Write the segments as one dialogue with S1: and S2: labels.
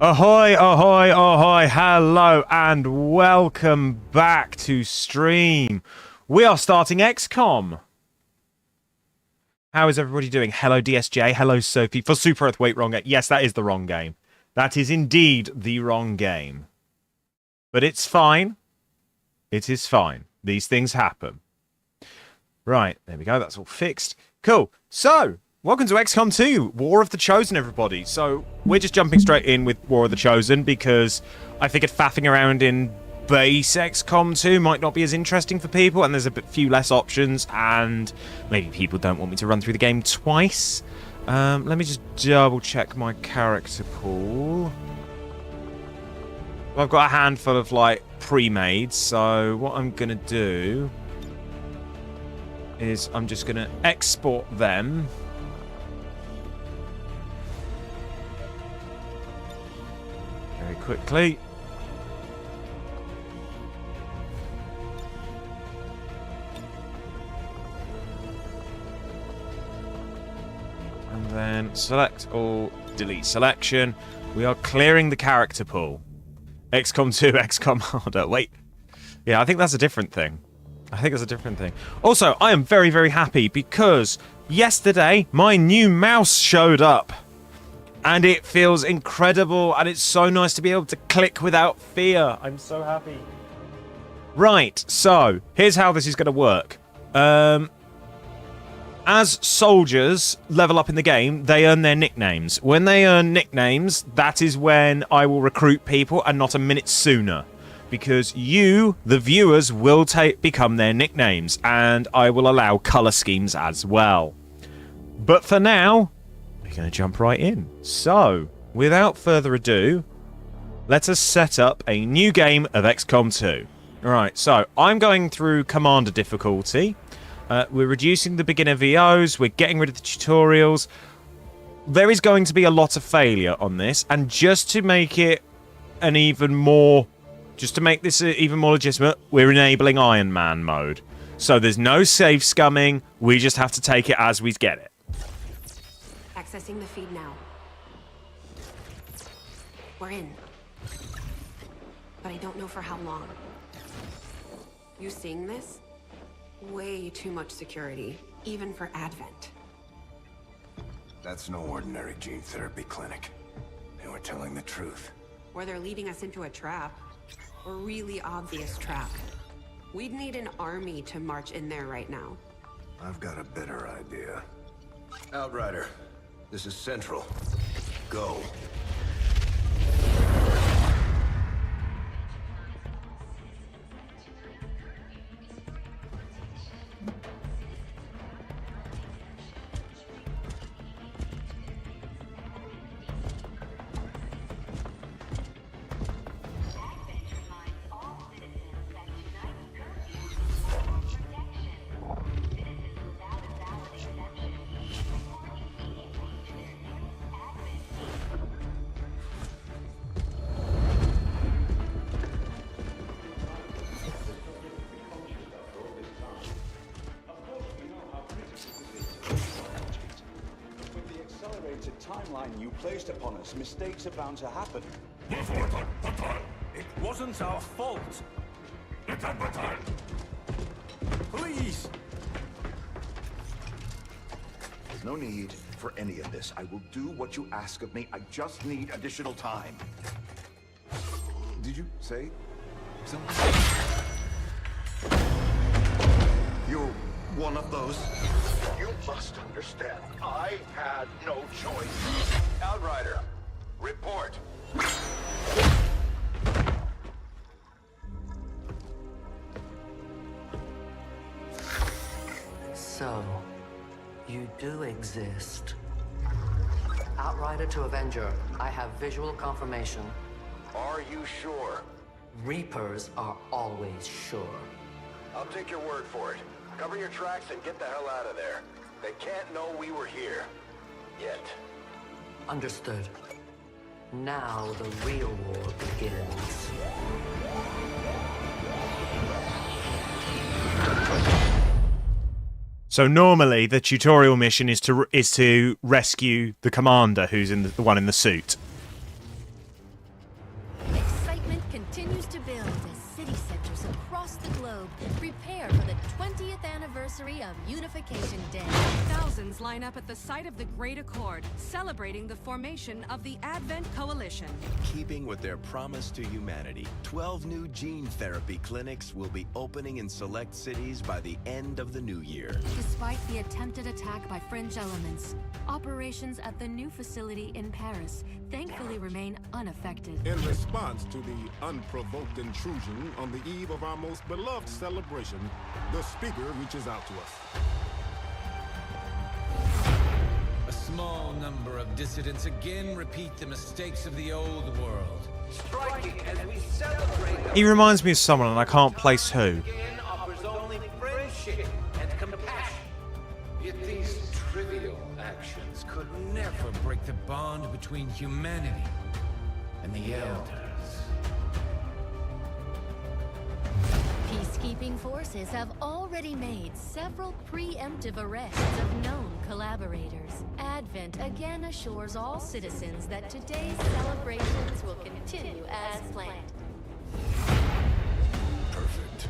S1: Ahoy, ahoy, ahoy, hello and welcome back to stream. We are starting XCOM. How is everybody doing? Hello DSJ, hello Sophie. For Super Earth, wait, wrong game. Yes, that is the wrong game. That is indeed the wrong game. But it's fine. It is fine. These things happen. Right, there we go, that's all fixed. Cool, so... welcome to XCOM 2, War of the Chosen, everybody. So, we're just jumping straight in with War of the Chosen because I figured faffing around in base XCOM 2 might not be as interesting for people, and there's a few less options, and maybe people don't want me to run through the game twice. Let me just double check my character pool. I've got a handful of, like, pre-made, so what I'm going to do is I'm just going to export them. Very quickly. And then select all, delete selection. We are clearing the character pool. XCOM 2, XCOM harder. Wait. Yeah, I think that's a different thing. Also, I am very, very happy because yesterday my new mouse showed up. And it feels incredible, and it's so nice to be able to click without fear. I'm so happy. Right, so, here's how this is going to work. As soldiers level up in the game, they earn their nicknames. When they earn nicknames, that is when I will recruit people, and not a minute sooner. Because you, the viewers, will become their nicknames, and I will allow colour schemes as well. But for now... we're going to jump right in. So, without further ado, let us set up a new game of XCOM 2. Alright, so I'm going through Commander difficulty. We're reducing the beginner VOs. We're getting rid of the tutorials. There is going to be a lot of failure on this. And just to make it an even more... just to make this even more legitimate, we're enabling Iron Man mode. So there's no save scumming. We just have to take it as we get it.
S2: Accessing the feed now. We're in. But I don't know for how long. You seeing this? Way too much security, even for Advent.
S3: That's no ordinary gene therapy clinic. They were telling the truth.
S2: Or they're leading us into a trap. A really obvious trap. We'd need an army to march in there right now.
S3: I've got a better idea. Outrider. This is Central. Go.
S4: Timeline you placed upon us, mistakes are bound to happen.
S5: It wasn't our fault. Please!
S4: There's no need for any of this. I will do what you ask of me. I just need additional time.
S3: Did you say something?
S4: You're one of those. You must understand, I had no choice.
S3: Outrider, report.
S6: So, you do exist. Outrider to Avenger, I have visual confirmation.
S3: Are you sure?
S6: Reapers are always sure.
S3: I'll take your word for it. Cover your tracks and get the hell out of there. They can't know we were here. Yet.
S6: Understood. Now the real war begins.
S1: So normally the tutorial mission is to rescue the commander who's in the one in the suit.
S7: anniversary of Unification Day.
S8: Thousands line up at the site of the Great Accord, celebrating the formation of the Advent Coalition.
S9: Keeping with their promise to humanity, 12 new gene therapy clinics will be opening in select cities by the end of the new year.
S7: Despite the attempted attack by fringe elements, operations at the new facility in Paris thankfully remain unaffected.
S10: In response to the unprovoked intrusion on the eve of our most beloved celebration, the speaker reaches out to us.
S11: A small number of dissidents again repeat the mistakes of the old world.
S5: Striking as we celebrate.
S1: He reminds me of someone, and I can't place who.
S5: Again offers only friendship and compassion.
S11: Yet these trivial actions could never break the bond between humanity and the Elders.
S7: Peacekeeping forces have already made several preemptive arrests of known collaborators. Advent again assures all citizens that today's celebrations will continue as planned.
S9: Perfect.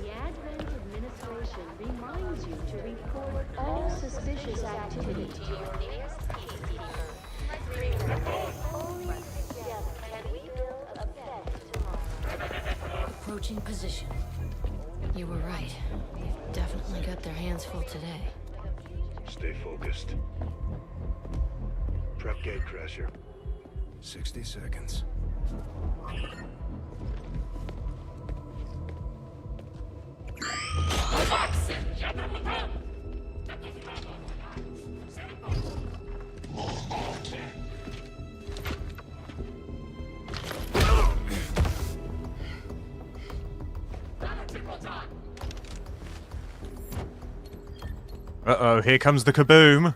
S12: The Advent administration reminds you to report all suspicious activity to your nearest peacekeeper. Only together can we build a better tomorrow.
S7: Approaching position. You were right. They've definitely got their hands full today.
S4: Stay focused. Prep gatecrasher.
S9: 60 seconds.
S1: Uh-oh, here comes the kaboom.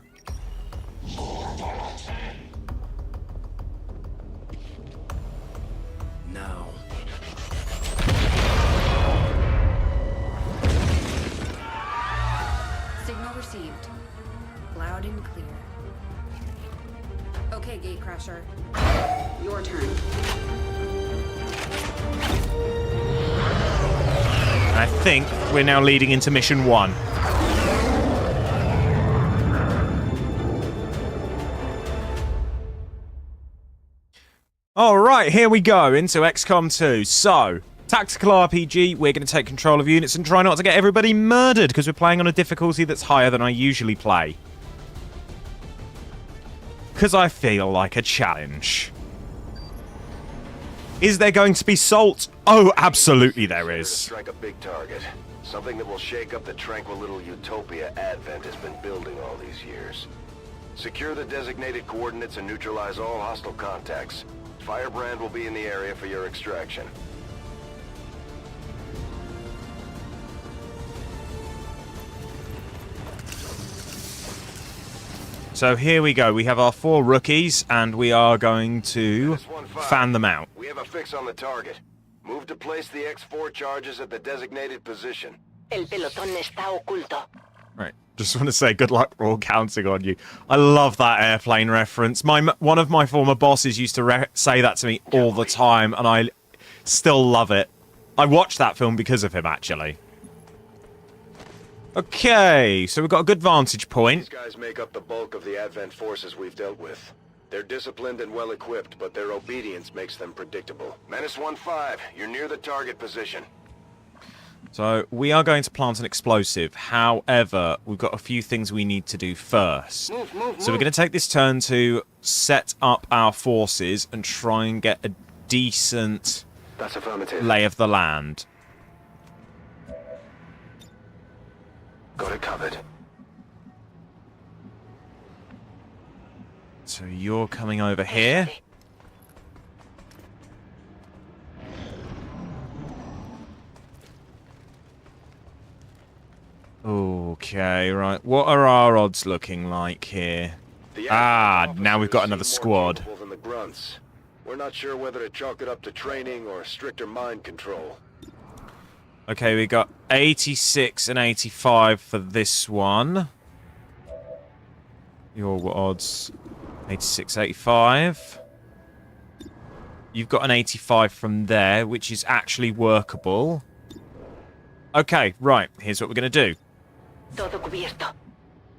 S9: Now.
S2: Signal received. Loud and clear. Okay, Gatecrasher. Your turn.
S1: I think we're now leading into mission 1. Alright, here we go into XCOM 2. So, tactical RPG, we're going to take control of units and try not to get everybody murdered because we're playing on a difficulty that's higher than I usually play. Because I feel like a challenge. Is there going to be salt? Oh, absolutely there is.
S3: Strike a big target. Something that will shake up the tranquil little utopia Advent has been building all these years. Secure the designated coordinates and neutralize all hostile contacts. Firebrand will be in the area for your extraction.
S1: So here we go. We have our 4 rookies, and we are going to fan them out.
S3: We have a fix on the target. Move to place the X4 charges at the designated position.
S12: El pelotón está oculto.
S1: Right. Just want to say good luck, we're all counting on you. I love that airplane reference. One of my former bosses used to say that to me all the time, and I still love it. I watched that film because of him, actually. Okay, so we've got a good vantage point.
S3: These guys make up the bulk of the Advent forces we've dealt with. They're disciplined and well-equipped, but their obedience makes them predictable. Menace 1-5, you're near the target position.
S1: So, we are going to plant an explosive. However, we've got a few things we need to do first. So we're going to take this turn to set up our forces and try and get a decent lay of the land.
S3: Got it covered.
S1: So you're coming over here. Okay, right. What are our odds looking like here? Now we've got another squad.
S3: Than the grunts. We're not sure whether to chalk it up to training or stricter mind control.
S1: Okay, we got 86 and 85 for this one. Your odds? 86, 85. You've got an 85 from there, which is actually workable. Okay, right. Here's what we're going to do.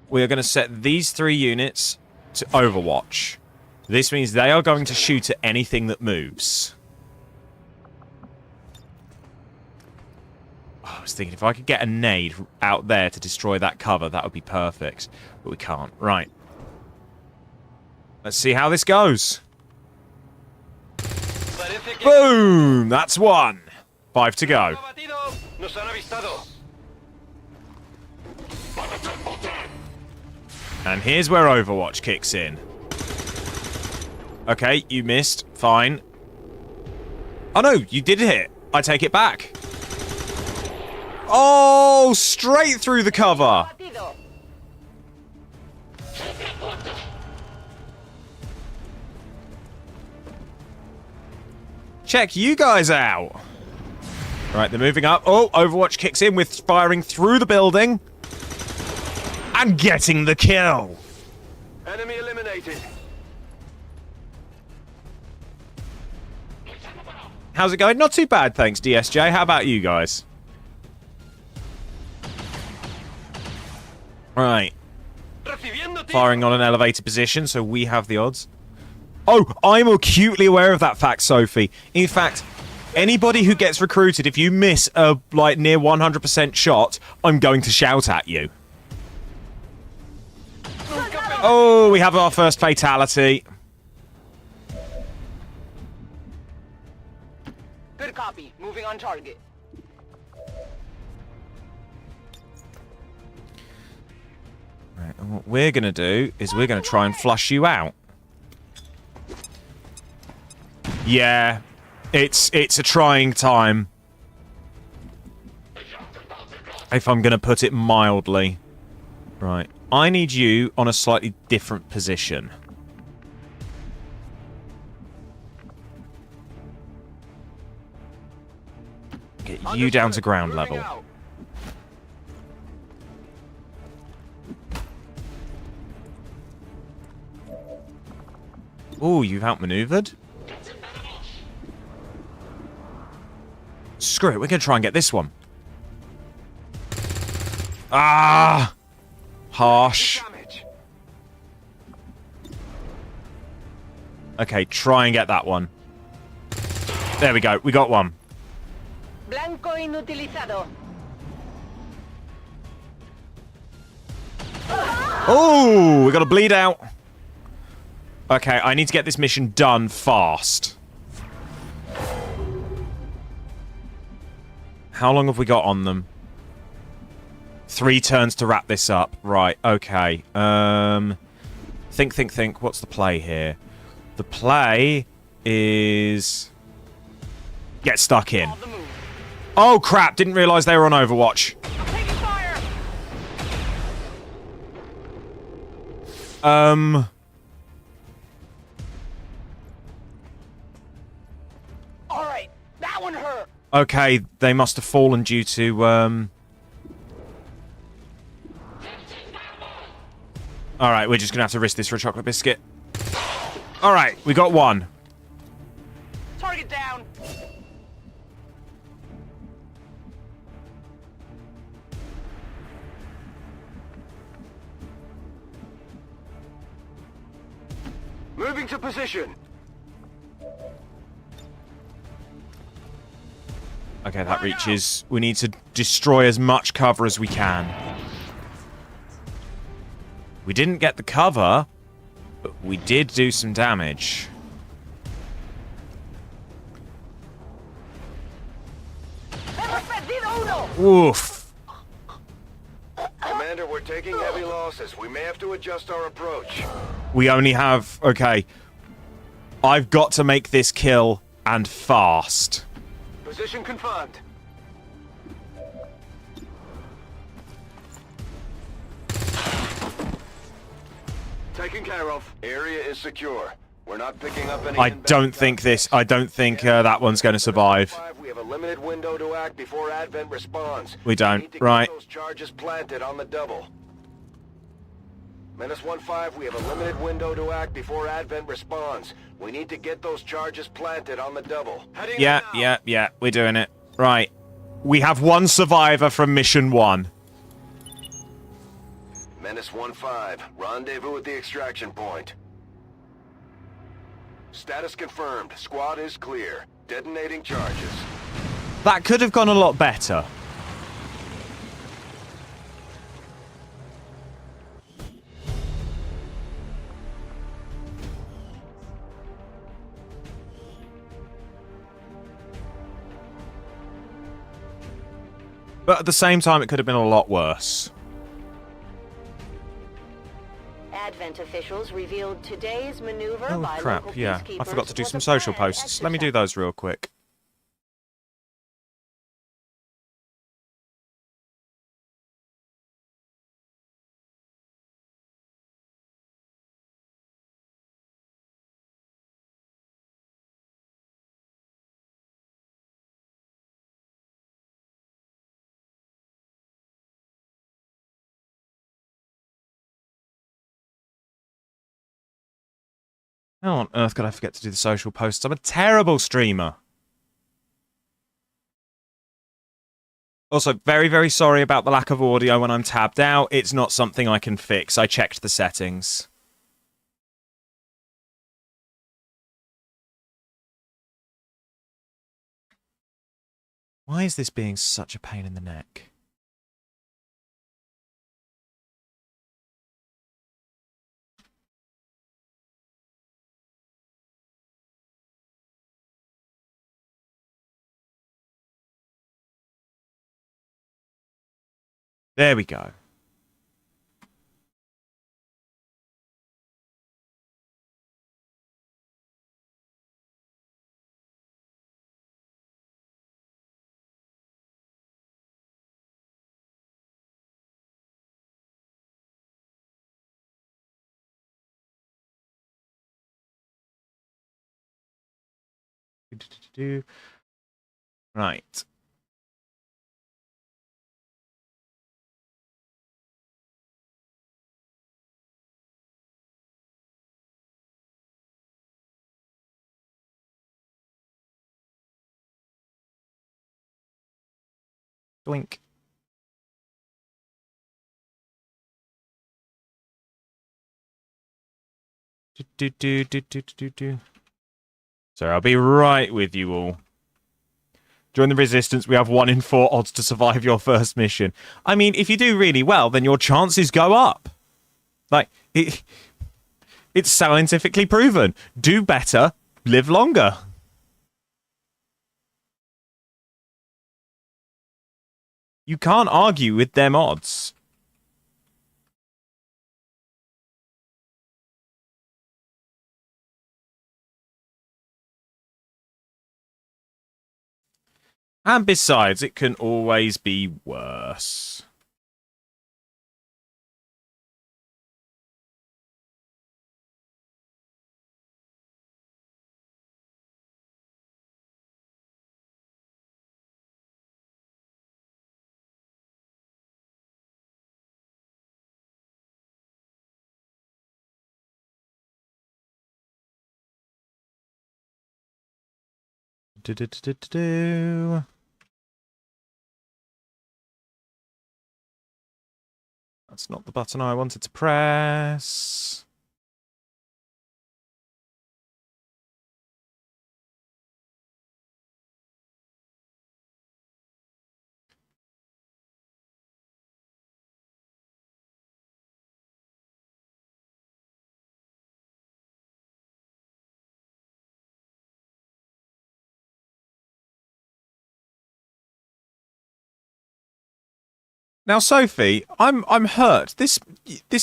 S1: We are going to set these 3 units to Overwatch. This means they are going to shoot at anything that moves. Oh, I was thinking if I could get a nade out there to destroy that cover, that would be perfect. But we can't. Right. Let's see how this goes. Boom! That's 1. 5 to go. And here's where Overwatch kicks in. Okay, you missed. Fine. Oh no, you did hit. I take it back. Oh, straight through the cover. Check you guys out. Right, they're moving up. Oh, Overwatch kicks in with firing through the building. And getting the kill.
S3: Enemy eliminated.
S1: How's it going? Not too bad, thanks, DSJ. How about you guys? Right. Firing on an elevated position, so we have the odds. Oh, I'm acutely aware of that fact, Sophie. In fact, anybody who gets recruited, if you miss a, like, near 100% shot, I'm going to shout at you. Oh, we have our first fatality.
S13: Good copy. Moving on target.
S1: Right, and what we're going to do is we're going to try and flush you out. Yeah, it's a trying time. If I'm going to put it mildly. Right. I need you on a slightly different position. Get you down to ground level. Ooh, you've outmaneuvered. Screw it, we're going to try and get this one. Ah! Harsh. Okay, try and get that one. There we go, we got one.
S13: Blanco inutilizado.
S1: Oh, we got to bleed out. Okay, I need to get this mission done fast. How long have we got on them? 3 turns to wrap this up. Right, okay. Think. What's the play here? The play is... get stuck in. Oh, crap. Didn't realise they were on Overwatch.
S13: Alright, that one hurt.
S1: Okay, they must have fallen due to, Alright, we're just gonna have to risk this for a chocolate biscuit. Alright, we got one.
S13: Target down.
S3: Moving to position.
S1: Okay, that reaches. We need to destroy as much cover as we can. We didn't get the cover, but we did do some damage. Oof.
S3: Commander, we're taking heavy losses. We may have to adjust our approach.
S1: We only have... okay. I've got to make this kill, and fast.
S3: Position confirmed. Taken care of. Area is secure. We're not picking up any...
S1: I don't think that one's going to survive.
S3: We have a limited window to act before Advent responds.
S1: We don't. Right.
S3: Those charges planted on the double. Menace 1-5, we have a limited window to act before Advent responds. We need to get those charges planted on the double. Heading
S1: Yeah,
S3: in now.
S1: yeah, we're doing it. Right. We have one survivor from mission 1.
S3: Menace 1-5, rendezvous at the extraction point. Status confirmed. Squad is clear. Detonating charges.
S1: That could have gone a lot better. But at the same time, it could have been a lot worse.
S12: Advent officials revealed today's maneuver
S1: Oh,
S12: by
S1: crap,
S12: local
S1: yeah. I forgot to do some social posts. Let me do those real quick. How on earth could I forget to do the social posts? I'm a terrible streamer. Also, very, very sorry about the lack of audio when I'm tabbed out. It's not something I can fix. I checked the settings. Why is this being such a pain in the neck? There we go. Right. Blink. Sorry, I'll be right with you all. During the Resistance, we have 1 in 4 odds to survive your first mission. I mean, if you do really well, then your chances go up. Like, it's scientifically proven. Do better, live longer. You can't argue with them odds. And besides, it can always be worse. That's not the button I wanted to press. Now, Sophie, I'm hurt. This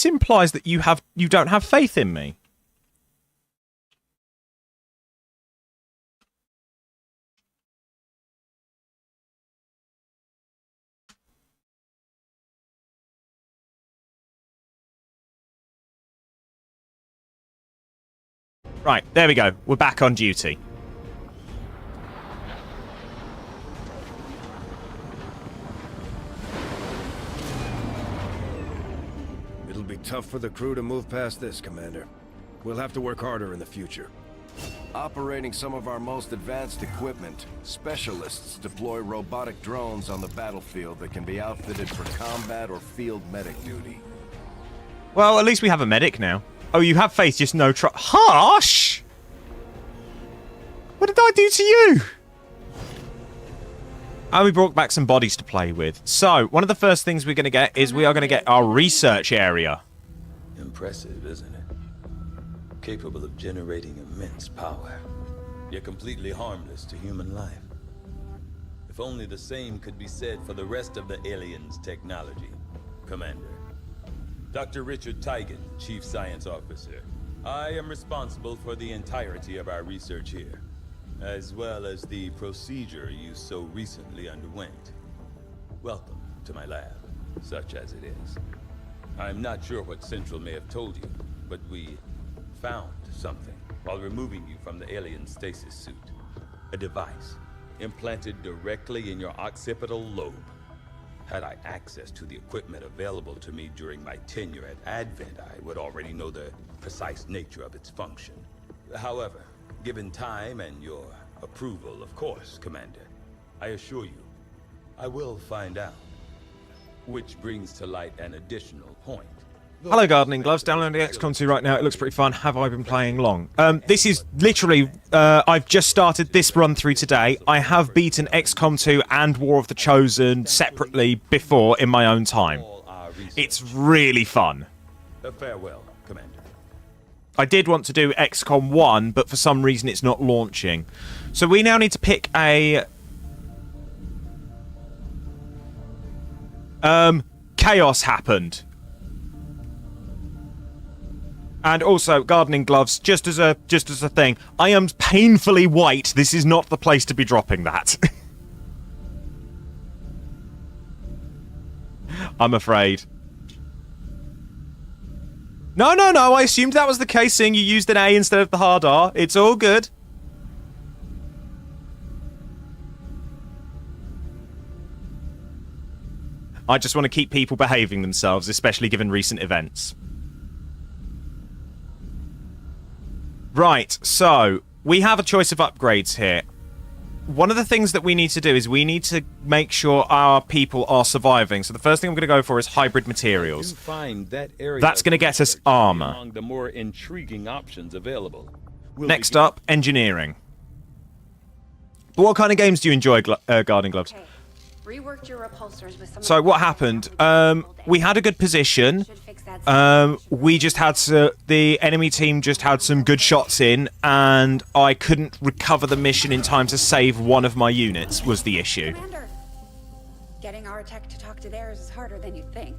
S1: implies that you don't have faith in me. Right, there we go. We're back on duty.
S9: It'll
S3: It'll be tough for the crew to move past this, Commander. We'll have to work harder in the future. Operating some of our most advanced equipment, specialists deploy robotic drones on the battlefield that can be outfitted for combat or field medic duty.
S1: Well, at least we have a medic now. Oh, you have faith, just no try. Harsh! What did I do to you? And we brought back some bodies to play with. So, one of the first things we're going to get is we are going to get our research area.
S14: Impressive, isn't it? Capable of generating immense power, yet completely harmless to human life. If only the same could be said for the rest of the aliens' technology, Commander. Dr. Richard Tigan, Chief Science Officer. I am responsible for the entirety of our research here, as well as the procedure you so recently underwent. Welcome to my lab, such as it is. I'm not sure what Central may have told you, but we found something while removing you from the alien stasis suit. A device implanted directly in your occipital lobe. Had I access to the equipment available to me during my tenure at Advent, I would already know the precise nature of its function. However, given time and your approval, of course, Commander, I assure you, I will find out. Which brings to light an additional point.
S1: Hello, Gardening Gloves. Downloading XCOM 2 right now. It looks pretty fun. Have I been playing long? This is literally... I've just started this run through today. I have beaten XCOM 2 and War of the Chosen separately before in my own time. It's really fun.
S14: Farewell, Commander.
S1: I did want to do XCOM 1, but for some reason it's not launching. So we now need to pick a... Chaos happened. And also, Gardening Gloves, just as a thing, I am painfully white. This is not the place to be dropping that. I'm afraid. No, I assumed that was the case, seeing you used an A instead of the hard R. It's all good. I just want to keep people behaving themselves, especially given recent events. Right, so we have a choice of upgrades here. One of the things that we need to do is we need to make sure our people are surviving. So the first thing I'm going to go for is hybrid materials. That's going to get us armor.
S15: Among the more intriguing options available.
S1: Next up, engineering. But what kind of games do you enjoy, Gardening Gloves?
S2: Reworked your repulsors with some.
S1: So what happened? We had a good position. We just had the enemy team just had some good shots in, and I couldn't recover the mission in time to save one of my units. Was the issue?
S16: Commander, getting our tech to talk to theirs is harder than you'd think.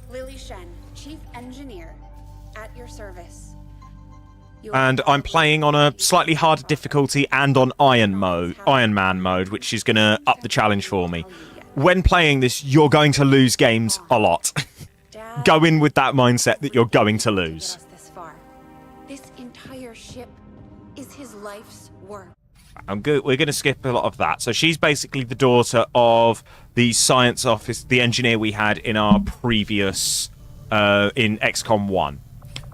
S16: Lily Shen, Chief Engineer, at your service.
S1: And I'm playing on a slightly harder difficulty and on Iron Man mode, which is going to up the challenge for me. When playing this, you're going to lose games a lot. Go in with that mindset that you're going to lose.
S16: This entire ship is his life's work.
S1: I'm good. We're going to skip a lot of that. So she's basically the daughter of the science office, the engineer we had in our previous in XCOM 1.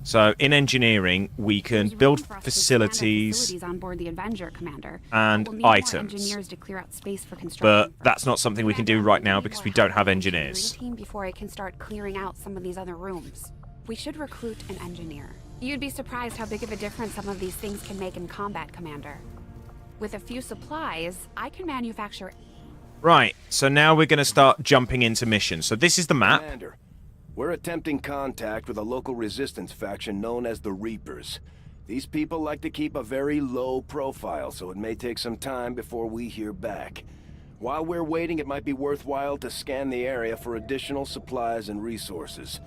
S1: So in engineering, we can build facilities
S17: on board the Avenger, Commander.
S1: And
S17: we'll need more
S1: items.
S17: Engineers to clear out space for
S1: But
S17: construction.
S1: that's not something we can do right now because we don't have engineers.
S17: Team before I can start clearing out some of these other rooms. We should recruit an engineer. You'd be surprised how big of a difference some of these things can make in combat, Commander. With a few supplies, I can manufacture...
S1: Right, so now we're going to start jumping into missions. So this is the map.
S3: Commander, we're attempting contact with a local resistance faction known as the Reapers. These people like to keep a very low profile, so it may take some time before we hear back. While we're waiting, it might be worthwhile to scan the area for additional supplies and resources.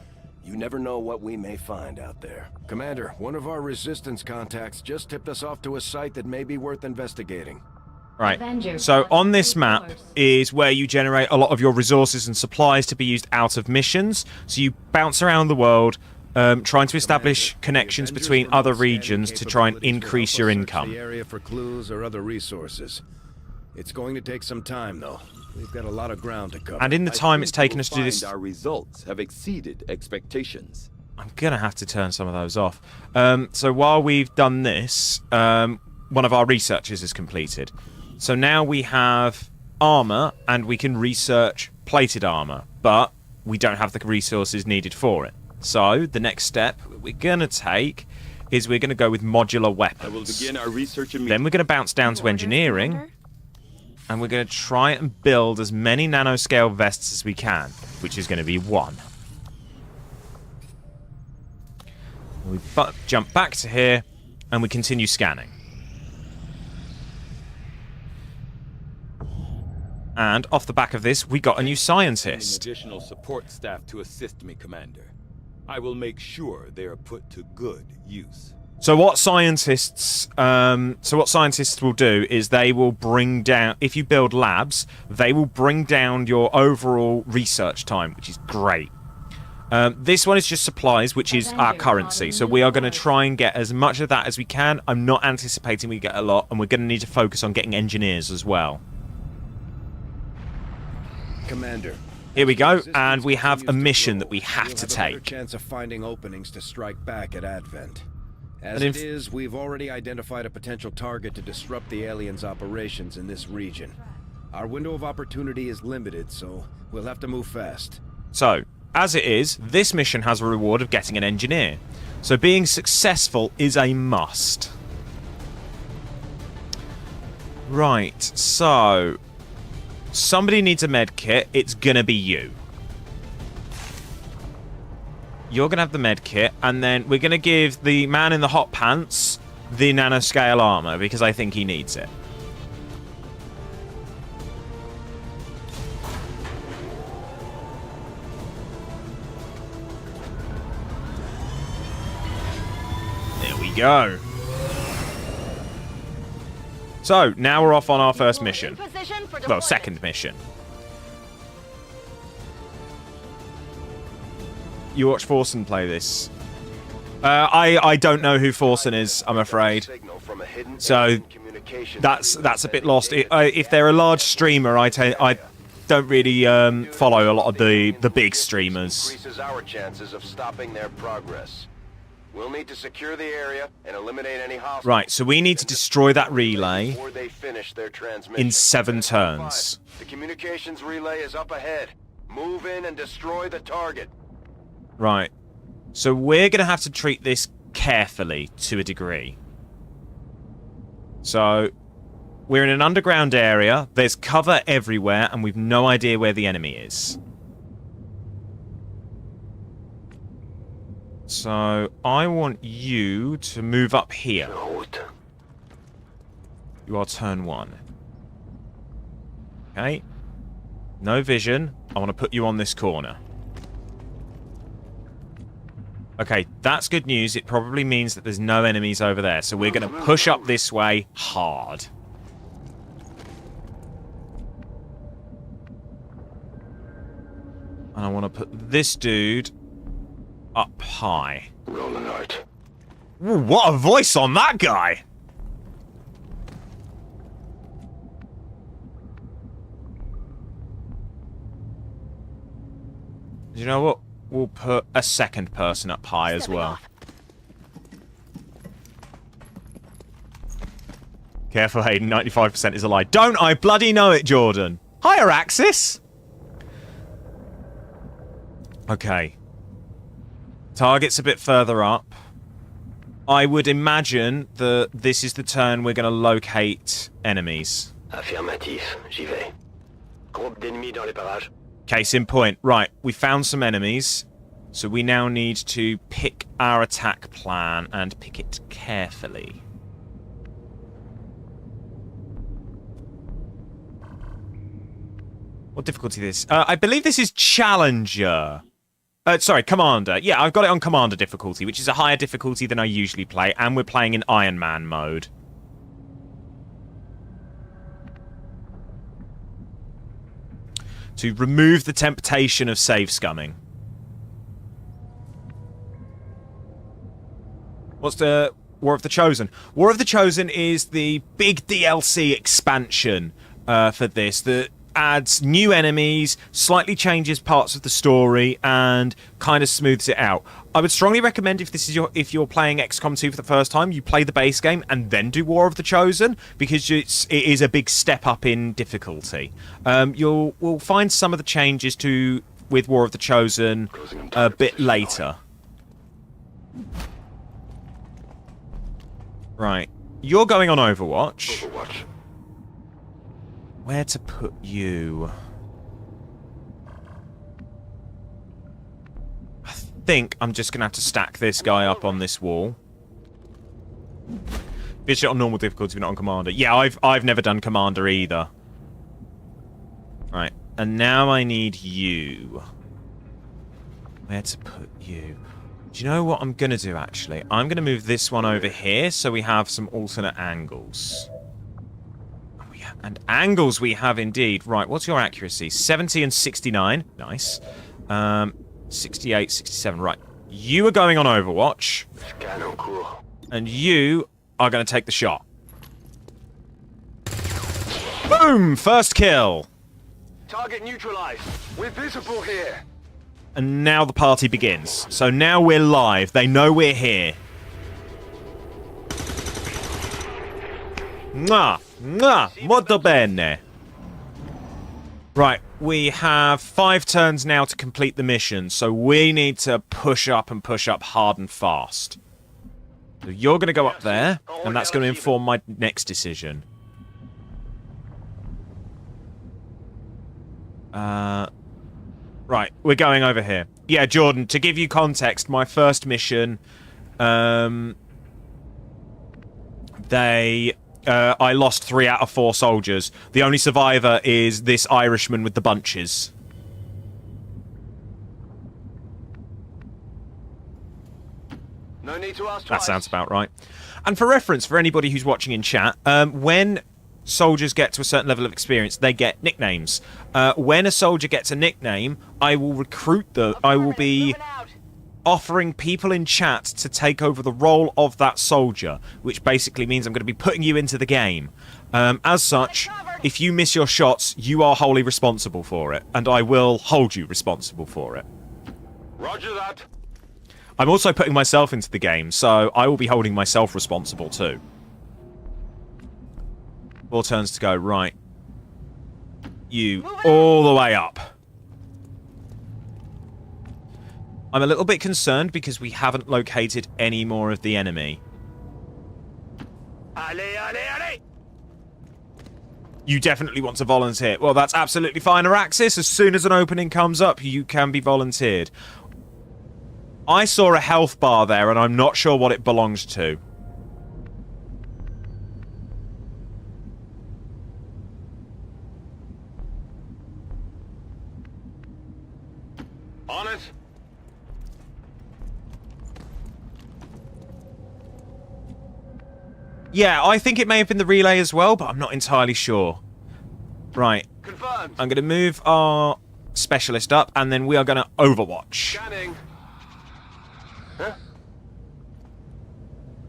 S3: You never know what we may find out there. Commander, one of our resistance contacts just tipped us off to a site that may be worth investigating.
S1: Right, so on this map is where you generate a lot of your resources and supplies to be used out of missions. So you bounce around the world, trying to establish connections between other regions to try and increase your income.
S3: The area for clues or other resources. It's going to take some time, though.
S18: We've got a lot of ground to cover.
S1: And in the time it's taken us to do this...
S15: Our results have exceeded expectations.
S1: I'm going to have to turn some of those off. So while we've done this, one of our researches is completed. So now we have armor, and we can research plated armor, but we don't have the resources needed for it. So the next step we're going to take is we're going to go with modular weapons.
S15: I will begin our research immediately.
S1: Then we're going to bounce down to engineering, and we're going to try and build as many nanoscale vests as we can, which is going to be 1. We jump back to here, and we continue scanning. And off the back of this, we got a new scientist.
S15: Additional support staff to assist me, Commander. I will make sure they are put to good use.
S1: So what scientists will do is they will bring down, if you build labs, they will bring down your overall research time, which is great. This one is just supplies, which is our currency. So we are going to try and get as much of that as we can. I'm not anticipating we get a lot, and we're going to need to focus on getting engineers as well.
S18: Commander.
S1: Here we go, and we have a mission that we have to take.
S18: A chance of finding openings to strike back at Advent. As it is, we've already identified a potential target to disrupt the aliens' operations in this region. Our window of opportunity is limited, so we'll have to move fast.
S1: So, as it is, this mission has a reward of getting an engineer. So being successful is a must. Right, so... somebody needs a med kit. It's gonna be you. You're gonna have the med kit, and then we're gonna give the man in the hot pants the nanoscale armor, because I think he needs it. There we go. So, now we're off on our first mission. Well, second mission. You watch Forsen play this. I don't know who Forsen is, I'm afraid. So, that's a bit lost. If they're a large streamer, I don't really follow a lot of the big streamers.
S3: Increases our chances of stopping their progress. We'll need to secure the area and eliminate any hostiles.
S1: Right, so we need to destroy that relay
S3: before they finish their transmission.
S1: in 7 turns.
S3: The communications relay is up ahead. Move in and destroy the target.
S1: Right. So we're going to have to treat this carefully to a degree. So we're in an underground area. There's cover everywhere, and we've no idea where the enemy is. So, I want you to move up here. You are turn 1. Okay. No vision. I want to put you on this corner. Okay, that's good news. It probably means that there's no enemies over there. So we're going to push up this way hard. And I want to put this dude up high.
S3: Rolling out.
S1: Ooh, what a voice on that guy! You know what? We'll put a second person up high as well. Careful, Hayden. 95% is a lie. Don't I bloody know it, Jordan? Hiya, Axis! Okay. Target's a bit further up. I would imagine that this is the turn we're going to locate enemies.
S3: Affirmatif, j'y vais. Groupe d'ennemis dans les parages.
S1: Case in point. Right, we found some enemies. So we now need to pick our attack plan and pick it carefully. What difficulty is this? I believe this is Challenger. Sorry, Commander. Yeah, I've got it on Commander difficulty, which is a higher difficulty than I usually play, and we're playing in Iron Man mode. To remove the temptation of save scumming. What's the War of the Chosen? War of the Chosen is the big DLC expansion for this that adds new enemies, slightly changes parts of the story, and kind of smooths it out. I would strongly recommend if you're playing XCOM 2 for the first time, you play the base game and then do War of the Chosen, because it is a big step up in difficulty. We'll find some of the changes with War of the Chosen a bit later. Right. You're going on Overwatch. Where to put you? I think I'm just going to have to stack this guy up on this wall. Finish it on normal difficulty, but not on Commander. Yeah, I've never done Commander either. Right. And now I need you. Where to put you? Do you know what I'm going to do, actually? I'm going to move this one over here so we have some alternate angles. Oh, yeah. And angles we have indeed. Right, what's your accuracy? 70 and 69. Nice. 68, 67. Right. You are going on Overwatch. And you are going to take the shot. Boom! First kill.
S3: Target neutralized. We're visible here.
S1: And now the party begins. So now we're live. They know we're here. Mwah! Mwah! Molto bene. Right, we have 5 turns now to complete the mission, so we need to push up hard and fast. So you're going to go up there, and that's going to inform my next decision. Right, we're going over here. Yeah, Jordan, to give you context, my first mission, I lost 3 out of 4 soldiers. The only survivor is this Irishman with the bunches.
S3: No need to ask
S1: That
S3: twice.
S1: sounds about right. And for reference, for anybody who's watching in chat, when soldiers get to a certain level of experience, they get nicknames. When a soldier gets a nickname, I will recruit them. I will be offering people in chat to take over the role of that soldier, which basically means I'm going to be putting you into the game. As such, if you miss your shots, you are wholly responsible for it, and I will hold you responsible for it.
S3: Roger that.
S1: I'm also putting myself into the game, so I will be holding myself responsible too. 4 turns to go. Right. You all the way up. I'm a little bit concerned because we haven't located any more of the enemy. You definitely want to volunteer. Well, that's absolutely fine, Araxis. As soon as an opening comes up, you can be volunteered. I saw a health bar there, and I'm not sure what it belongs to.
S3: On it.
S1: Yeah, I think it may have been the relay as well, but I'm not entirely sure. Right.
S3: Confirmed.
S1: I'm going to move our specialist up, and then we are going to Overwatch.
S3: Scanning. Huh?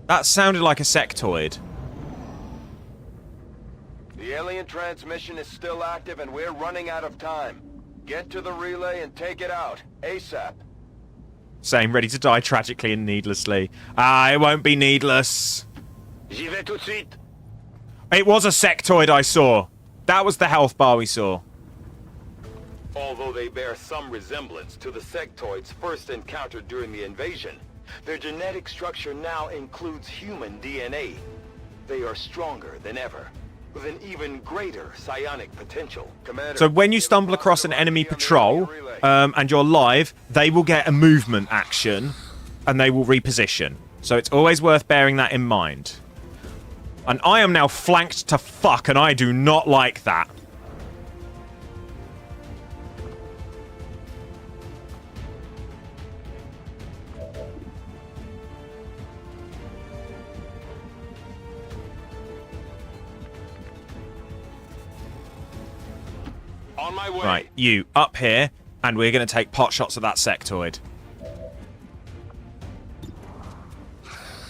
S1: That sounded like a sectoid.
S3: The alien transmission is still active and we're running out of time. Get to the relay and take it out. ASAP.
S1: Same, ready to die tragically and needlessly. Ah, it won't be needless.
S3: J'y vais tout de suite.
S1: It was a sectoid I saw. That was the health bar we saw.
S15: Although they bear some resemblance to the sectoids first encountered during the invasion, their genetic structure now includes human DNA. They are stronger than ever, with an even greater psionic potential.
S3: Commander,
S1: So when you stumble across an enemy patrol, and you're live, they will get a movement action, and they will reposition. So it's always worth bearing that in mind. And I am now flanked to fuck, and I do not like that.
S3: On my way.
S1: Right, you, up here, and we're going to take pot shots at that sectoid.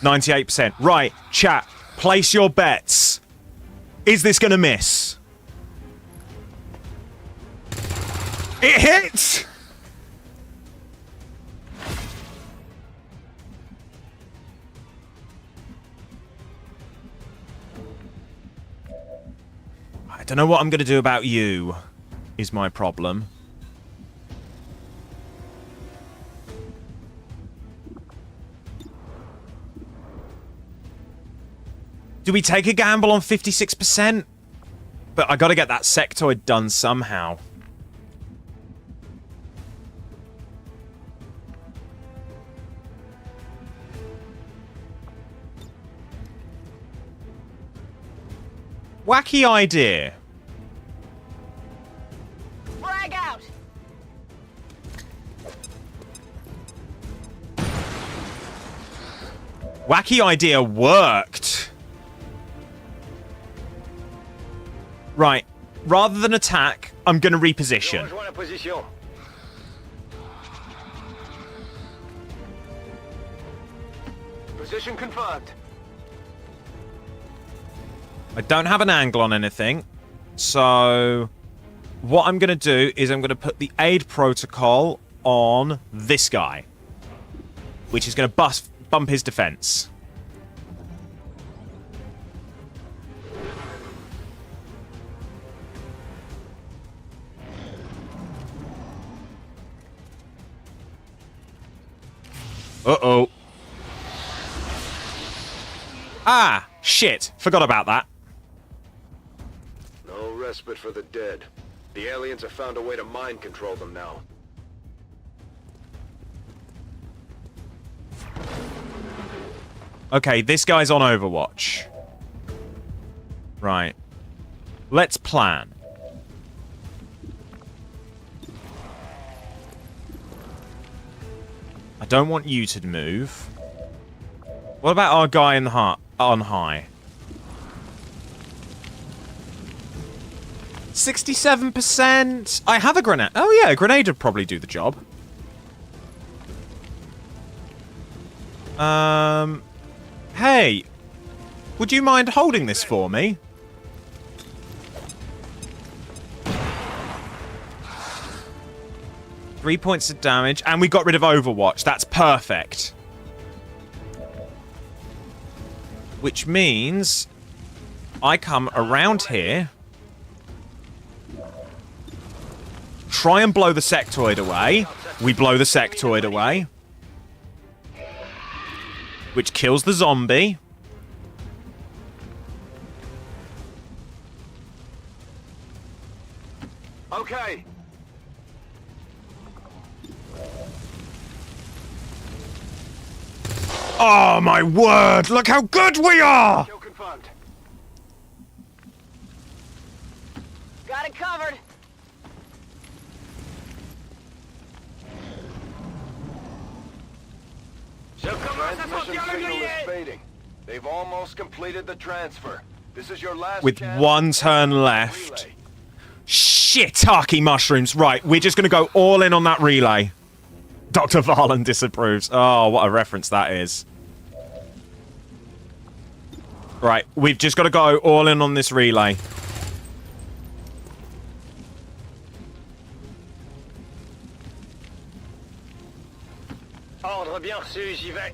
S1: 98%. Right, chat, place your bets. Is this going to miss? It hit! I don't know what I'm going to do about you, is my problem. Do we take a gamble on 56%? But I got to get that sectoid done somehow. Wacky idea.
S13: Frag out!
S1: Wacky idea worked. Right. Rather than attack, I'm going to reposition.
S13: Position confirmed.
S1: I don't have an angle on anything. So what I'm going to do is I'm going to put the aid protocol on this guy, which is going to bump his defense. Uh-oh. Ah, shit. Forgot about that.
S3: No respite for the dead. The aliens have found a way to mind control them now.
S1: Okay, this guy's on Overwatch. Right. Let's plan. I don't want you to move. What about our guy in the on high? 67%. I have a grenade. Oh yeah, a grenade would probably do the job. Hey, would you mind holding this for me? Three points of damage, and we got rid of Overwatch. That's perfect. Which means I come around here, try and blow the sectoid away. We blow the sectoid away, which kills the zombie.
S3: Okay.
S1: Oh my word! Look how good we are!
S13: Kill confirmed. Got it covered.
S3: Transmission signal is fading. They've almost completed the transfer. This is your last
S1: With
S3: chance.
S1: one turn left. Shiitake mushrooms. Right, we're just going to go all in on that relay. Dr. Varlan disapproves. Oh, what a reference that is. Right, we've just got to go all in on this relay.
S13: Ordre bien reçu, j'y vais.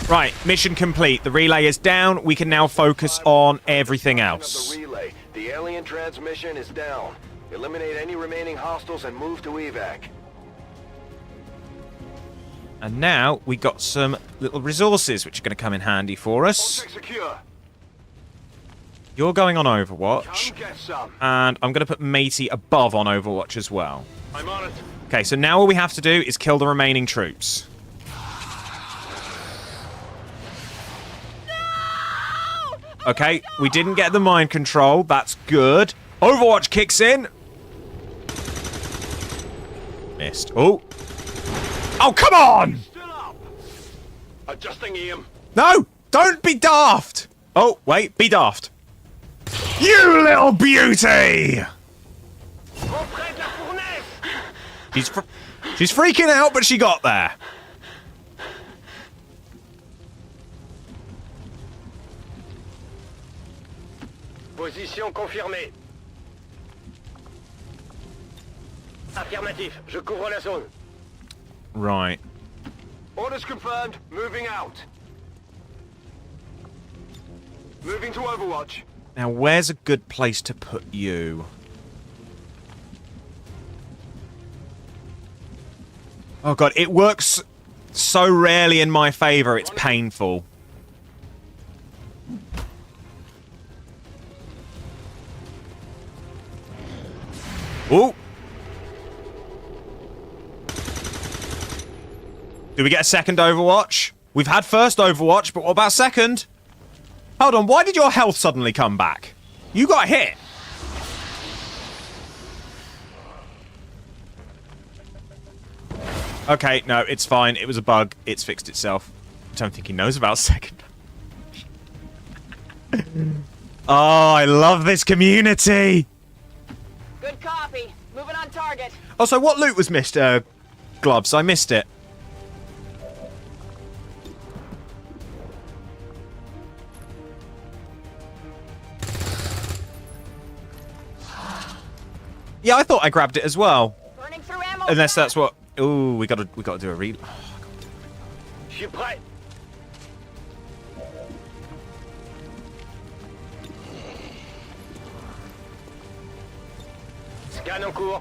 S1: Right, mission complete. The relay is down. We can now focus on everything else.
S3: The relay. The alien transmission is down. Eliminate any remaining hostiles and move to evac.
S1: And now we got some little resources which are going to come in handy for us.
S3: Secure.
S1: You're going on Overwatch. And I'm going to put Matey above on Overwatch as well.
S3: I'm on it.
S1: Okay, so now all we have to do is kill the remaining troops. Okay, we didn't get the mind control. That's good. Overwatch kicks in. Missed. Oh. Oh, come on!
S3: Adjusting aim.
S1: No! Don't be daft! Oh, wait. Be daft. You little beauty! She's freaking out, but she got there.
S13: Position confirmée. Affirmatif. Je couvre la zone.
S1: Right.
S3: Orders confirmed. Moving out. Moving to Overwatch.
S1: Now, where's a good place to put you? Oh god, it works so rarely in my favor, it's painful. Ooh! Do we get a second Overwatch? We've had first Overwatch, but what about second? Hold on, why did your health suddenly come back? You got hit. Okay, no, it's fine. It was a bug. It's fixed itself. I don't think he knows about second. Oh, I love this community.
S13: Good copy. Moving on target.
S1: Oh, so what loot was missed, Gloves? I missed it. Yeah, I thought I grabbed it as well.
S13: Burning through ammo.
S1: Unless that's what. Ooh, we gotta do a read.
S13: Je suis prêt. Scan en cours.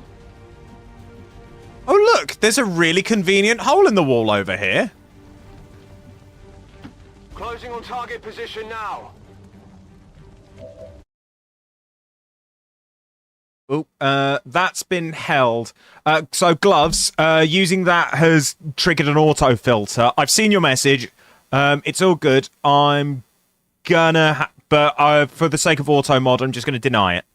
S1: Oh look, there's a really convenient hole in the wall over here.
S3: Closing on target position now.
S1: Oh, that's been held. So gloves, using that has triggered an auto filter. I've seen your message. It's all good. I'm gonna, but for the sake of auto mod, I'm just gonna deny it.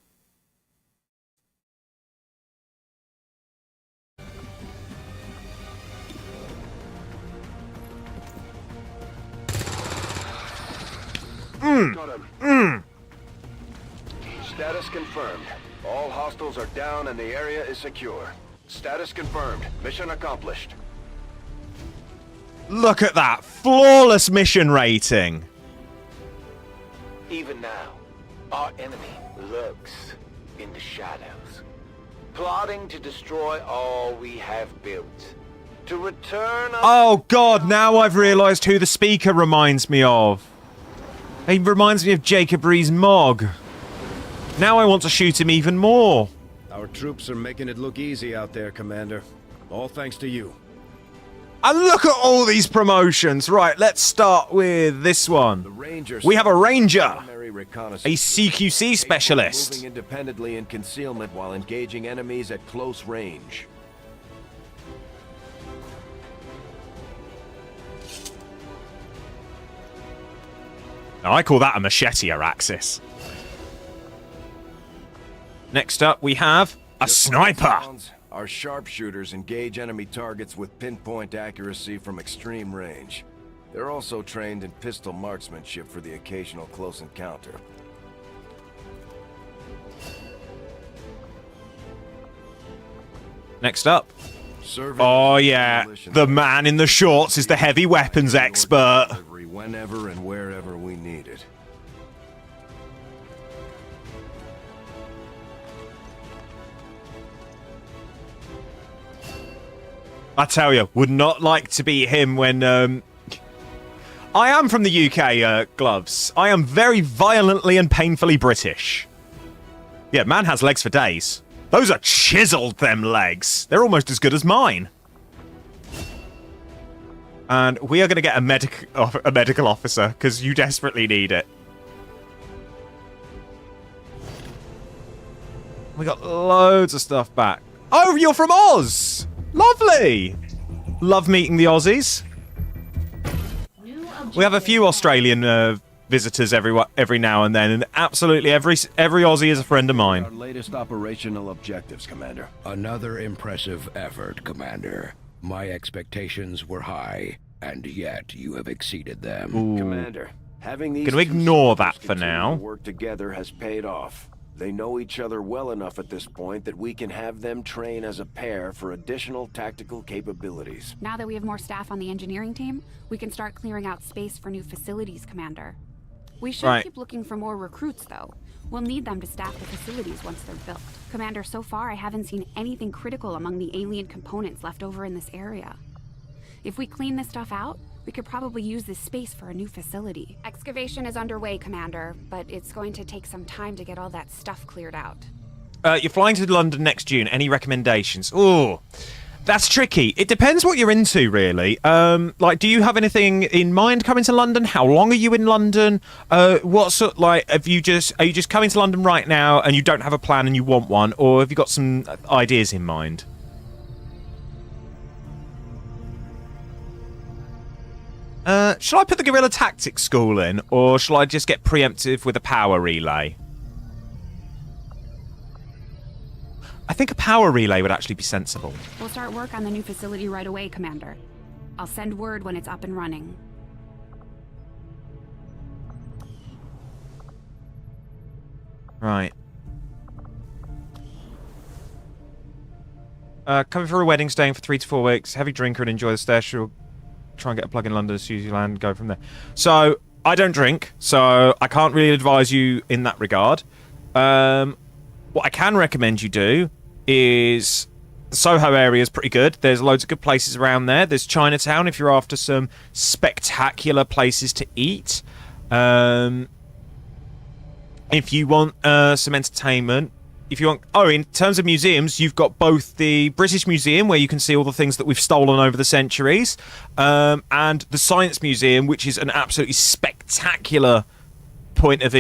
S3: Status confirmed. All hostiles are down and the area is secure. Status confirmed. Mission accomplished.
S1: Look at that. Flawless mission rating.
S15: Even now, our enemy lurks in the shadows, plotting to destroy all we have built. To return...
S1: Oh god, now I've realised who the speaker reminds me of. He reminds me of Jacob Rees-Mogg. Now I want to shoot him even more.
S18: Our troops are making it look easy out there, Commander. All thanks to you.
S1: And look at all these promotions. Right, let's start with this one. We have a Ranger. A CQC specialist.
S18: Moving independently in concealment while engaging enemies at close range.
S1: Now, I call that a machete Araxis. Next up, we have a sniper.
S18: Our sharpshooters engage enemy targets with pinpoint accuracy from extreme range. They're also trained in pistol marksmanship for the occasional close encounter.
S1: Next up. Oh yeah, the man in the shorts is the heavy weapons expert.
S18: Whenever and wherever we need it.
S1: I tell you, would not like to be him when, I am from the UK, Gloves. I am very violently and painfully British. Yeah, man has legs for days. Those are chiseled, them legs. They're almost as good as mine. And we are going to get a medical officer, because you desperately need it. We got loads of stuff back. Oh, you're from Oz! Lovely! Love meeting the Aussies. We have a few Australian visitors every now and then, and absolutely every Aussie is a friend of mine.
S18: Our latest operational objectives, Commander.
S19: Another impressive effort, Commander. My expectations were high, and yet you have exceeded them.
S1: Ooh.
S18: Commander, having these
S1: Gonna ignore that for now.
S18: Work together has paid off. They know each other well enough at this point that we can have them train as a pair for additional tactical capabilities.
S17: Now that we have more staff on the engineering team, we can start clearing out space for new facilities, Commander. We should keep looking for more recruits, though. We'll need them to staff the facilities once they're built. Commander, so far I haven't seen anything critical among the alien components left over in this area. If we clean this stuff out, we could probably use this space for a new facility. Excavation is underway, Commander, but it's going to take some time to get all that stuff cleared out.
S1: You're flying to London next June. Any recommendations? Oh, that's tricky. It depends what you're into, really. Like, do you have anything in mind coming to London? How long are you in London? What sort, like, are you just coming to London right now and you don't have a plan and you want one, or have you got some ideas in mind? Shall I put the guerrilla tactics school in, or shall I just get preemptive with a power relay? I think a power relay would actually be sensible.
S17: We'll start work on the new facility right away, Commander. I'll send word when it's up and running.
S1: Right. Coming for a wedding, staying for 3 to 4 weeks. Heavy drinker and enjoy the stay. Try and get a plug in London as soon as you land. Go from there. So, I don't drink, so I can't really advise you in that regard. What I can recommend you do is the Soho area is pretty good. There's loads of good places around there. There's Chinatown if you're after some spectacular places to eat. If you want some entertainment, if you want... Oh, in terms of museums, you've got both the British Museum, where you can see all the things that we've stolen over the centuries, and the Science Museum, which is an absolutely spectacular point of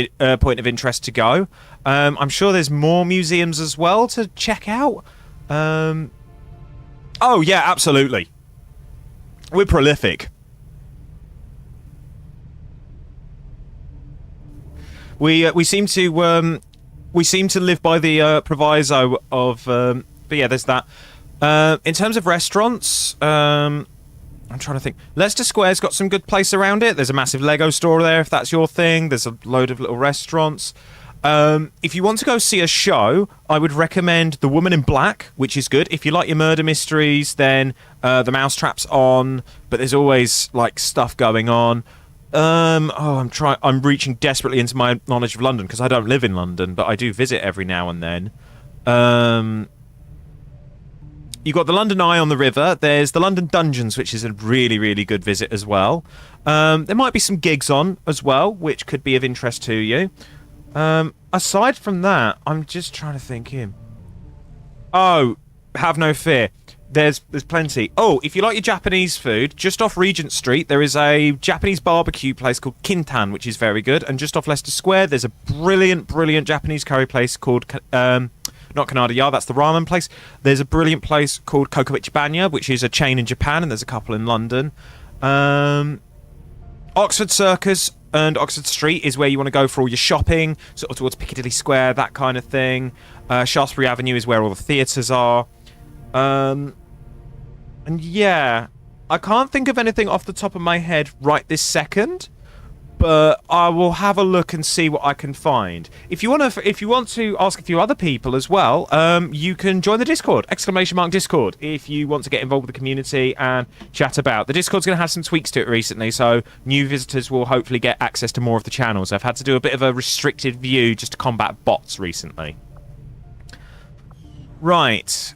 S1: interest to go. I'm sure there's more museums as well to check out. Oh yeah, absolutely. We're prolific. We seem to live by the proviso of. But yeah, there's that. In terms of restaurants, I'm trying to think. Leicester Square's got some good place around it. There's a massive Lego store there, if that's your thing. There's a load of little restaurants. If you want to go see a show, I would recommend The Woman in Black, which is good. If you like your murder mysteries, then The Mousetrap's on, but there's always like stuff going on. I'm reaching desperately into my knowledge of London because I don't live in London, but I do visit every now and then. You've got the London Eye on the river. There's the London Dungeons, which is a really, really good visit as well. There might be some gigs on as well, which could be of interest to you. Aside from that, I'm just trying to think here. Oh, have no fear. There's plenty. Oh, if you like your Japanese food, just off Regent Street, there is a Japanese barbecue place called Kintan, which is very good. And just off Leicester Square, there's a brilliant, brilliant Japanese curry place called... not Kanada-ya, that's the ramen place. There's a brilliant place called Kokoichi Banya, which is a chain in Japan, and there's a couple in London. Oxford Circus and Oxford Street is where you want to go for all your shopping, sort of towards Piccadilly Square, that kind of thing. Shaftesbury Avenue is where all the theatres are. And yeah, I can't think of anything off the top of my head right this second, but I will have a look and see what I can find. If you want to ask a few other people as well, you can join the Discord, !Discord, if you want to get involved with the community and chat about. The Discord's going to have some tweaks to it recently, so new visitors will hopefully get access to more of the channels. I've had to do a bit of a restricted view just to combat bots recently. Right.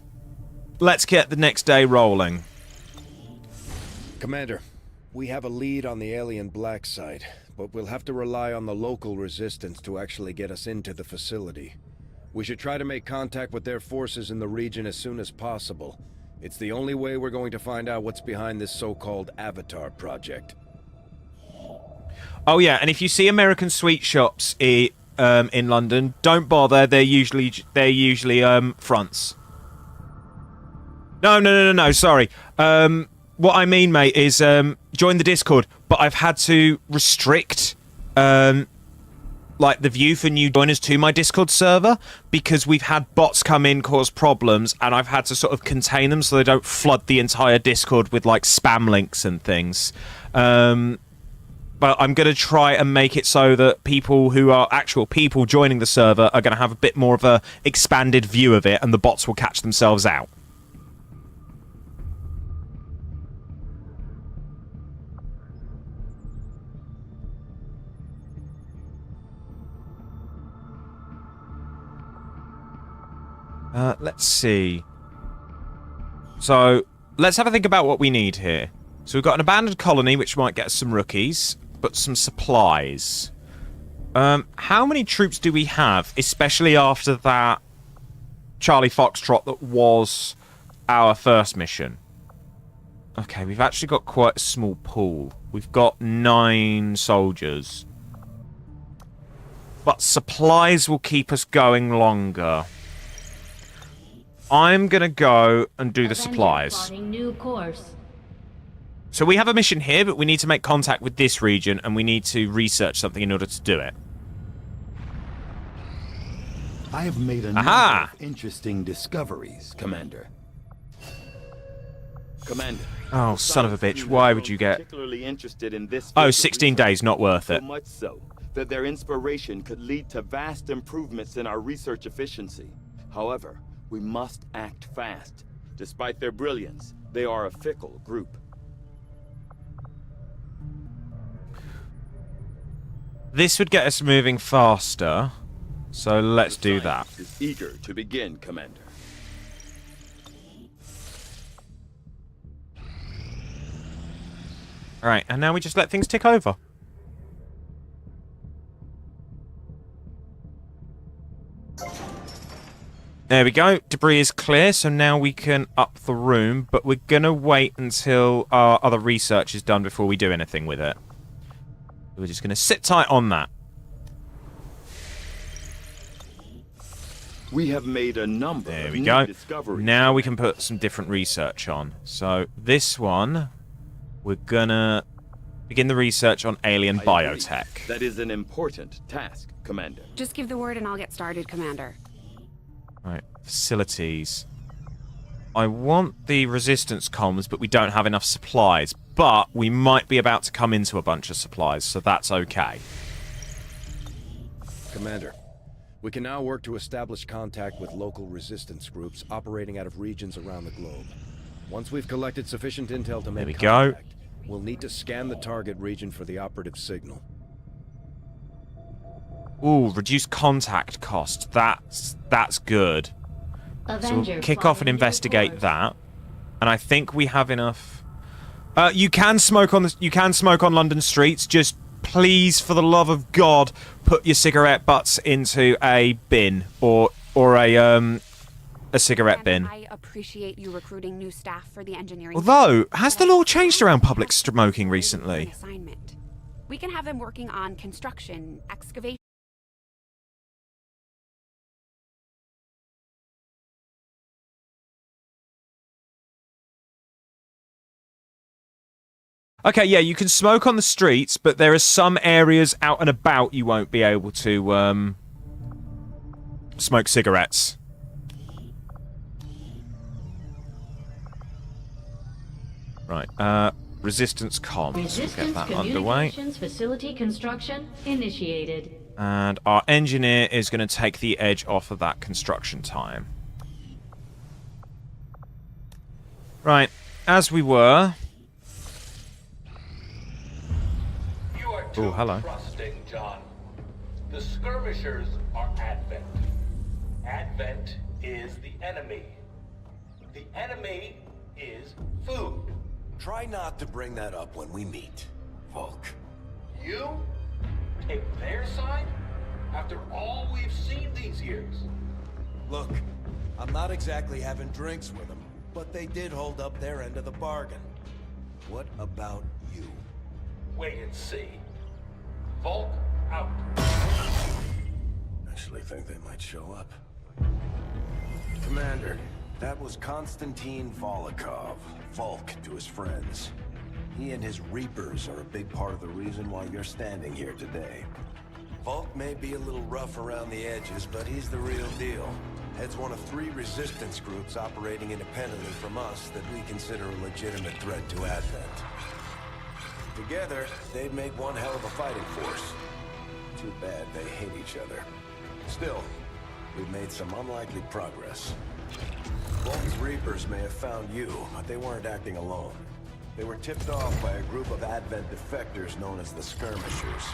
S1: Let's get the next day rolling.
S18: Commander, we have a lead on the alien black site, but we'll have to rely on the local resistance to actually get us into the facility. We should try to make contact with their forces in the region as soon as possible. It's the only way we're going to find out what's behind this so-called Avatar project.
S1: Oh yeah, and if you see American sweet shops in London, don't bother. They're usually fronts. No, sorry. What I mean, mate, is join the Discord, but I've had to restrict like the view for new joiners to my Discord server because we've had bots come in, cause problems, and I've had to sort of contain them so they don't flood the entire Discord with like spam links and things. But I'm going to try and make it so that people who are actual people joining the server are going to have a bit more of a expanded view of it, and the bots will catch themselves out. Let's see. So, let's have a think about what we need here. So we've got an abandoned colony, which might get us some rookies, but some supplies. How many troops do we have, especially after that Charlie Foxtrot that was our first mission? Okay, we've actually got quite a small pool. We've got 9 soldiers. But supplies will keep us going longer. I'm going to go and do the supplies.
S12: New course.
S1: So we have a mission here, but we need to make contact with this region, and we need to research something in order to do it.
S20: I have made a number of interesting discoveries, Commander.
S15: Commander.
S1: Oh, son of a bitch. Why would you get...
S15: Particularly interested in this.
S1: Oh, 16 days, not worth it.
S15: So much so that their inspiration could lead to vast improvements in our research efficiency. However, we must act fast. Despite their brilliance, they are a fickle group.
S1: This would get us moving faster, so let's do that.
S15: Is eager to begin, Commander.
S1: Alright, and now we just let things tick over. There we go. Debris is clear, so now we can up the room, but we're gonna wait until our other research is done before we do anything with it. We're just gonna sit tight on that.
S15: We have made a number
S1: There
S15: of
S1: we
S15: new
S1: go.
S15: discoveries.
S1: Now we can put some different research on. So this one, we're gonna begin the research on alien biotech.
S15: That is an important task, Commander.
S17: Just give the word and I'll get started, Commander.
S1: Right, facilities. I want the resistance comms, but we don't have enough supplies. But we might be about to come into a bunch of supplies, so that's okay.
S18: Commander, we can now work to establish contact with local resistance groups operating out of regions around the globe. Once we've collected sufficient intel to make contact, we'll need to scan the target region for the operative signal.
S1: Ooh, reduce contact cost. That's good. So we'll kick off and investigate that. And I think we have enough. You can smoke on London streets. Just please, for the love of God, put your cigarette butts into a bin or a cigarette bin.
S17: I appreciate you recruiting new staff for the engineering.
S1: Although, has the law changed around public smoking recently?
S17: Assignment. We can have them working on construction, excavation.
S1: Okay, yeah, you can smoke on the streets, but there are some areas out and about you won't be able to smoke cigarettes. Right, resistance comms.
S12: Resistance
S1: We'll get that underway.
S12: communications facility construction initiated.
S1: And our engineer is going to take the edge off of that construction time. Right, as we were... Oh, hello.
S5: Trusting, John. The skirmishers are Advent. Advent is the enemy. The enemy is food.
S4: Try not to bring that up when we meet, Volk.
S5: You take their side after all we've seen these years.
S4: Look, I'm not exactly having drinks with them, but they did hold up their end of the bargain. What about you?
S5: Wait and see. Volk out.
S4: Actually think they might show up. Commander, that was Konstantin Volokov, Volk to his friends. He and his Reapers are a big part of the reason why you're standing here today. Volk may be a little rough around the edges, but he's the real deal. Heads one of 3 resistance groups operating independently from us that we consider a legitimate threat to Advent. Together, they'd make one hell of a fighting force. Too bad they hate each other. Still, we've made some unlikely progress. Volk's Reapers may have found you, but they weren't acting alone. They were tipped off by a group of Advent defectors known as the Skirmishers.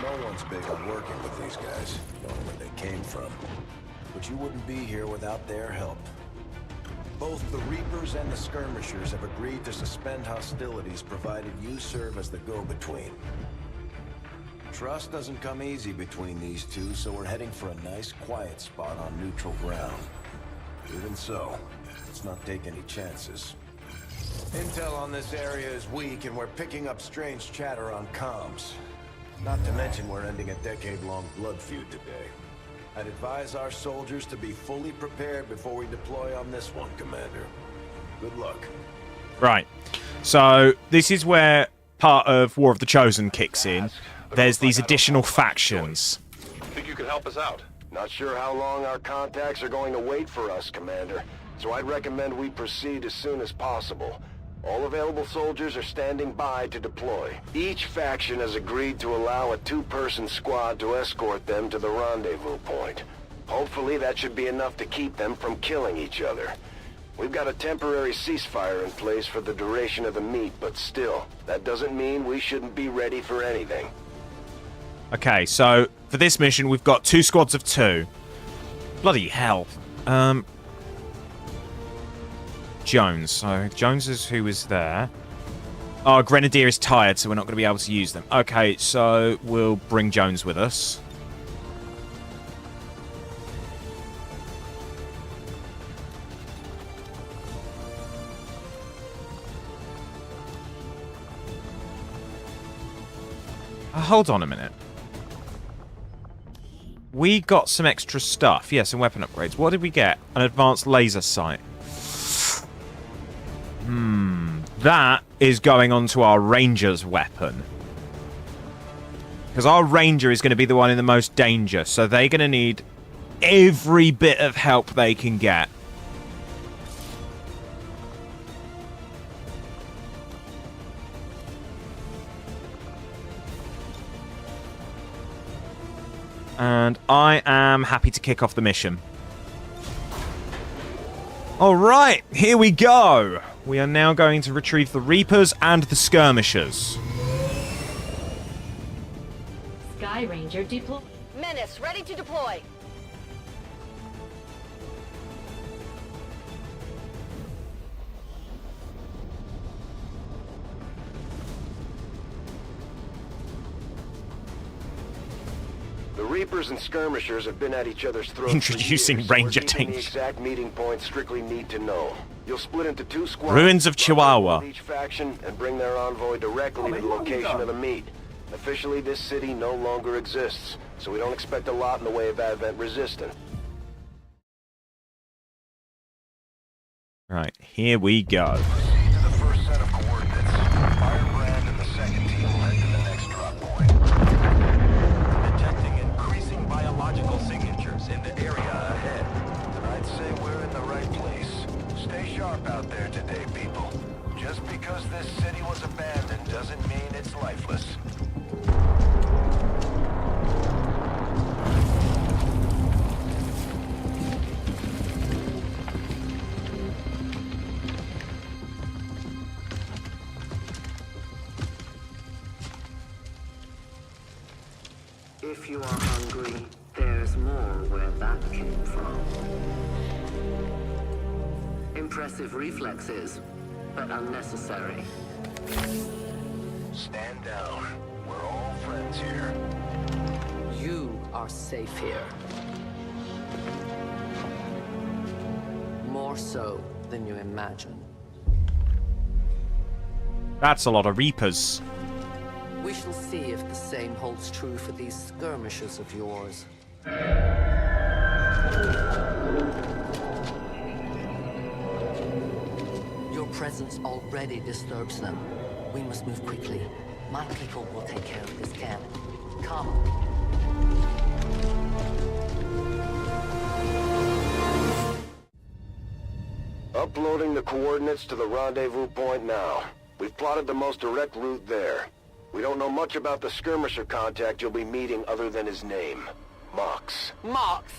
S4: No one's big on working with these guys, knowing where they came from. but you wouldn't be here without their help. Both the Reapers and the Skirmishers have agreed to suspend hostilities provided you serve as the go-between. Trust doesn't come easy between these two, so we're heading for a nice, quiet spot on neutral ground. Even so, let's not take any chances. Intel on this area is weak, and we're picking up strange chatter on comms. Not to mention we're ending a decade-long blood feud today. I'd advise our soldiers to be fully prepared before we deploy on this one, Commander. Good luck.
S1: Right. So, this is where part of War of the Chosen kicks in. There's these additional factions.
S3: Think you could help us out? Not sure how long our contacts are going to wait for us, Commander. So I'd recommend we proceed as soon as possible. All available soldiers are standing by to deploy. Each faction has agreed to allow a 2-person squad to escort them to the rendezvous point. Hopefully that should be enough to keep them from killing each other. We've got a temporary ceasefire in place for the duration of the meet, but still, that doesn't mean we shouldn't be ready for anything.
S1: Okay, so for this mission, we've got 2 squads of 2. Bloody hell. Jones. So Jones is who is there. Oh, Grenadier is tired, so we're not going to be able to use them. Okay, so we'll bring Jones with us. Hold on a minute. We got some extra stuff. Yeah, some weapon upgrades. What did we get? An advanced laser sight. That is going on to our Ranger's weapon. Because our Ranger is going to be the one in the most danger. So they're going to need every bit of help they can get. And I am happy to kick off the mission. Alright, here we go. We are now going to retrieve the Reapers and the Skirmishers.
S12: Sky Ranger deploy.
S13: Menace, ready to deploy.
S3: The Reapers and Skirmishers have been at each other's throats.
S1: Introducing
S3: for years,
S1: Ranger
S3: so we're keeping
S1: teams.
S3: The exact meeting points strictly need to know. You'll split into 2 squads.
S1: Ruins of Chihuahua.
S3: Each faction and bring their envoy directly to the location of the meet. Officially, this city no longer exists, so we don't expect a lot in the way of Advent resistance.
S1: Right, here we go.
S3: Proceed to the first set of coordinates. Firebrand and the second team will head to the next drop point. Detecting increasing biological signatures in the area ahead. And I'd say we're in the right place. Stay sharp out there today, people. Just because this city was abandoned doesn't mean it's lifeless.
S6: If you are hungry, there's more where that came from. Impressive reflexes, but unnecessary.
S3: Stand down. We're all friends here.
S6: You are safe here. More so than you imagine.
S1: That's a lot of Reapers.
S6: We shall see if the same holds true for these skirmishes of yours. Your presence already disturbs them. We must move quickly. My people will take care of this camp. Come.
S3: Uploading the coordinates to the rendezvous point now. We've plotted the most direct route there. We don't know much about the skirmisher contact you'll be meeting other than his name. Mox.
S13: Mox.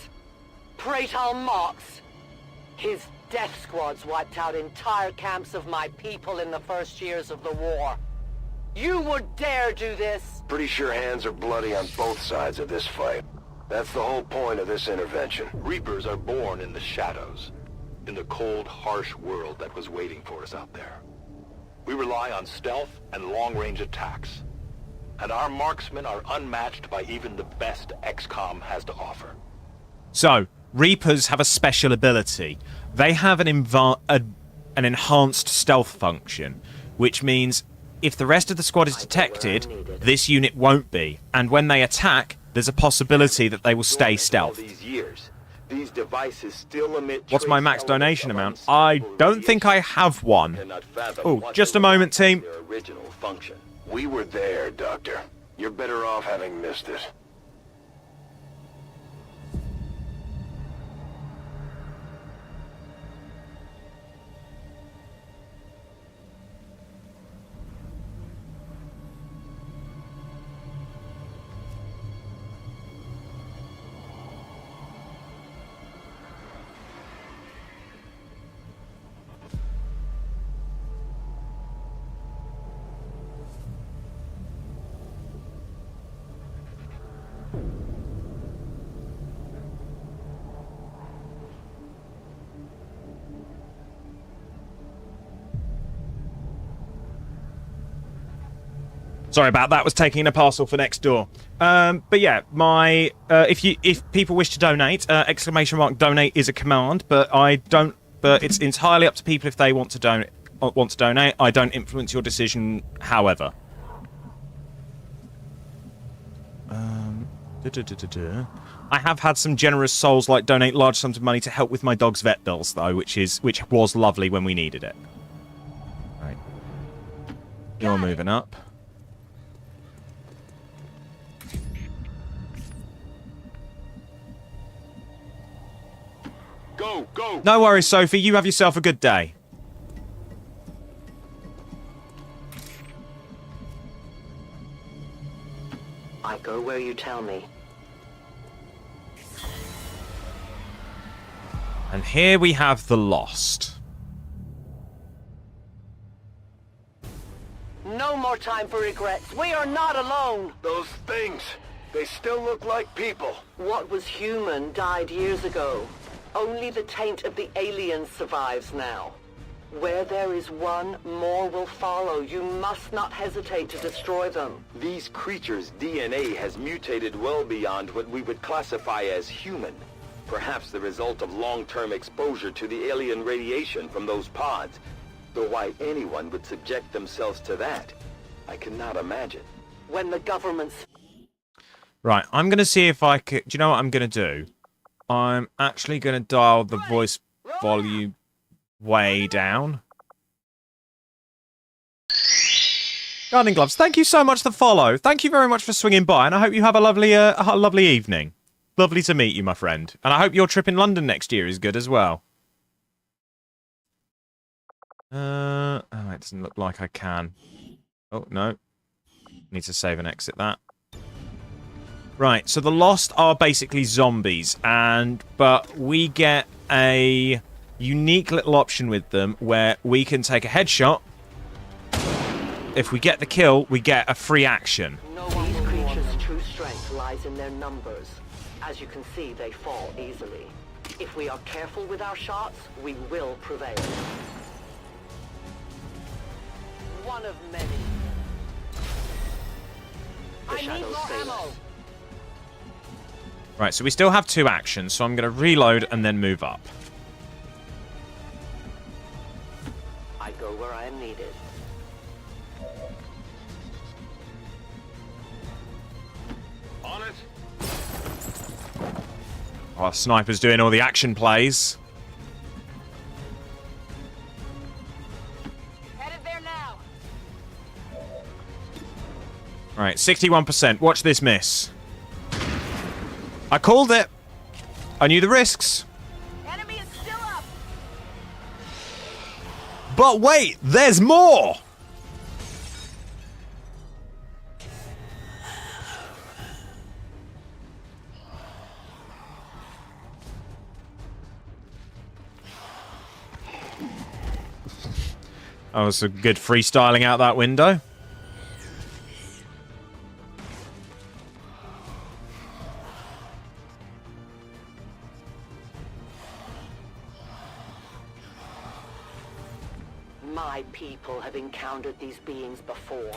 S13: Praetor Mox. His death squads wiped out entire camps of my people in the first years of the war. You would dare do this?
S3: Pretty sure hands are bloody on both sides of this fight. That's the whole point of this intervention.
S15: Reapers are born in the shadows, in the cold, harsh world that was waiting for us out there. We rely on stealth and long-range attacks, and our marksmen are unmatched by even the best XCOM has to offer.
S1: So, Reapers have a special ability. They have an enhanced stealth function, which means if the rest of the squad is detected, this unit won't be. And when they attack, there's a possibility that they will stay stealth.
S15: These devices still emit.
S1: What's my max donation amount? I don't think I have one. Oh, just a moment, team.
S15: Their original function.
S3: We were there, Doctor. You're better off having missed it.
S1: Sorry about that. Was taking in a parcel for next door. But yeah, my if people wish to donate, !donate is a command, but I don't. But it's entirely up to people if they want to donate. I don't influence your decision. However, I have had some generous souls like donate large sums of money to help with my dog's vet bills, though, which was lovely when we needed it. Right, you're moving up.
S15: Go, go!
S1: No worries, Sophie. You have yourself a good day.
S13: I go where you tell me.
S1: And here we have the Lost.
S13: No more time for regrets. We are not alone.
S3: Those things, they still look like people.
S13: What was human died years ago. Only the taint of the aliens survives now. Where there is one, more will follow. You must not hesitate to destroy them.
S15: These creatures' DNA has mutated well beyond what we would classify as human. Perhaps the result of long-term exposure to the alien radiation from those pods. Though why anyone would subject themselves to that, I cannot imagine.
S13: When the government's...
S1: Right, I'm going to see if I could... Do you know what I'm going to do? I'm actually going to dial the voice volume way down. Gardening Gloves, thank you so much for the follow. Thank you very much for swinging by, and I hope you have a lovely evening. Lovely to meet you, my friend. And I hope your trip in London next year is good as well. Oh, it doesn't look like I can. Oh, no. Need to save and exit that. Right, so the Lost are basically zombies, but we get a unique little option with them where we can take a headshot. If we get the kill, we get a free action.
S13: These creatures' true strength lies in their numbers. As you can see, they fall easily. If we are careful with our shots, we will prevail. One of many. I need more ammo.
S1: Right, so we still have 2 actions, so I'm going to reload and then move up.
S13: I go where I am needed.
S15: On it.
S1: Our sniper's doing all the action plays.
S13: Headed there now.
S1: Right, 61%. Watch this miss. I called it. I knew the risks.
S13: Enemy is still up.
S1: But wait, there's more. That was a good freestyling out that window.
S13: My people have encountered these beings before.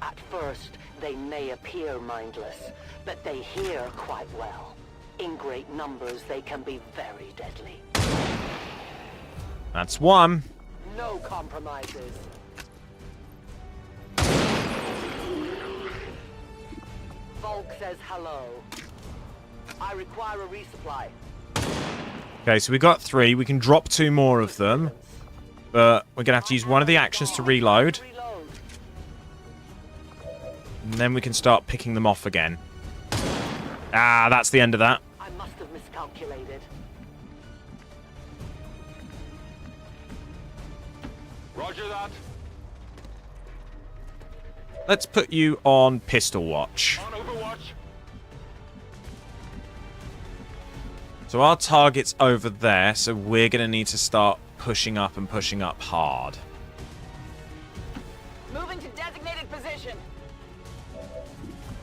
S13: At first, they may appear mindless, but they hear quite well. In great numbers, they can be very deadly.
S1: That's one.
S13: No compromises. Volk says hello. I require a resupply.
S1: Okay, so we got 3. We can drop 2 more of them. But we're going to have to use one of the actions to reload. And then we can start picking them off again. Ah, that's the end of that.
S13: I must have miscalculated.
S15: Roger that.
S1: Let's put you on pistol watch.
S15: On Overwatch.
S1: So our target's over there, so we're going to need to start pushing up and pushing up hard.
S13: Moving to designated position.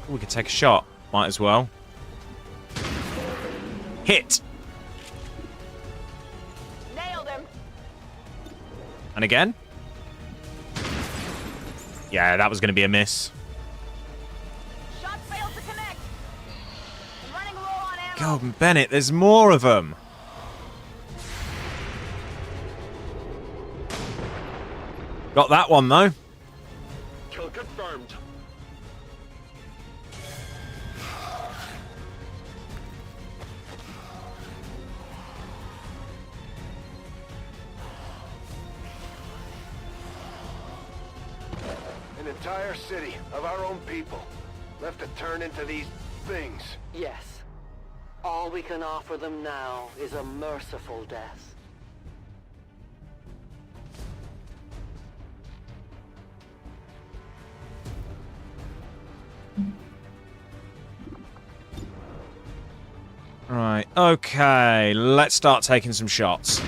S1: We could take a shot. Might as well. Hit!
S13: Nailed him.
S1: And again. Yeah, that was going to be a miss.
S13: Shot failed to connect. I'm running low on ammo.
S1: God, Bennett, there's more of them. Got that one, though.
S15: Kill confirmed.
S3: An entire city of our own people left to turn into these things.
S13: Yes. All we can offer them now is a merciful death.
S1: Right, okay, let's start taking some shots.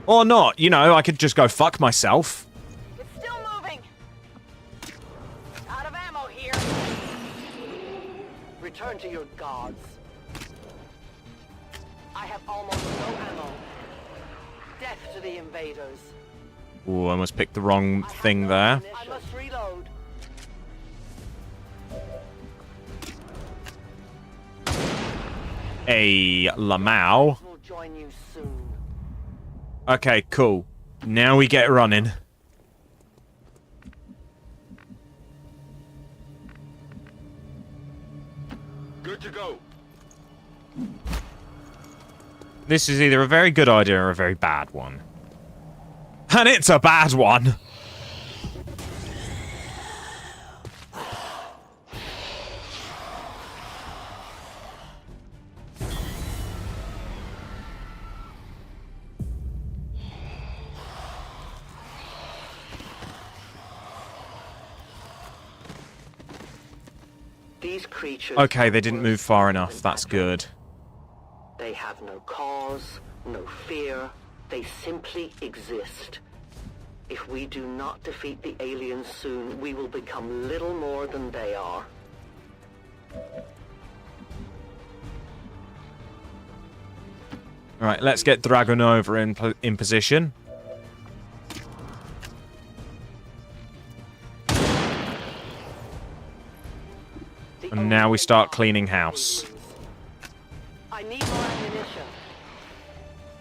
S1: Or not, you know, I could just go fuck myself.
S13: It's still moving. Out of ammo here. Return to your gods. I have almost no ammo. Death to the invaders.
S1: Ooh, I almost picked the wrong thing there.
S13: I must reload.
S1: Hey, Lamau.
S13: We'll join you soon.
S1: Okay, cool. Now we get running.
S15: Good to go.
S1: This is either a very good idea or a very bad one. And it's a bad one!
S13: These creatures...
S1: Okay, they didn't move far enough. That's good.
S13: They have no cause, no fear. They simply exist. If we do not defeat the aliens soon, we will become little more than they are.
S1: Alright, let's get Dragonova in position. And now we start cleaning house.
S13: I need more ammunition.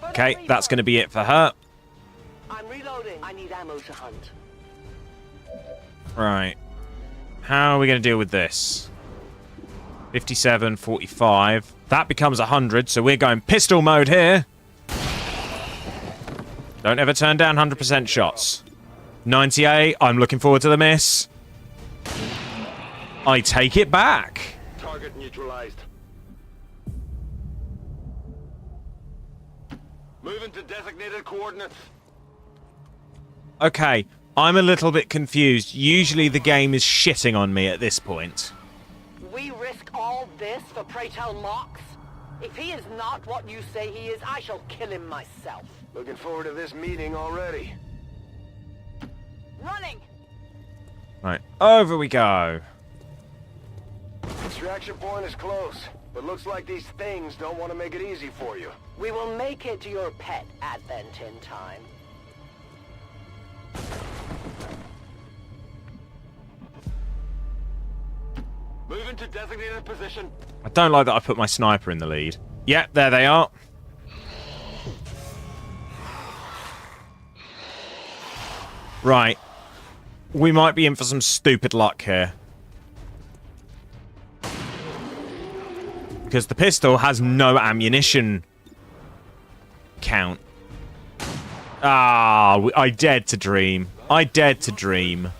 S1: Okay, that's going to be it for her.
S13: I'm reloading. I need ammo to hunt.
S1: Right. How are we going to deal with this? 57, 45. That becomes 100, so we're going pistol mode here. Don't ever turn down 100% shots. 98, I'm looking forward to the miss. I take it back.
S15: Target neutralized. Moving to designated coordinates.
S1: Okay, I'm a little bit confused. Usually the game is shitting on me at this point.
S13: We risk all this for pray tell Mox? If he is not what you say he is, I shall kill him myself.
S3: Looking forward to this meeting already.
S13: Running!
S1: Right, over we go.
S3: Extraction point is close, but looks like these things don't want to make it easy for you.
S13: We will make it to your pet Advent in time.
S3: Moving to designated position.
S1: I don't like that I put my sniper in the lead. Yeah, there they are. Right. We might be in for some stupid luck here. Because the pistol has no ammunition count. Ah, I dared to dream. I dared to dream.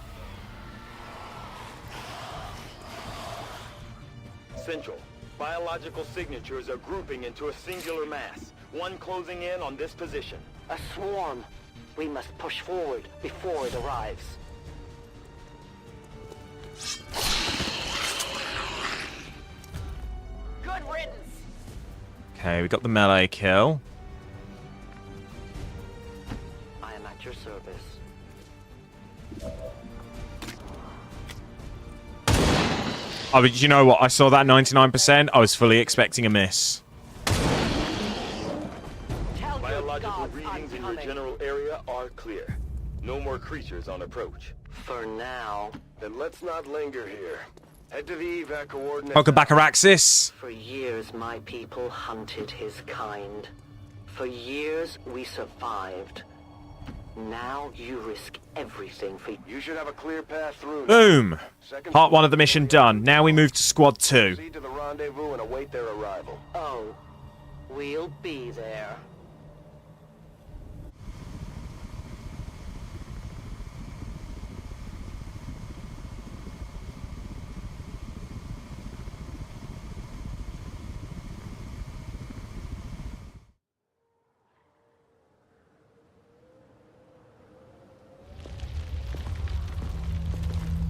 S15: Central. Biological signatures are grouping into a singular mass. One closing in on this position.
S13: A swarm. We must push forward before it arrives. Good riddance.
S1: Okay, we got the melee kill.
S13: I am at your service.
S1: Oh, but you know what? I saw that 99%. I was fully expecting a miss.
S15: Biological readings in your general area are clear. No more creatures on approach.
S13: For now.
S3: Then let's not linger here. Head to the evac coordinates.
S1: Welcome back, Araxis.
S13: For years, my people hunted his kind. For years, we survived. Now you risk everything for...
S3: You should have a clear path through.
S1: Boom. Part 1 of the mission done. Now we move to Squad 2.
S3: Proceed to the rendezvous and await their arrival.
S13: Oh, we'll be there.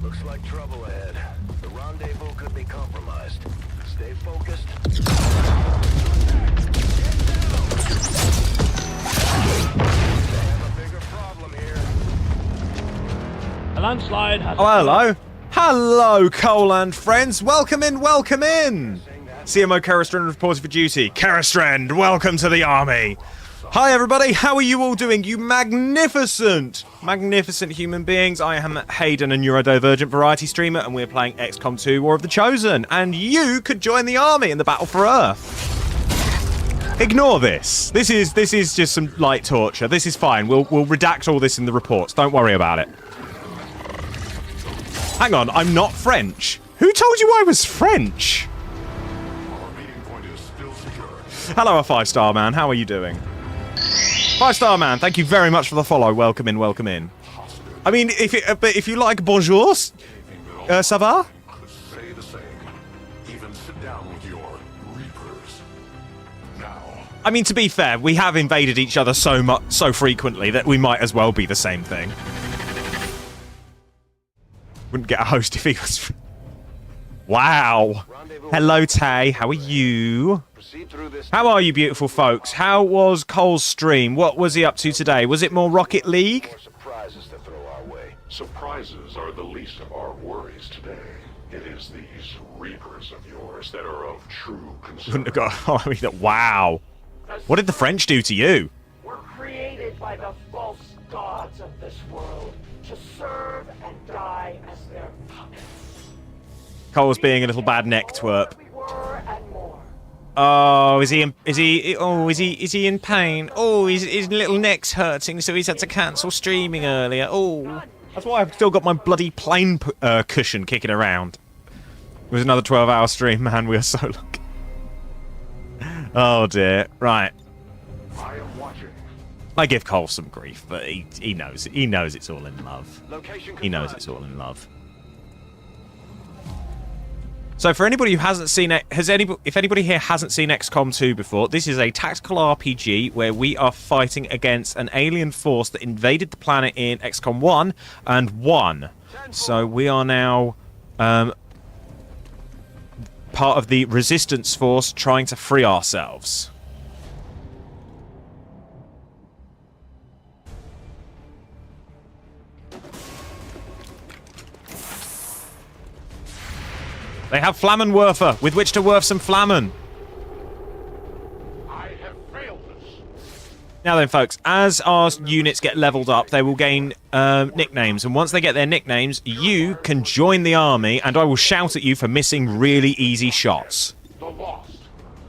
S3: Looks like trouble ahead. The rendezvous could be compromised. Stay focused.
S21: A landslide has...
S1: Oh, hello. Hello, Cole and friends. Welcome in, welcome in. CMO Karastrand reported for duty. Karastrand, welcome to the army. Hi, everybody. How are you all doing? You magnificent human beings. I am Hayden, a neurodivergent variety streamer, and we're playing XCOM 2 War of the Chosen. And you could join the army in the battle for Earth. Ignore this. This is just some light torture. This is fine. We'll redact all this in the reports. Don't worry about it. Hang on, I'm not French. Who told you I was French? Hello, a 5-star man. How are you doing? 5-star man, thank you very much for the follow. Welcome in, welcome in. I mean, if you like bonjour, ça va?
S10: Say the same. Even sit down with your reapers. Now.
S1: I mean, to be fair, we have invaded each other so frequently that we might as well be the same thing. Wouldn't get a host if he was... Wow. Hello, Tay. How are you? How are you, beautiful folks? How was Cole's stream? What was he up to today? Was it more Rocket League?
S3: Surprises to throw our way.
S10: Surprises are the least of our worries today. It is these reapers of yours that are of true concern.
S1: Wouldn't have got... Oh, I mean, wow. What did the French do to you?
S21: We're created by the false gods of this world to serve and die as their puppets.
S1: Cole's being a little bad neck twerp. Oh, is he in pain? Oh, his little neck's hurting, so he's had to cancel streaming earlier. Oh, that's why I've still got my bloody plane cushion kicking around. It was another 12-hour stream, man. We are so lucky. Oh dear. Right.
S10: I am watching.
S1: I give Cole some grief, but he knows it's all in love. He knows it's all in love. So for anybody who hasn't seen it, if anybody here hasn't seen XCOM 2 before, this is a tactical RPG where we are fighting against an alien force that invaded the planet in XCOM 1 and won. So we are now part of the resistance force trying to free ourselves. They have Flammenwerfer with which to werf some Flammen.
S10: I have failed us.
S1: Now then, folks, as our units get leveled up, they will gain nicknames. And once they get their nicknames, you can join the army, and I will shout at you for missing really easy shots.
S10: The Lost.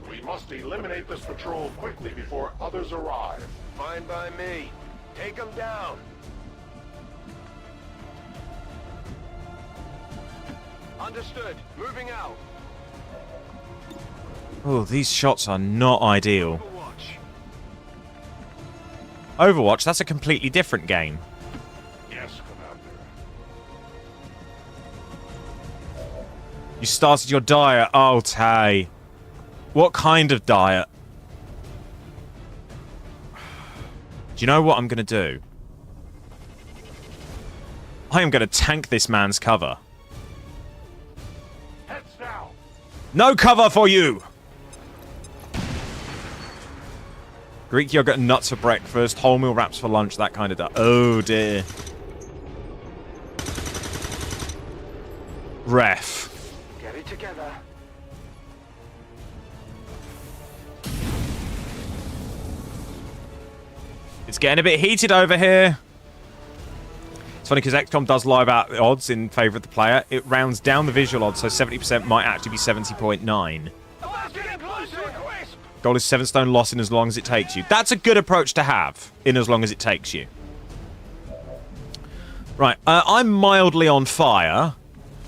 S10: We must eliminate this patrol quickly before others arrive.
S3: Fine by me. Take them down. Understood. Moving out.
S1: Oh, these shots are not ideal. Overwatch, that's a completely different game.
S10: Yes, Commander.
S1: You started your diet. Oh, Tay. What kind of diet? Do you know what I'm going to do? I am going to tank this man's cover.
S10: Heads down.
S1: No cover for you! Greek yogurt and nuts for breakfast, wholemeal wraps for lunch, that kind of stuff. Oh dear. Ref.
S21: Get it together.
S1: It's getting a bit heated over here. It's funny because XCOM does live out the odds in favour of the player. It rounds down the visual odds, so 70% might actually be 70.9. Goal is 7 stone loss in as long as it takes you. That's a good approach to have, in as long as it takes you. Right, I'm mildly on fire,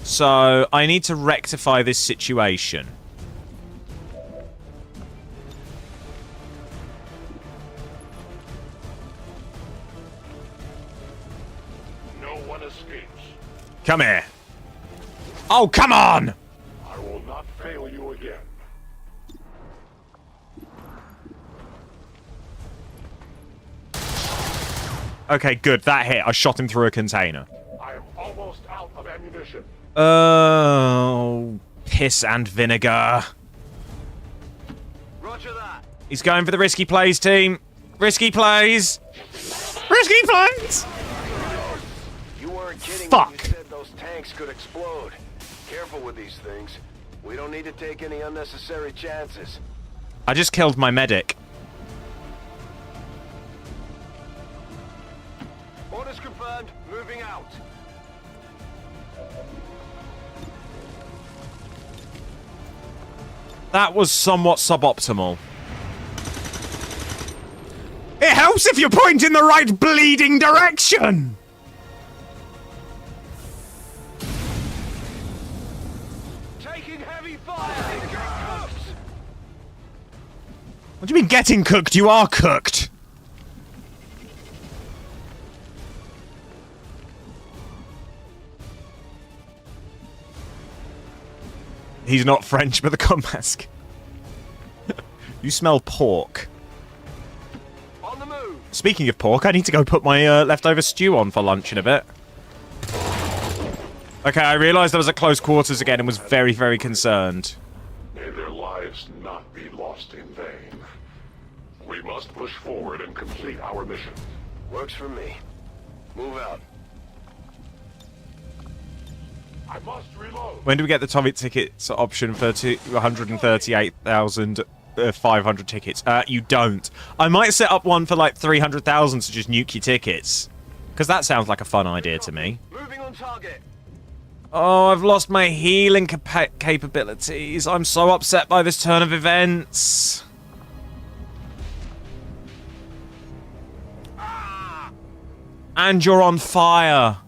S1: so I need to rectify this situation.
S10: No one escapes.
S1: Come here. Oh, come on!
S10: I will not fail you again.
S1: Okay, good. That hit. I shot him through a container.
S10: I am almost out of ammunition.
S1: Oh, piss and vinegar.
S3: Roger that.
S1: He's going for the risky plays, team. Risky plays. Risky plays.
S3: You weren't kidding
S1: Fuck.
S3: when you said those tanks could explode. Careful with these things. We don't need to take any unnecessary chances.
S1: I just killed my medic.
S3: Orders confirmed. Moving out.
S1: That was somewhat suboptimal. It helps if you point in the right bleeding direction!
S3: Taking heavy fire.
S1: What do you mean getting cooked? You are cooked. He's not French, but the con mask. You smell pork.
S3: On the move.
S1: Speaking of pork, I need to go put my leftover stew on for lunch in a bit. Okay, I realised I was at close quarters again and was very, very concerned.
S10: May their lives not be lost in vain. We must push forward and complete our mission.
S3: Works for me. Move out.
S10: I must reload.
S1: When do we get the Tommy tickets option for 138,500 tickets? You don't. I might set up one for like 300,000 to just nuke your tickets. Because that sounds like a fun idea to me.
S3: Moving on target.
S1: Oh, I've lost my healing capabilities. I'm so upset by this turn of events. And you're on fire.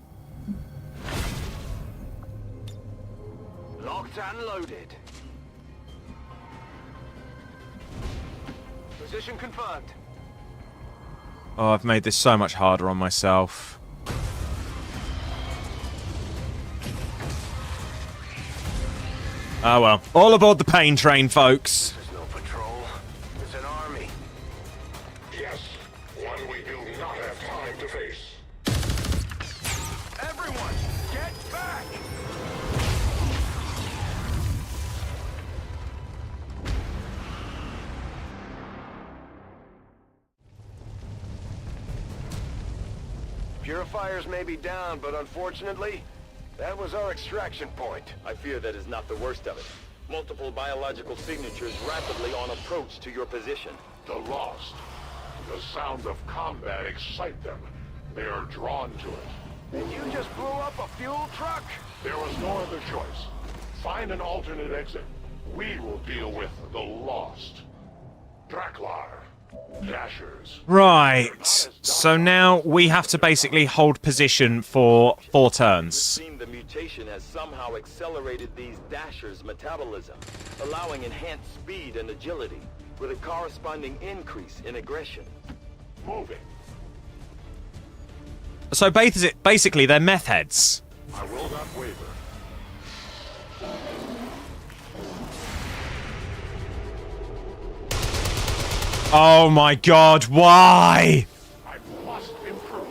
S3: Locked and loaded. Position confirmed.
S1: Oh, I've made this so much harder on myself. Oh well. All aboard the pain train, folks.
S3: There's no patrol. It's an army.
S10: Yes, one we do not have time to face.
S3: Everyone, get back! Purifiers may be down, but unfortunately, that was our extraction point.
S15: I fear that is not the worst of it. Multiple biological signatures rapidly on approach to your position.
S10: The Lost. The sounds of combat excite them. They are drawn to it.
S3: And you just blew up a fuel truck?
S10: There was no other choice. Find an alternate exit. We will deal with the lost. Draklar. Dashers.
S1: Right. So now we have to basically hold position for 4 turns.
S15: It seems the mutation has somehow accelerated these Dashers' metabolism, allowing enhanced speed and agility, with a corresponding increase in aggression.
S10: Moving.
S1: So basically they're meth heads.
S10: I will not waver.
S1: Oh my god, why?
S10: I must improve.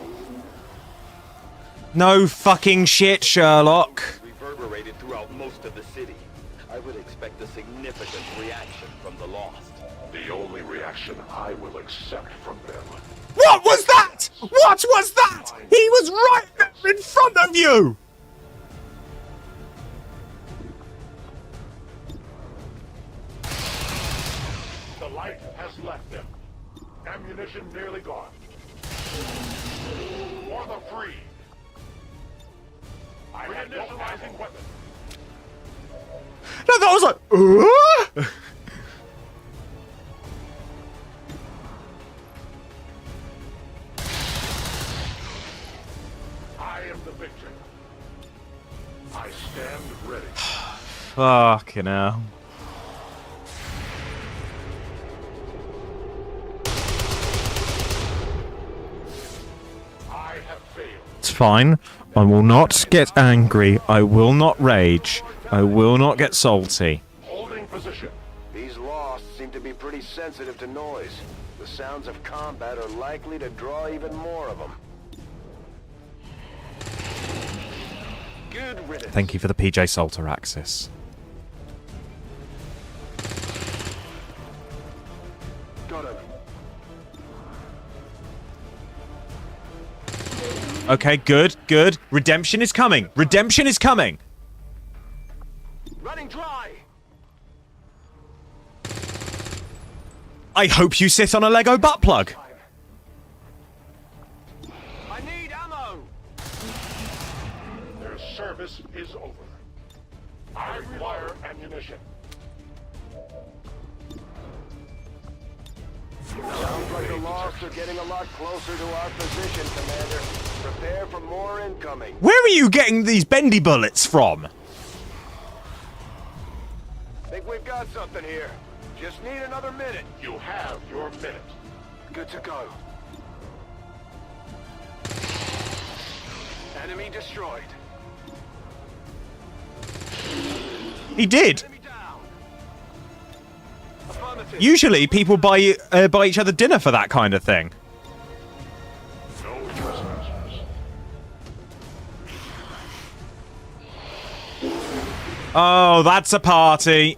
S1: No fucking shit, Sherlock.
S15: Reverberated throughout most of the city. I would expect a significant reaction from the lost.
S10: The only reaction I will accept from them.
S1: What was that? What was that? He was right there in front of you!
S10: The light has left them. Ammunition nearly gone. For the free. Reinitializing weapon.
S1: No, that was like...
S10: I am the victor. I stand ready.
S1: Fucking hell.
S10: I have failed.
S1: It's fine. I will not get angry. I will not rage. I will not get salty.
S10: Holding position.
S3: These lost seem to be pretty sensitive to noise. The sounds of combat are likely to draw even more of them. Good riddance.
S1: Thank you for the PJ Salter axis.
S3: Got him.
S1: Okay, good, good. Redemption is coming. Redemption is coming.
S3: Running dry.
S1: I hope you sit on a Lego butt plug.
S3: I need ammo.
S10: Their service is over. I require ammunition.
S3: Sounds like the lost are getting a lot closer to our position, Commander. Prepare for more incoming.
S1: Where are you getting these bendy bullets from?
S3: Think we've got something here. Just need another minute.
S10: You have your minute.
S3: Good to go. Enemy destroyed.
S1: He did.
S3: Affirmative.
S1: Usually people buy each other dinner for that kind of thing.
S10: No trespassers.
S1: Oh, that's a party.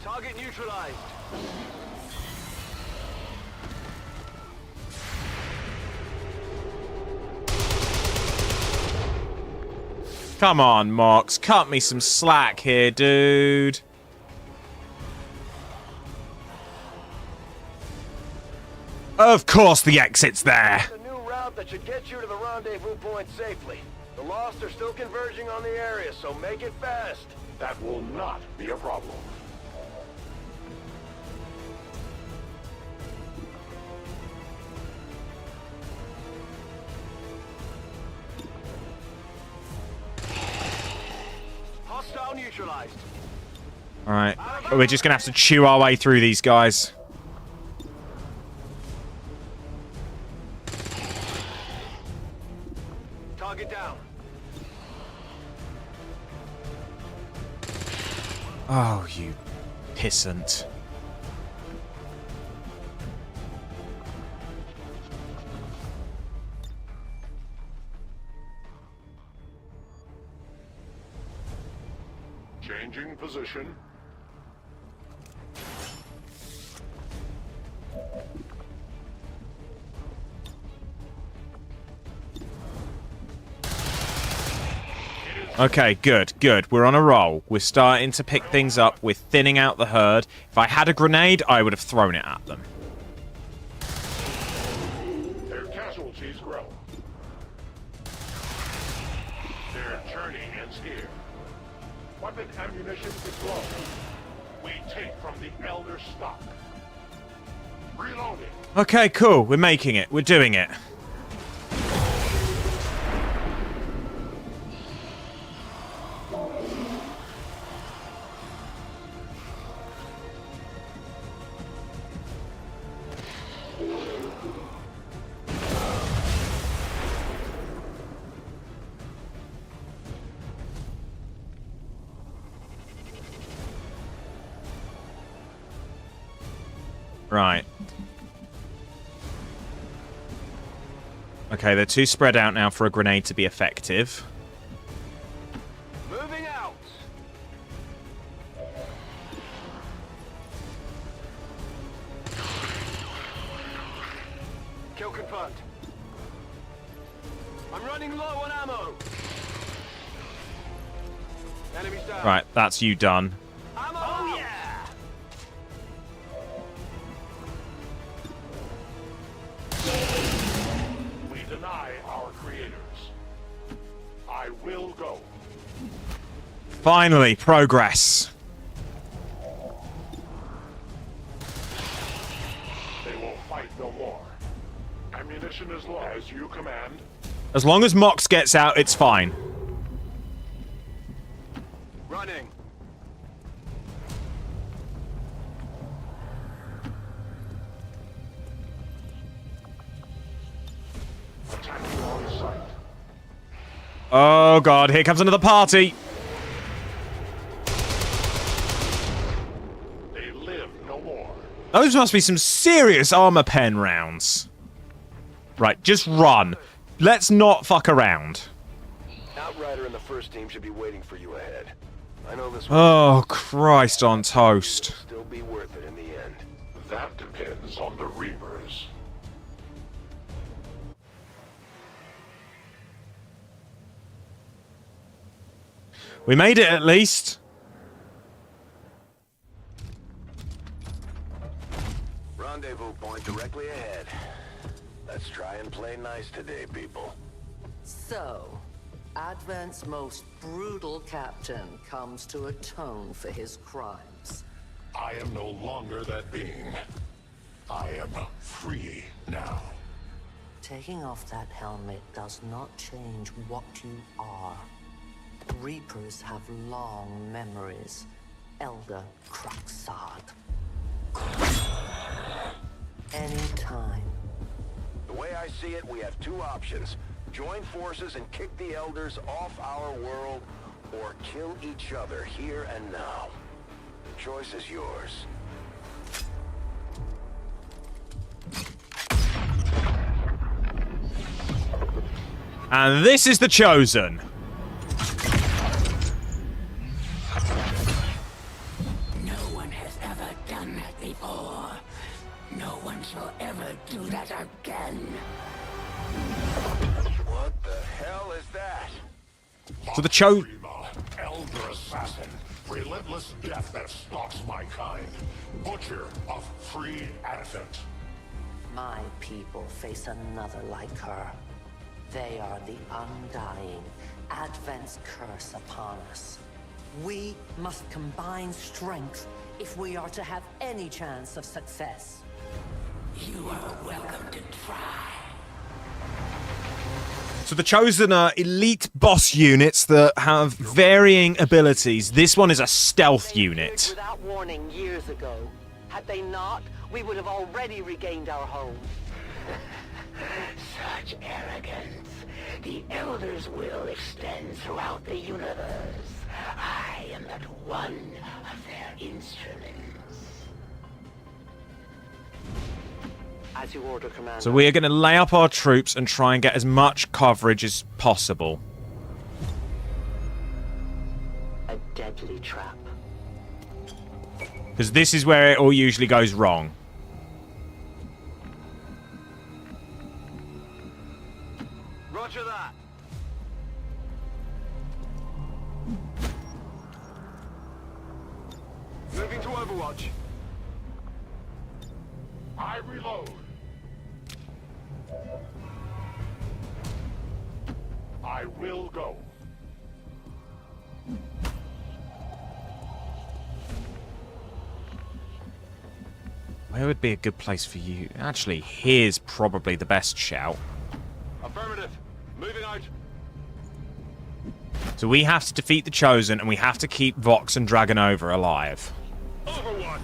S3: Target neutralized.
S1: Come on, Mox. Cut me some slack here, dude. Of course the exit's there.
S3: A new route that should get you to the rendezvous point safely. The lost are still converging on the area, so make it fast.
S10: That will not be a problem.
S3: Hostile neutralized.
S1: Alright. We're just gonna have to chew our way through these guys.
S3: Target down.
S1: Oh, you pissant.
S10: Changing position. It is
S1: Okay, good, good. We're on a roll. We're starting to pick things up. We're thinning out the herd. If I had a grenade, I would have thrown it at them.
S10: Their casualties grow. Their journey ends here. Weapon ammunition is low. We take from the Elder stock. Reloading.
S1: Okay, cool. We're making it. We're doing it. Right. Okay, they're too spread out now for a grenade to be effective.
S3: Moving out. Kill confirmed. I'm running low on ammo. Enemies down.
S1: Right, that's you done.
S3: Oh yeah.
S10: We deny our creators. I will go.
S1: Finally, progress.
S10: They will fight no more. Ammunition is low as you command.
S1: As long as Mox gets out, it's fine.
S3: Running.
S10: Attacking on sight.
S1: Oh god, here comes another party.
S10: They live no more.
S1: Those must be some serious armor pen rounds. Right, just run. Let's not fuck around.
S3: Outrider and the first team should be waiting for you ahead. I know this
S1: Oh, Christ on toast.
S3: will still be worth it in the end.
S10: That depends on the Reapers.
S1: We made it at least.
S3: Rendezvous point directly ahead. Let's try and play nice today, people.
S6: So, Advent's most brutal captain comes to atone for his crimes.
S10: I am no longer that being. I am free now.
S6: Taking off that helmet does not change what you are. Reapers have long memories. Elder Cruxard. Anytime.
S3: The way I see it, we have two options. Join forces and kick the Elders off our world, or kill each other here and now. The choice is yours.
S1: And this is the Chosen.
S21: No one has ever done that before. No one shall ever do that again.
S3: What the hell is that?
S1: So the Chosen.
S10: Elder assassin. Relentless death that stalks my kind. Butcher of free Advent.
S6: My people face another like her. They are the undying, Advent's curse upon us. We must combine strength if we are to have any chance of success.
S21: You are welcome to try.
S1: So the Chosen are elite boss units that have varying abilities. This one is a stealth unit.
S13: Without warning years ago. Had they not, we would have already regained our home.
S21: Such arrogance. The Elder's will extends throughout the universe. I am but one of their instruments.
S13: As you order, Commander.
S1: So we are going to lay up our troops and try and get as much coverage as possible.
S13: A deadly trap.
S1: Because this is where it all usually goes wrong.
S3: Roger that.
S15: Overwatch.
S10: I reload. I will go.
S1: Where would be a good place for you? Actually, here's probably the best shout.
S15: Affirmative. Moving out.
S1: So we have to defeat the Chosen, and we have to keep Vox and Dragonova alive.
S15: Overwatch.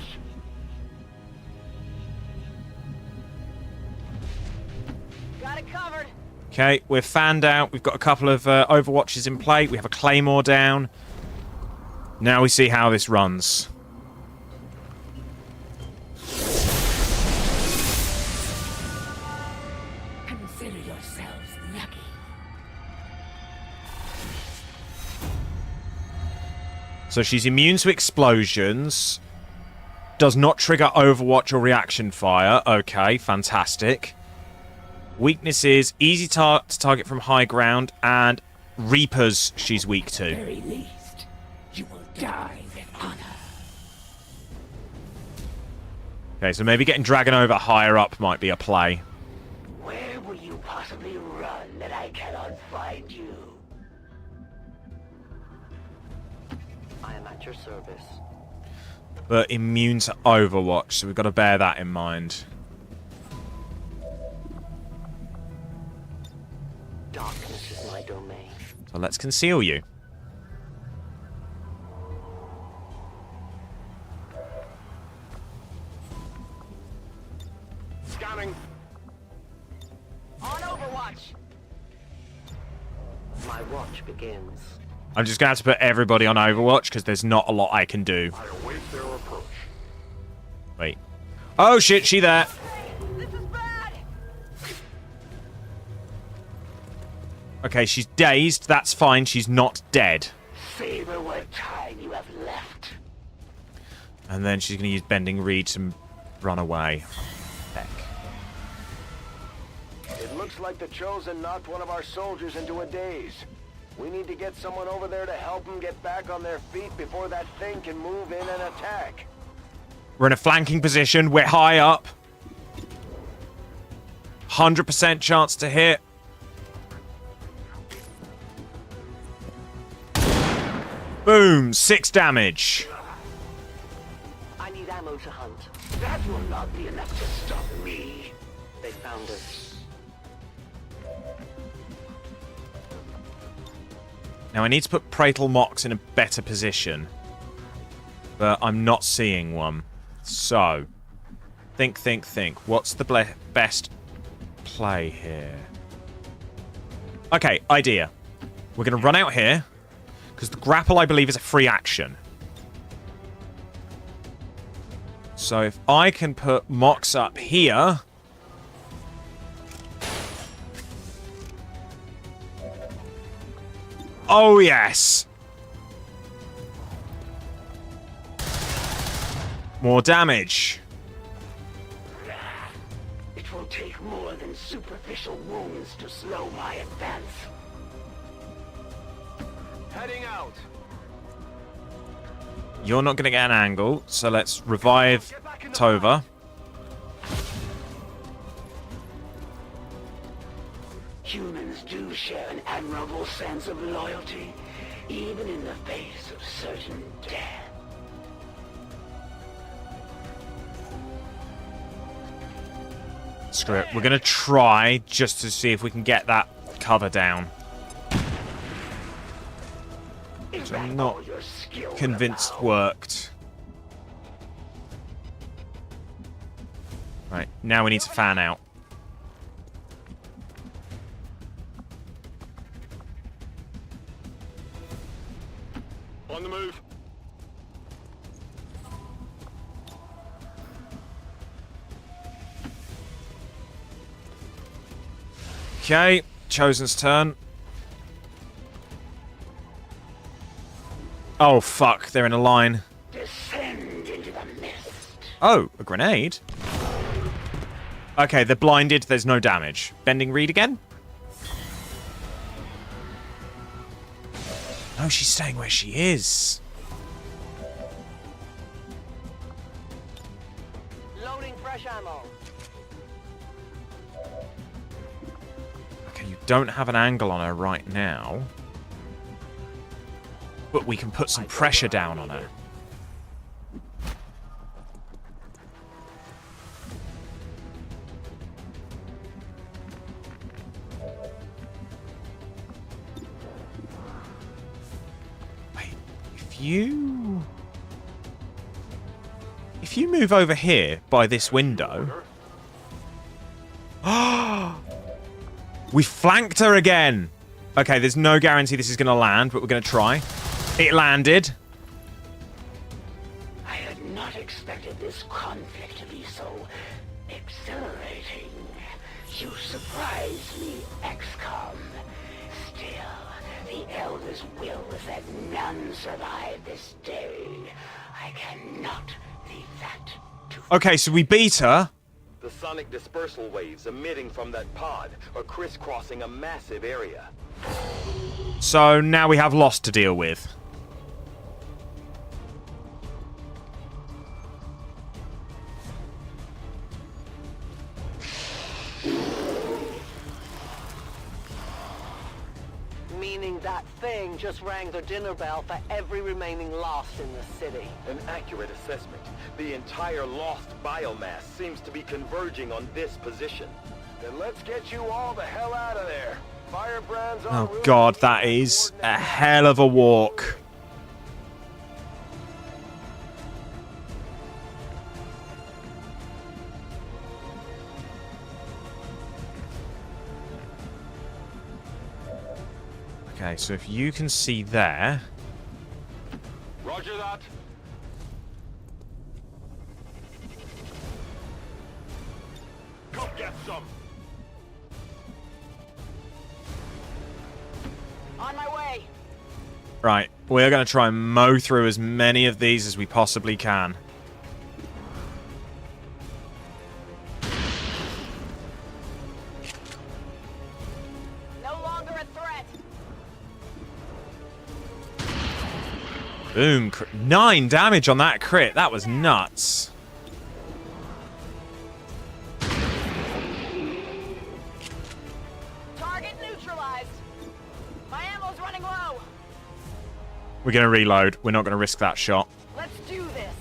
S13: Got it covered.
S1: Okay, we're fanned out. We've got a couple of Overwatches in play. We have a Claymore down. Now we see how this runs.
S21: Consider yourselves lucky.
S1: So she's immune to explosions. Does not trigger Overwatch or reaction fire. Okay, fantastic. Weaknesses, easy to target from high ground, and Reapers she's weak to.
S21: At the very least, you will die with honor.
S1: Okay, so maybe getting Dragonova higher up might be a play.
S21: Where will you possibly run that I cannot find you?
S6: I am at your service.
S1: But immune to Overwatch, so we've got to bear that in mind.
S6: Darkness is my domain.
S1: So let's conceal you.
S15: Scanning.
S13: On Overwatch.
S6: My watch begins.
S1: I'm just going to have to put everybody on Overwatch because there's not a lot I can do.
S10: I await their approach.
S1: Wait. Oh shit, she there.
S13: This is bad.
S1: Okay, she's dazed. That's fine. She's not dead.
S21: Savor what time you have left.
S1: And then she's going to use Bending Reed to run away. Heck.
S3: It looks like the Chosen knocked one of our soldiers into a daze. We need to get someone over there to help them get back on their feet before that thing can move in and attack.
S1: We're in a flanking position. We're high up. 100% chance to hit. Boom! 6 damage.
S6: I need ammo to hunt.
S21: That will not be enough to stop me.
S6: They found us.
S1: Now I need to put Praetor Mox in a better position. But I'm not seeing one. So, think. What's the best play here? Okay, idea. We're going to run out here. Because the grapple, I believe, is a free action. So if I can put Mox up here... Oh, yes! More damage.
S21: It will take more than superficial wounds to slow my advance.
S15: Heading out.
S1: You're not going to get an angle, so let's revive Tova.
S21: Humans do share an admirable sense of loyalty, even in the face of certain death.
S1: Screw it. We're going to try just to see if we can get that cover down. Which I'm not convinced worked. Right, now we need to fan out.
S15: On the move.
S1: Okay, Chosen's turn. Oh, fuck. They're in a line.
S21: Descend into the mist.
S1: Oh, a grenade? Okay, they're blinded. There's no damage. Bending Reed again? No, she's staying where she is.
S13: fresh ammo.
S1: Okay, you don't have an angle on her right now. But we can put some pressure down on her. Wait, if you move over here by this window... We flanked her again! Okay, there's no guarantee this is going to land, but we're going to try. It landed.
S21: I had not expected this conflict to be so exhilarating. You surprise me, XCOM. Still, the Elder's will is that none survive this day. I cannot leave that to...
S1: Okay, so we beat her.
S15: The sonic dispersal waves emitting from that pod are crisscrossing a massive area.
S1: So now we have Lost to deal with.
S13: Meaning that thing just rang the dinner bell for every remaining Lost in the city.
S15: An accurate assessment. The entire Lost biomass seems to be converging on this position.
S3: Then let's get you all the hell out of there. Firebrands on
S1: Oh god, that is a hell of a walk. Okay, so if you can see there...
S5: Roger that. Come get some.
S13: On my way.
S1: Right, we're going to try and mow through as many of these as we possibly can.
S13: No longer a threat.
S1: Boom. 9 damage on that crit. That was nuts.
S13: Target neutralized. My ammo's running low.
S1: We're going to reload. We're not going to risk that shot.
S13: Let's do this.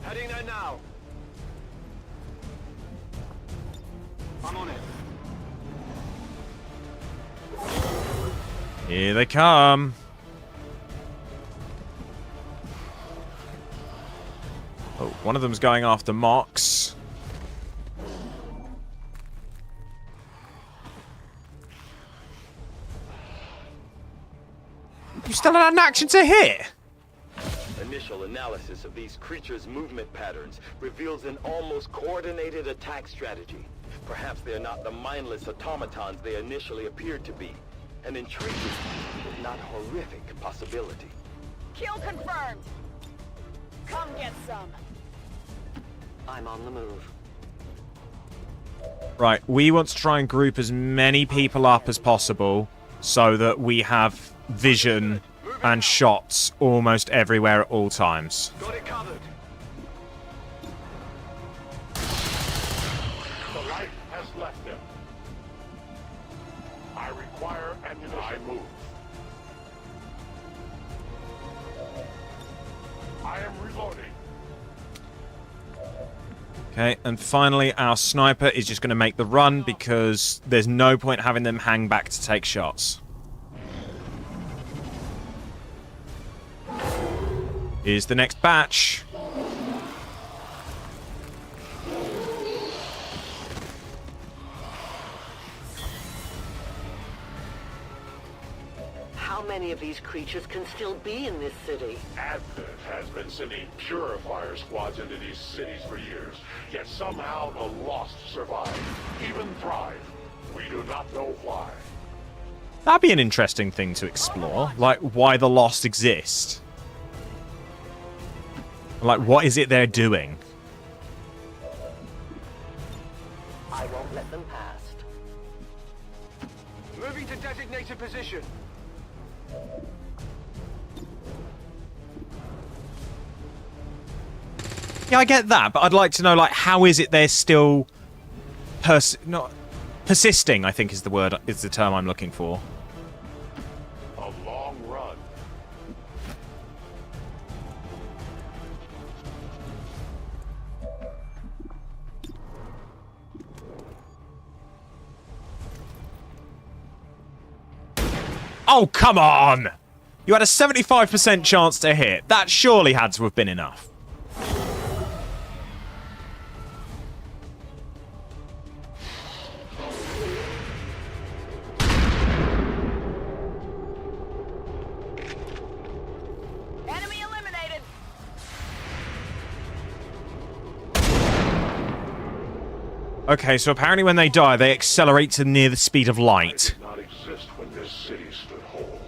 S5: Heading there now. I'm on it.
S1: Here they come. Oh, one of them's going after Mox. You still had an action to hit?
S15: Initial analysis of these creatures' movement patterns reveals an almost coordinated attack strategy. Perhaps they're not the mindless automatons they initially appeared to be. An intriguing, if not horrific, possibility.
S13: Kill confirmed. Come get some. I'm on the move.
S1: Right, we want to try and group as many people up as possible so that we have vision and shots almost everywhere at all times.
S5: Got it covered.
S10: The light has left him. I require ammunition. I move. I am reloading.
S1: Okay, and finally our sniper is just going to make the run because there's no point having them hang back to take shots. Here's the next batch.
S13: How many of these creatures can still be in this city?
S10: Advent has been sending purifier squads into these cities for years, yet somehow the Lost survive, even thrive. We do not know why.
S1: That'd be an interesting thing to explore, like why the Lost exist. Like, what is it they're doing?
S13: I won't let them past.
S5: Moving to designated position.
S1: Yeah, I get that, but I'd like to know, like, how is it they're still not persisting, I think is the term I'm looking for.
S10: A long run.
S1: Oh, come on! You had a 75% chance to hit. That surely had to have been enough.
S13: Enemy eliminated.
S1: Okay, so apparently when they die, they accelerate to near the speed of light.
S10: Did not exist when this city stood whole.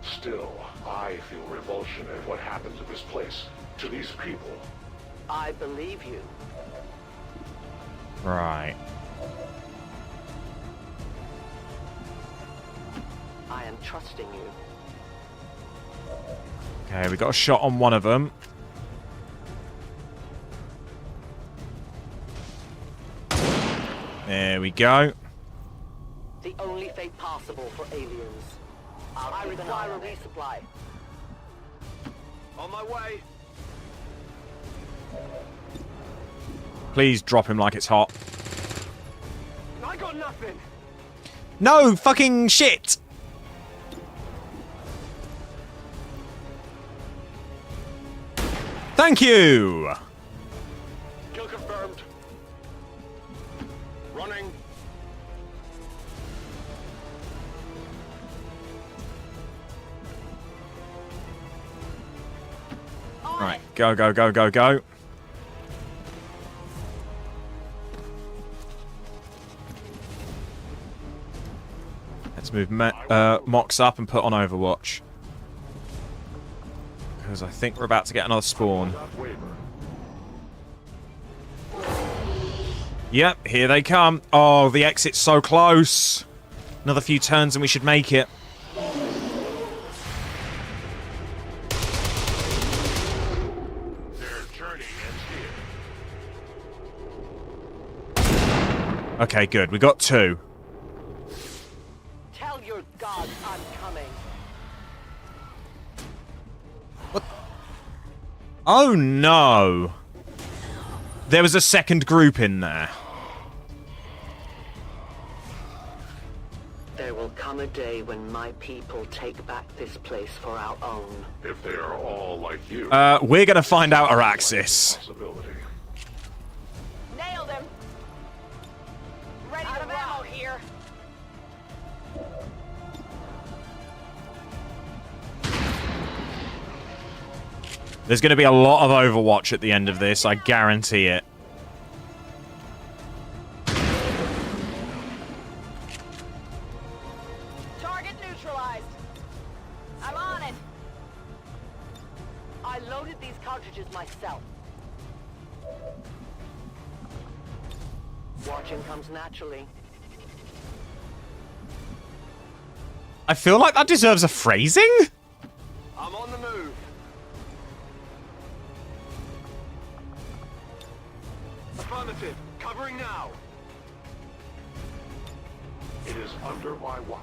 S10: Still, I feel revulsion at what happened to this place, to these people.
S13: I believe you.
S1: Right.
S13: I am trusting you.
S1: Okay, we got a shot on one of them. There we go.
S13: The only fate possible for aliens. I require a resupply.
S5: On my way.
S1: Please drop him like it's hot.
S5: I got nothing.
S1: No fucking shit! Thank you!
S5: Kill confirmed. Running.
S1: Right, go, go, go, go, go. Let's move Mox up and put on Overwatch. Because I think we're about to get another spawn. Yep, here they come. Oh, the exit's so close. Another few turns and we should make it. Okay, good. We got two.
S13: Tell your gods I'm coming.
S1: What? Oh no. There was a second group in there.
S13: There will come a day when my people take back this place for our own.
S10: If they are all like you.
S1: We're gonna find out, Araxis.
S13: Nailed him. Ready out of ammo here.
S1: There's gonna be a lot of Overwatch at the end of this, I guarantee it.
S13: Target neutralized. I'm on it. I loaded these cartridges myself. Watching comes naturally.
S1: I feel like that deserves a phrasing?
S5: I'm on the move. Affirmative. Covering now.
S10: It is under my watch.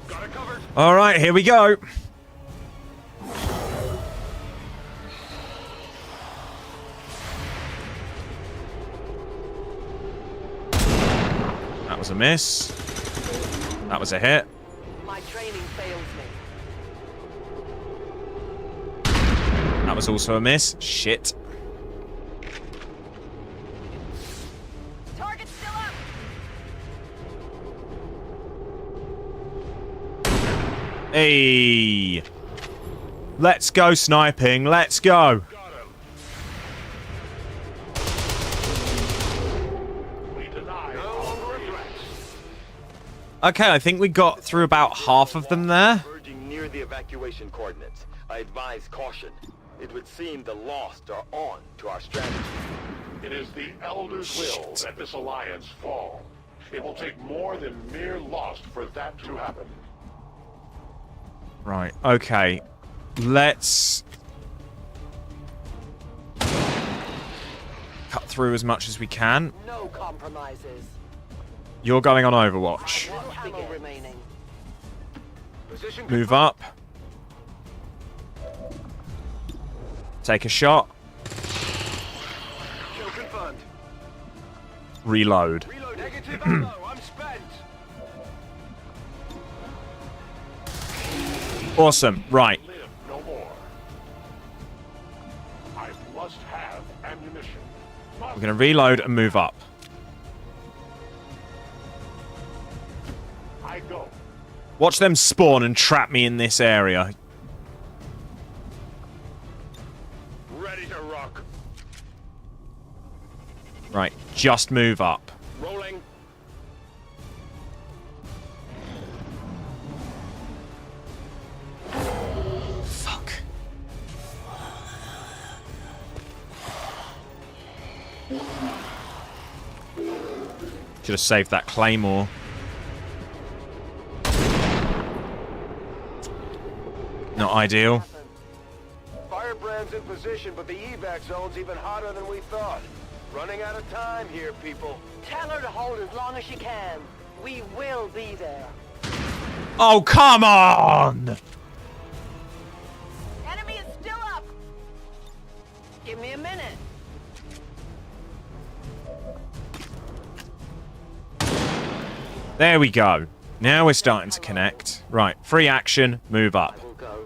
S5: Got it covered.
S1: Alright, here we go. That was a miss. That was a hit.
S13: My training fails me.
S1: That was also a miss. Shit.
S13: Target still up.
S1: Hey. Let's go sniping. Let's go. Okay, I think we got through about half of them there.
S15: Merging near the evacuation coordinates. I advise caution. It would seem the Lost are on to our strategy.
S10: It is the Elder's will that this alliance fall. It will take more than mere Lost for that to happen.
S1: Right, okay. Let's... through as much as we can.
S13: No compromises.
S1: You're going on Overwatch.
S13: Ammo remaining.
S1: Move up. Take a shot.
S3: Kill confirmed.
S1: Reload.
S3: Negative ammo. I'm spent.
S1: Awesome. Right.
S10: Live no more. I must have ammunition.
S1: We're going to reload and move up.
S10: I go.
S1: Watch them spawn and trap me in this area.
S10: Ready to rock.
S1: Right. Just move up.
S10: Rolling.
S1: Fuck. Should have saved that claymore. Not ideal.
S3: Firebrand's in position, but the evac zone's even hotter than we thought. Running out of time here, people.
S13: Tell her to hold as long as she can. We will be there.
S1: Oh, come on!
S13: Enemy is still up. Give me a minute.
S1: There we go. Now we're starting to connect. Right, free action, move up.
S13: I will go.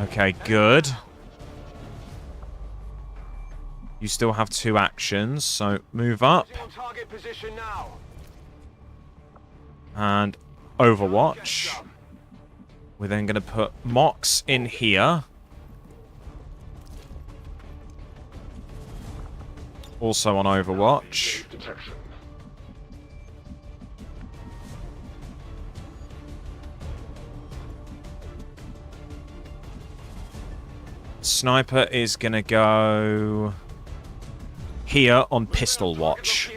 S1: Okay, good. You still have 2 actions, so move up.
S3: Target position now.
S1: And Overwatch. We're then going to put Mox in here. Also on Overwatch.
S10: Detection.
S1: Sniper is going to go here on Pistol Watch.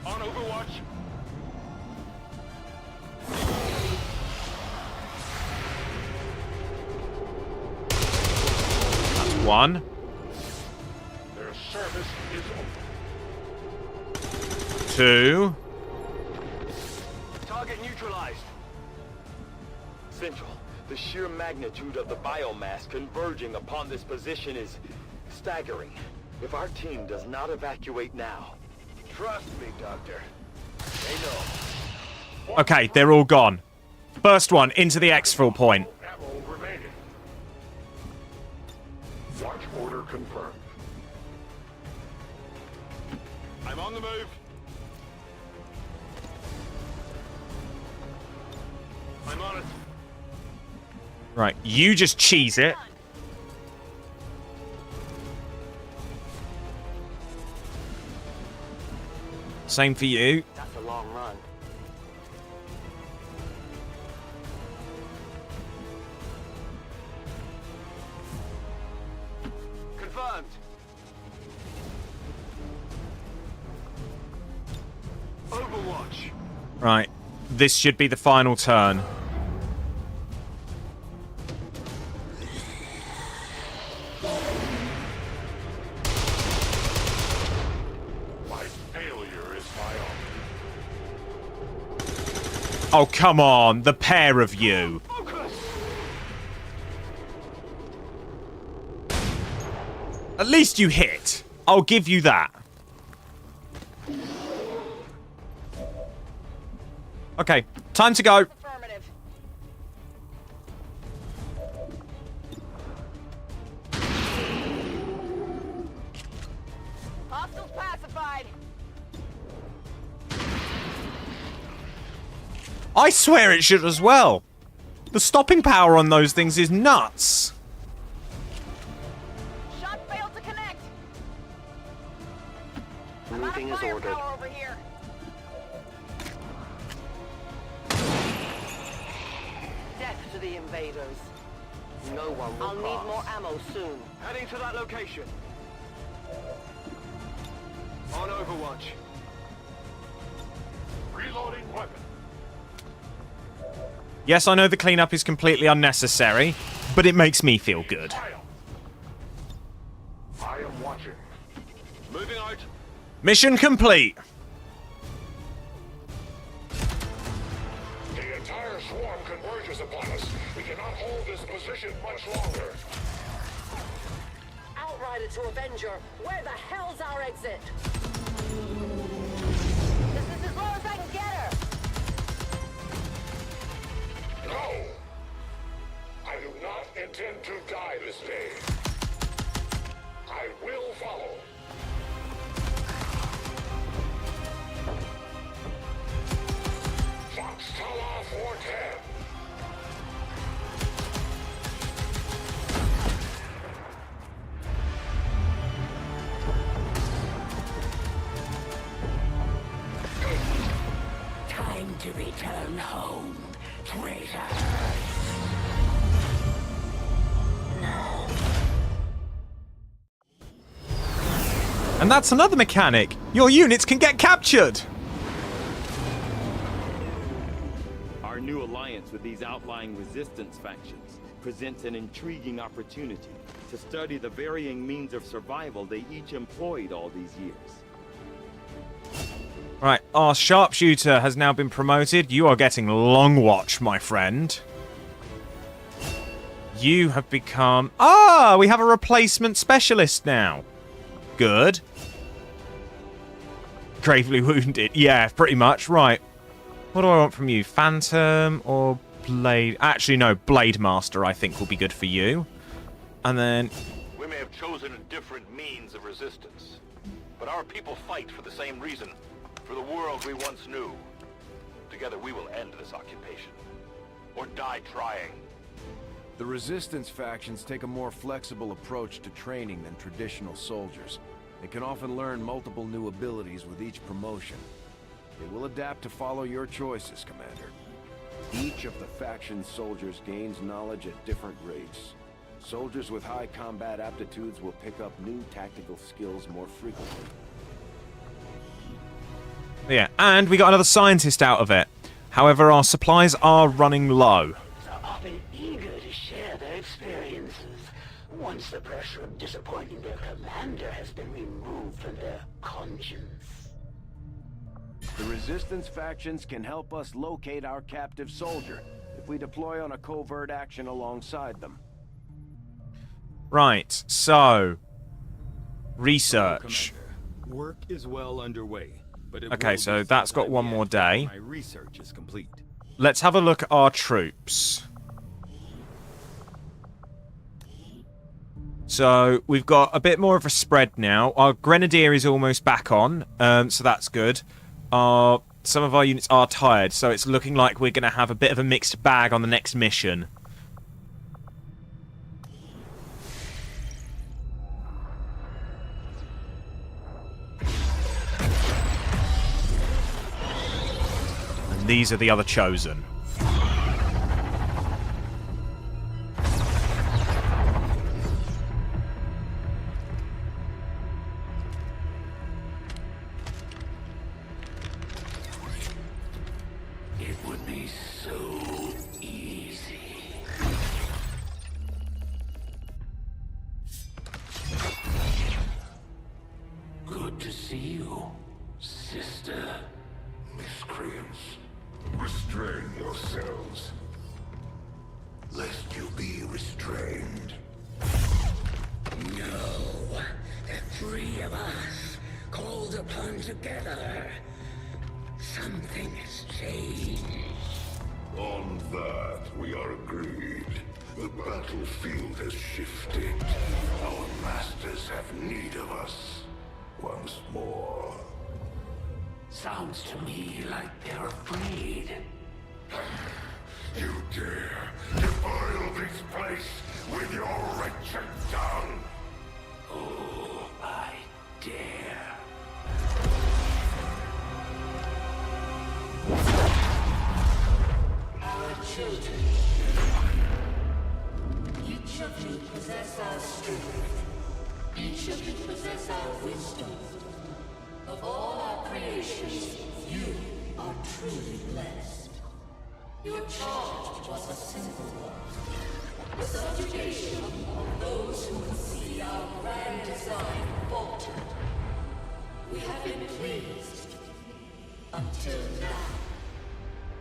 S10: On Overwatch.
S1: That's 1.
S10: Their service is over.
S1: 2.
S3: Target neutralized.
S15: Central, the sheer magnitude of the biomass converging upon this position is staggering. If our team does not evacuate now...
S3: Trust me, Doctor. They know.
S1: Okay, they're all gone. First one into the exfil point.
S10: Ammo remaining. Watch order confirmed.
S15: I'm on the move. I'm on it.
S1: Right, you just cheese it. Same for you.
S13: That's a long run.
S3: Confirmed. Overwatch.
S1: Right, this should be the final turn. Oh, come on. The pair of you. At least you hit. I'll give you that. Okay, time to go.
S13: Hostiles pacified.
S1: I swear it should as well. The stopping power on those things is nuts.
S13: Shot failed to connect.
S6: Moving as ordered.
S13: Over here. Death to the invaders. No one will I'll need more ammo soon.
S3: Heading to that location. On Overwatch.
S10: Reloading weapon.
S1: Yes, I know the cleanup is completely unnecessary, but it makes me feel good.
S10: I am watching.
S5: Moving out.
S1: Mission complete.
S10: The entire swarm converges upon us. We cannot hold this position much longer.
S6: Outrider to Avenger, where the hell's our exit? This is as low as I can get her.
S10: No! I do not intend to die this day. I will follow. Fox Tala 410.
S21: Time to return home, traitor.
S1: And that's another mechanic. Your units can get captured.
S15: Our new alliance with these outlying resistance factions presents an intriguing opportunity to study the varying means of survival they each employed all these years.
S1: Right, our sharpshooter has now been promoted. You are getting long watch, my friend. You have become... Ah, we have a replacement specialist now. Good. Gravely wounded. Yeah, pretty much. Right. What do I want from you? Phantom or Blade? Actually, no. Blade Master, I think, will be good for you. And then...
S5: We may have chosen a different means of resistance, but our people fight for the same reason. For the world we once knew. Together we will end this occupation. Or die trying.
S18: The Resistance factions take a more flexible approach to training than traditional soldiers. They can often learn multiple new abilities with each promotion. They will adapt to follow your choices, Commander. Each of the faction's soldiers gains knowledge at different rates. Soldiers with high combat aptitudes will pick up new tactical skills more frequently.
S1: Yeah, and we got another scientist out of it. However, our supplies are running low.
S21: Are often eager to share their experiences once the pressure of disappointing their commander has been removed from their conscience.
S18: The Resistance factions can help us locate our captive soldier if we deploy on a covert action alongside them.
S1: Right, so... Research.
S9: Work is well underway. But
S1: Okay, so that's got one more day.
S9: My research is complete.
S1: Let's have a look at our troops. So we've got a bit more of a spread now. Our Grenadier is almost back on, so that's good. Some of our units are tired, so it's looking like we're going to have a bit of a mixed bag on the next mission. And these are the other chosen.
S21: It would be so easy. Good to see you, sister.
S10: Miscreants, restrain yourselves, lest you be restrained.
S21: No, the three of us, called upon together. Something has changed.
S10: On that, we are agreed. The battlefield has shifted. Our masters have need of us once more.
S21: Sounds to me like they're afraid.
S10: You dare defile this place with your wretched tongue?
S21: Oh, I dare. Our children. Each of you possess our strength. Each of you possess our wisdom. Of all our creations, you
S8: are truly blessed. Your charge was a simple one. The subjugation of those who would see our grand design falter. We have been pleased. Until now.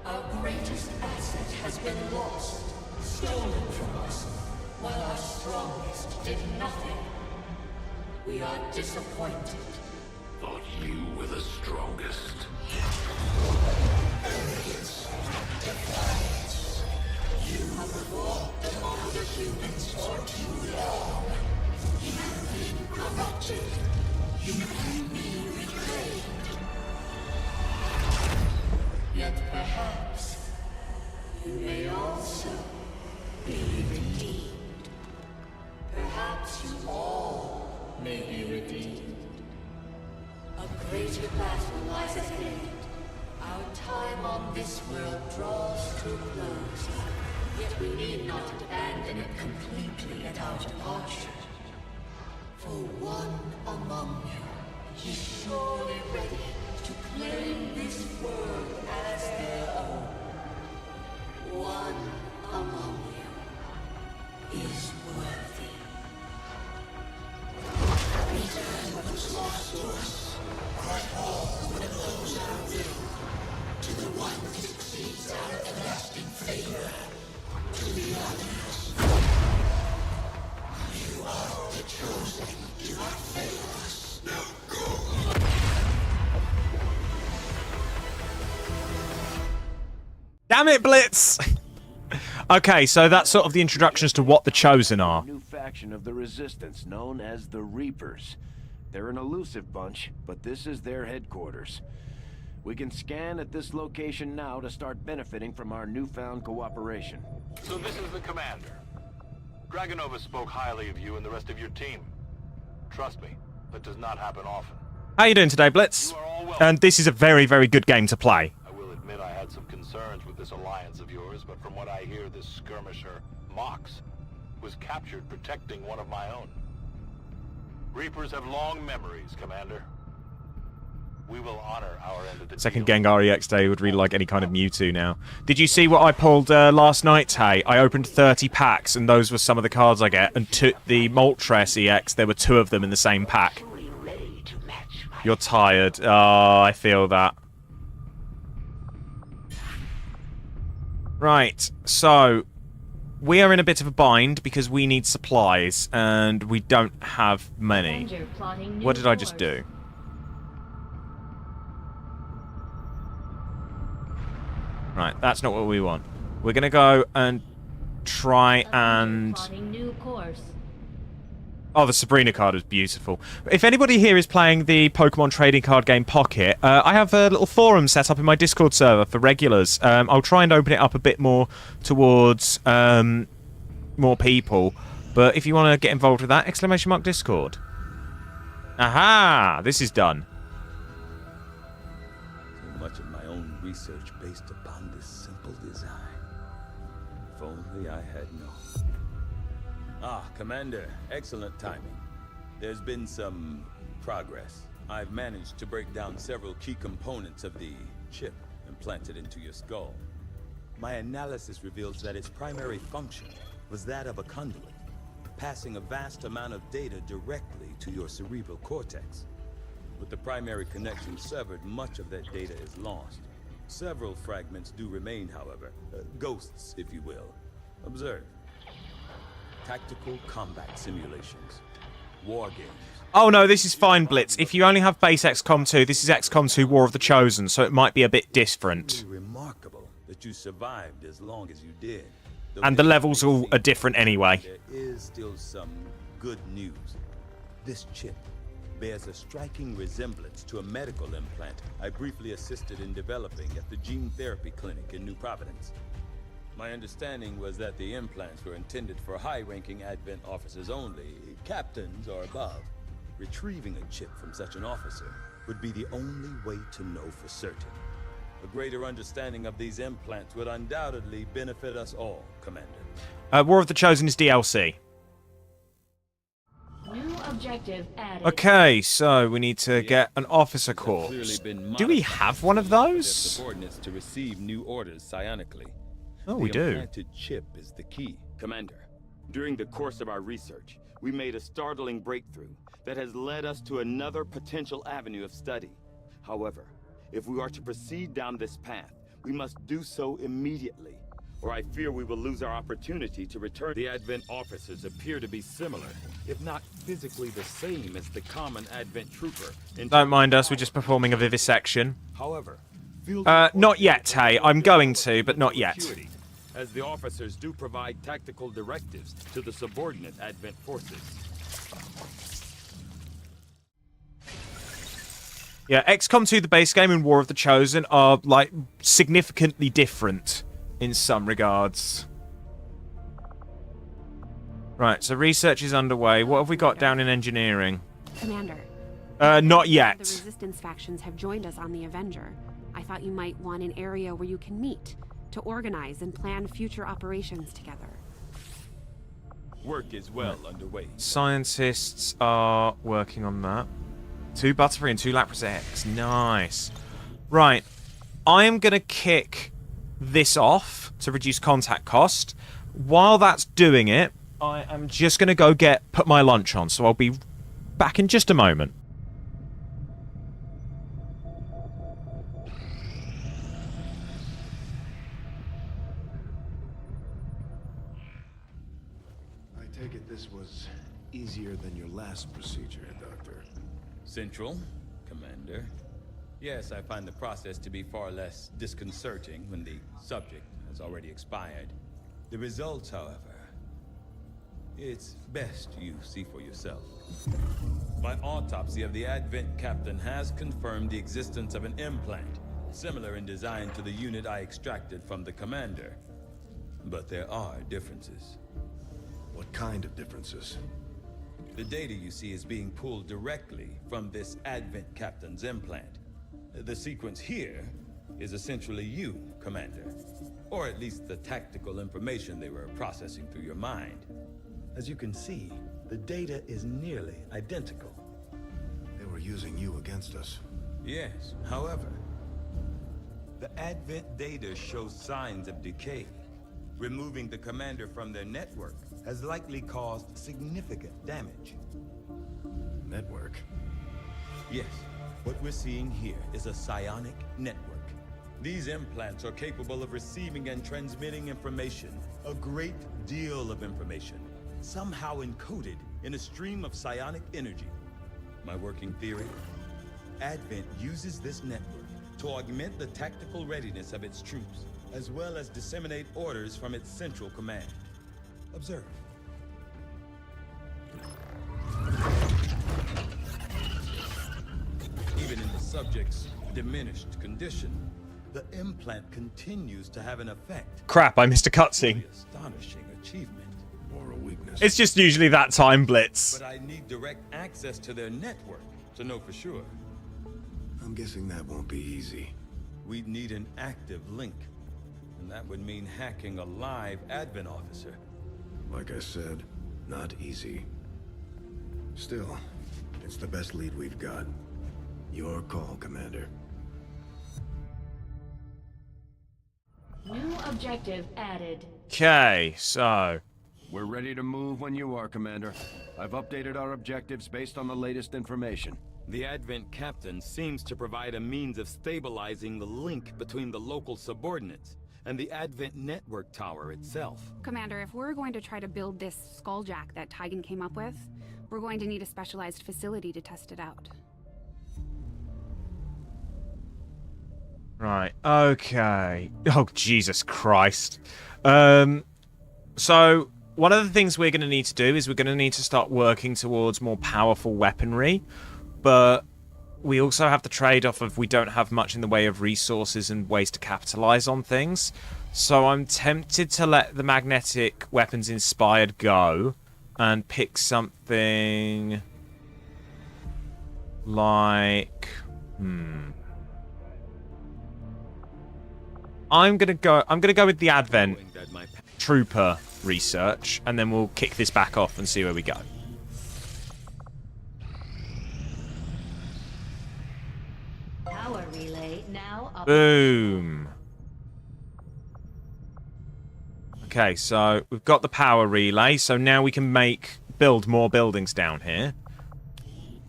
S8: Our greatest asset has been lost, stolen from us, while our strongest did nothing. We are disappointed.
S10: Thought you were the strongest. Arrogance, defiance. You have walked among the humans for too long. You've been corrupted. You can be reclaimed.
S8: Yet perhaps you may also be redeemed. Perhaps you all may be redeemed. A greater battle lies ahead. Our time on this world draws to a close. Yet we need not abandon it completely at our departure. For one among you is surely ready to claim this world as their own. One among you is worthy.
S10: Return what was lost to us. Cry all when it blows our will. To the one that succeeds our everlasting favor. To the others. You are the chosen. Do not fail us. Now go.
S1: Damn it, Blitz! Okay, so that's sort of the introductions to what the Chosen are.
S18: A new faction of the Resistance known as the Reapers. They're an elusive bunch, but this is their headquarters. We can scan at this location now to start benefiting from our newfound cooperation.
S5: So this is the commander. Dragonova spoke highly of you and the rest of your team. Trust me, that does not happen often.
S1: How you doing today, Blitz? And this is a very, very good game to play.
S5: I will admit I had some concerns with this alliance of yours, but from what I hear, this skirmisher, Mox, was captured protecting one of my own. Reapers have long memories, Commander. We will honor our end of the
S1: Second
S5: deal.
S1: Gengar EX Day would really like any kind of Mewtwo now. Did you see what I pulled last night, Tay? I opened 30 packs, and those were some of the cards I get. And the Moltres EX, there were 2 of them in the same pack. You're tired. Oh, I feel that. Right, so we are in a bit of a bind because we need supplies, and we don't have many. What did I just do? Right, that's not what we want. We're going to go and try and... Oh, the Sabrina card was beautiful. If anybody here is playing the Pokemon trading card game Pocket, I have a little forum set up in my Discord server for regulars. I'll try and open it up a bit more towards more people. But if you want to get involved with that, !Discord. Aha! This is done.
S14: So much of my own research based upon this simple design. If only I had known. Ah, Commander, excellent timing. There's been some progress. I've managed to break down several key components of the chip implanted into your skull. My analysis reveals that its primary function was that of a conduit, passing a vast amount of data directly to your cerebral cortex. With the primary connection severed, much of that data is lost. Several fragments do remain, however. Ghosts, if you will. Observe. Tactical combat simulations. War games.
S1: Oh no, this is fine, Blitz. If you only have base XCOM 2, this is XCOM 2 War of the Chosen, so it might be a bit different.
S14: It's remarkable that you survived as long as you did.
S1: And the levels all are different anyway.
S14: There is still some good news. This chip bears a striking resemblance to a medical implant I briefly assisted in developing at the gene therapy clinic in New Providence. My understanding was that the implants were intended for high-ranking Advent officers only, captains or above. Retrieving a chip from such an officer would be the only way to know for certain. A greater understanding of these implants would undoubtedly benefit us all, Commander.
S1: War of the Chosen is DLC.
S7: New
S12: objective added.
S1: Okay, so we need to get an officer corps. Do we have one of those?
S14: Subordinates to receive new orders psionically.
S1: Oh, we do.
S14: The implanted chip is the key.
S15: Commander, during the course of our research, we made a startling breakthrough that has led us to another potential avenue of study. However, if we are to proceed down this path, we must do so immediately, or I fear we will lose our opportunity to return.
S5: The Advent officers appear to be similar, if not physically the same as the common Advent trooper.
S1: Don't mind us, we're just performing a vivisection.
S5: However,
S1: not yet, Tay. I'm going to, but not yet.
S5: As the officers do provide tactical directives to the subordinate Advent forces.
S1: Yeah, XCOM 2, the base game, and War of the Chosen are, like, significantly different in some regards. Right, so research is underway. What have we got down in engineering?
S17: Commander.
S1: Not yet.
S17: The Resistance factions have joined us on the Avenger. I thought you might want an area where you can meet, to organize and plan future operations together.
S5: Work is well underway.
S1: Scientists are working on that. 2 Butterfree and 2 Lapras X. Nice. Right. I am going to kick this off to reduce contact cost. While that's doing it, I am just going to put my lunch on, so I'll be back in just a moment.
S18: I take it this was easier than your last procedure, Doctor.
S14: Central, Commander. Yes, I find the process to be far less disconcerting when the subject has already expired. The results, however, it's best you see for yourself. My autopsy of the Advent captain has confirmed the existence of an implant, similar in design to the unit I extracted from the commander. But there are differences.
S18: What kind of differences?
S14: The data you see is being pulled directly from this Advent captain's implant. The sequence here is essentially you, Commander. Or at least the tactical information they were processing through your mind. As you can see, the data is nearly identical.
S18: They were using you against us.
S14: Yes, however, the Advent data shows signs of decay. Removing the commander from their network has likely caused significant damage.
S18: Network?
S14: Yes, what we're seeing here is a psionic network. These implants are capable of receiving and transmitting information, a great deal of information, somehow encoded in a stream of psionic energy. My working theory? Advent uses this network to augment the tactical readiness of its troops, as well as disseminate orders from its central command. Observe. Even in the subject's diminished condition, the implant continues to have an effect.
S1: Crap, I missed a cutscene.
S14: Astonishing achievement.
S18: Or a weakness.
S1: It's just usually that time, Blitz.
S14: But I need direct access to their network to know for sure.
S18: I'm guessing that won't be easy.
S14: We'd need an active link. And that would mean hacking a live Advent officer.
S18: Like I said, not easy. Still, it's the best lead we've got. Your call, Commander.
S12: New objective added.
S1: Okay, so
S18: We're ready to move when you are, Commander. I've updated our objectives based on the latest information.
S5: The Advent captain seems to provide a means of stabilizing the link between the local subordinates and the Advent network tower itself.
S17: Commander, if we're going to try to build this skulljack that Tygan came up with, we're going to need a specialized facility to test it out.
S1: right, okay. Oh, Jesus Christ. So one of the things we're going to need to do is we're going to need to start working towards more powerful weaponry, but we also have the trade-off of we don't have much in the way of resources and ways to capitalize on things. So I'm tempted to let the magnetic weapons inspired go and pick something like I'm gonna go with the Advent Trooper research, and then we'll kick this back off and see where we go.
S7: Power relay now up.
S1: Boom. Okay, so we've got the power relay, so now we can build more buildings down here.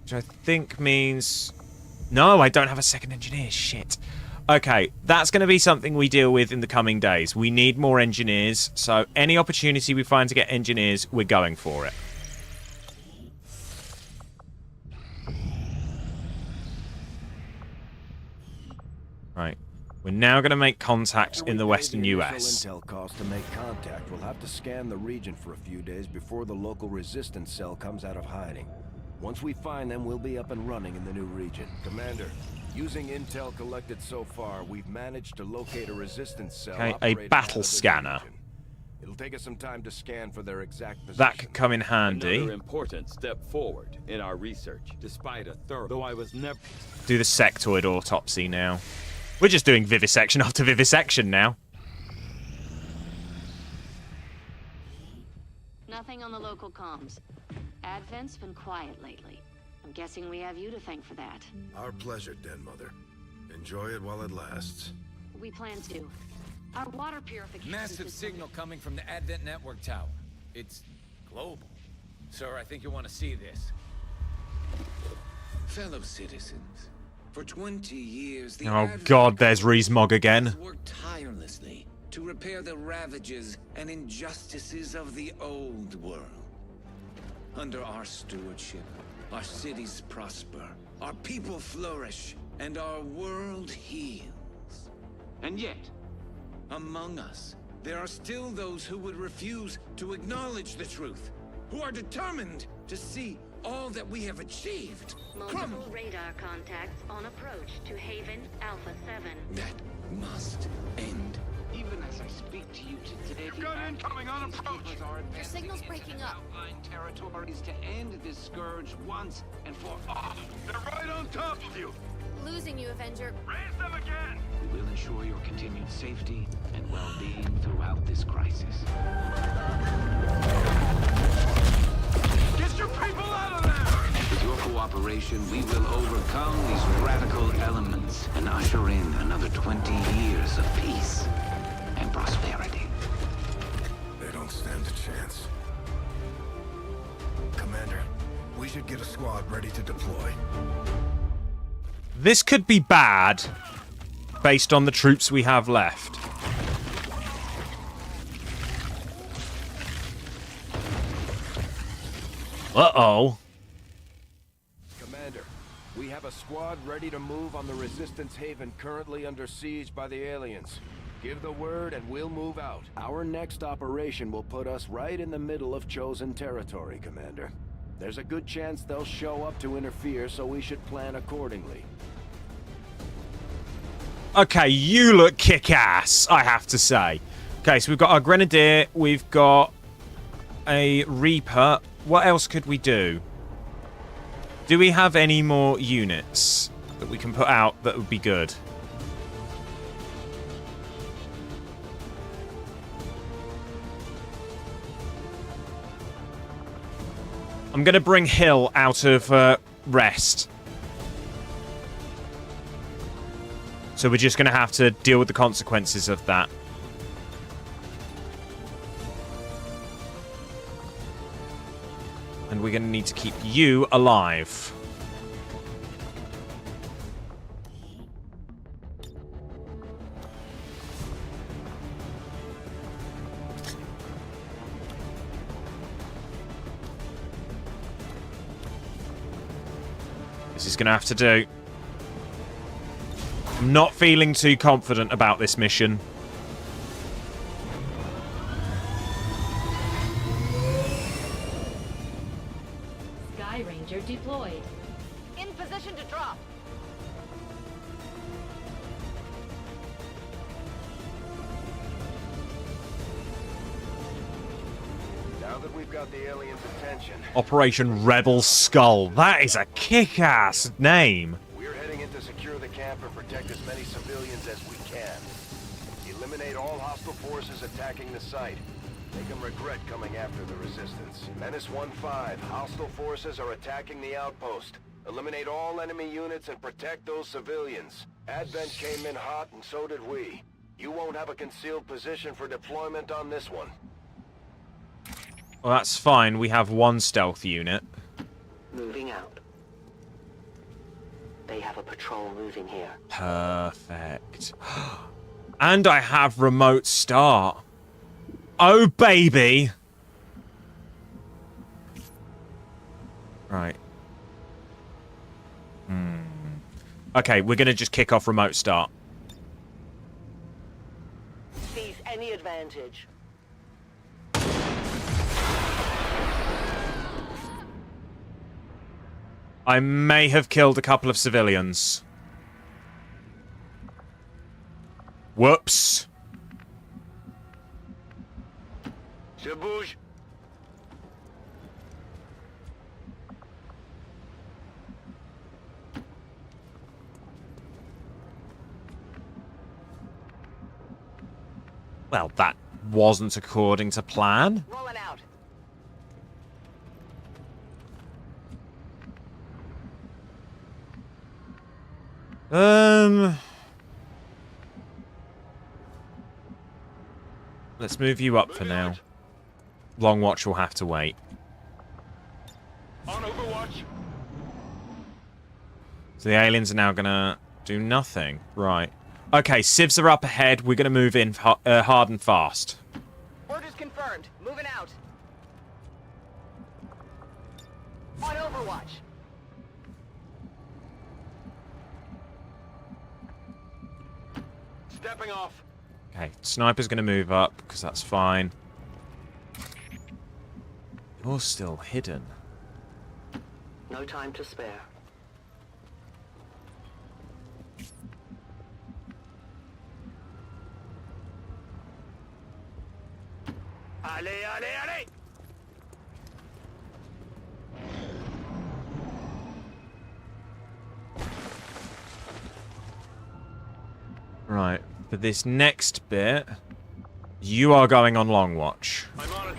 S1: Which I think means... No, I don't have a second engineer. Shit. Okay, that's going to be something we deal with in the coming days. We need more engineers, so any opportunity we find to get engineers, we're going for it. Right. We're now going to make contact in the western US.
S18: Intel cost to make contact. We'll have to scan the region for a few days before the local resistance cell comes out of hiding. Once we find them, we'll be up and running in the new region. Commander, using intel collected so far, we've managed to locate a resistance cell.
S1: Okay, a battle scanner.
S18: It'll take us some time to scan for their exact position.
S1: That could come in handy.
S14: Another important step forward in our research, despite a thorough... Though I was never...
S1: Do the sectoid autopsy now. We're just doing vivisection after vivisection now.
S11: Nothing on the local comms. Advent's been quiet lately. I'm guessing we have you to thank for that.
S4: Our pleasure, Den Mother. Enjoy it while it lasts.
S11: We plan to. Our water purification
S22: Massive
S11: system...
S22: signal coming from the Advent network tower. It's global. Sir, I think you'll want to see this.
S23: Fellow citizens, for 20 years, the
S1: Oh god, there's Rees-Mogg again.
S23: worked tirelessly to repair the ravages and injustices of the old world. Under our stewardship, our cities prosper, our people flourish, and our world heals. And yet, among us, there are still those who would refuse to acknowledge the truth, who are determined to see all that we have achieved.
S11: Multiple radar contacts on approach to Haven Alpha 7.
S23: That must end.
S24: Even as I speak to you today,
S5: You've got incoming on approach.
S24: Your signal's breaking up. Outlying territories to end this scourge once and for all.
S5: They're right on top of you.
S25: Losing you, Avenger.
S5: Raise them again.
S24: We will ensure your continued safety and well-being throughout this crisis.
S5: Get your people out of there!
S24: With your cooperation, we will overcome these radical elements and usher in another 20 years of peace and prosperity.
S4: They don't stand a chance. Commander, we should get a squad ready to deploy.
S1: This could be bad, based on the troops we have left. Uh-oh.
S18: Commander, we have a squad ready to move on the Resistance Haven currently under siege by the aliens. Give the word and we'll move out. Our next operation will put us right in the middle of chosen territory, Commander. There's a good chance they'll show up to interfere, so we should plan accordingly.
S1: Okay, you look kick-ass, I have to say. Okay, so we've got our Grenadier, we've got a Reaper. What else could we do? Do we have any more units that we can put out that would be good? I'm going to bring Hill out of rest. So we're just going to have to deal with the consequences of that. And we're going to need to keep you alive. This is going to have to do. I'm not feeling too confident about this mission.
S7: Sky Ranger deployed.
S11: In position to drop.
S3: Now that we've got the aliens' attention,
S1: Operation Rebel Skull. That is a kick-ass name.
S3: we're heading in to secure the camp and protect as many civilians as we can. Eliminate all hostile forces attacking the site. Make them regret coming after the resistance. Menace 1-5. Hostile forces are attacking the outpost. Eliminate all enemy units and protect those civilians. Advent came in hot and so did we. You won't have a concealed position for deployment on this one.
S1: Well, that's fine. We have one stealth unit.
S6: Moving out. They have a patrol moving here.
S1: Perfect. And I have remote start. Oh, baby. Right. Okay, we're going to just kick off remote start.
S6: Seize any advantage.
S1: I may have killed a couple of civilians. Whoops.
S3: Je bouge.
S1: Well, that wasn't according to plan.
S6: Rolling out.
S1: Let's move you up for now. Long Watch will have to wait.
S5: On Overwatch.
S1: So the aliens are now gonna do nothing. Right. Okay, civs are up ahead. We're gonna move in hard and fast.
S6: Orders confirmed. Moving out. On Overwatch.
S5: Stepping off.
S1: Okay, sniper's gonna move up because that's fine. You're still hidden.
S6: No time to spare.
S5: Allez, allez, allez!
S1: Right, for this next bit, you are going on Long Watch.
S5: I'm on it.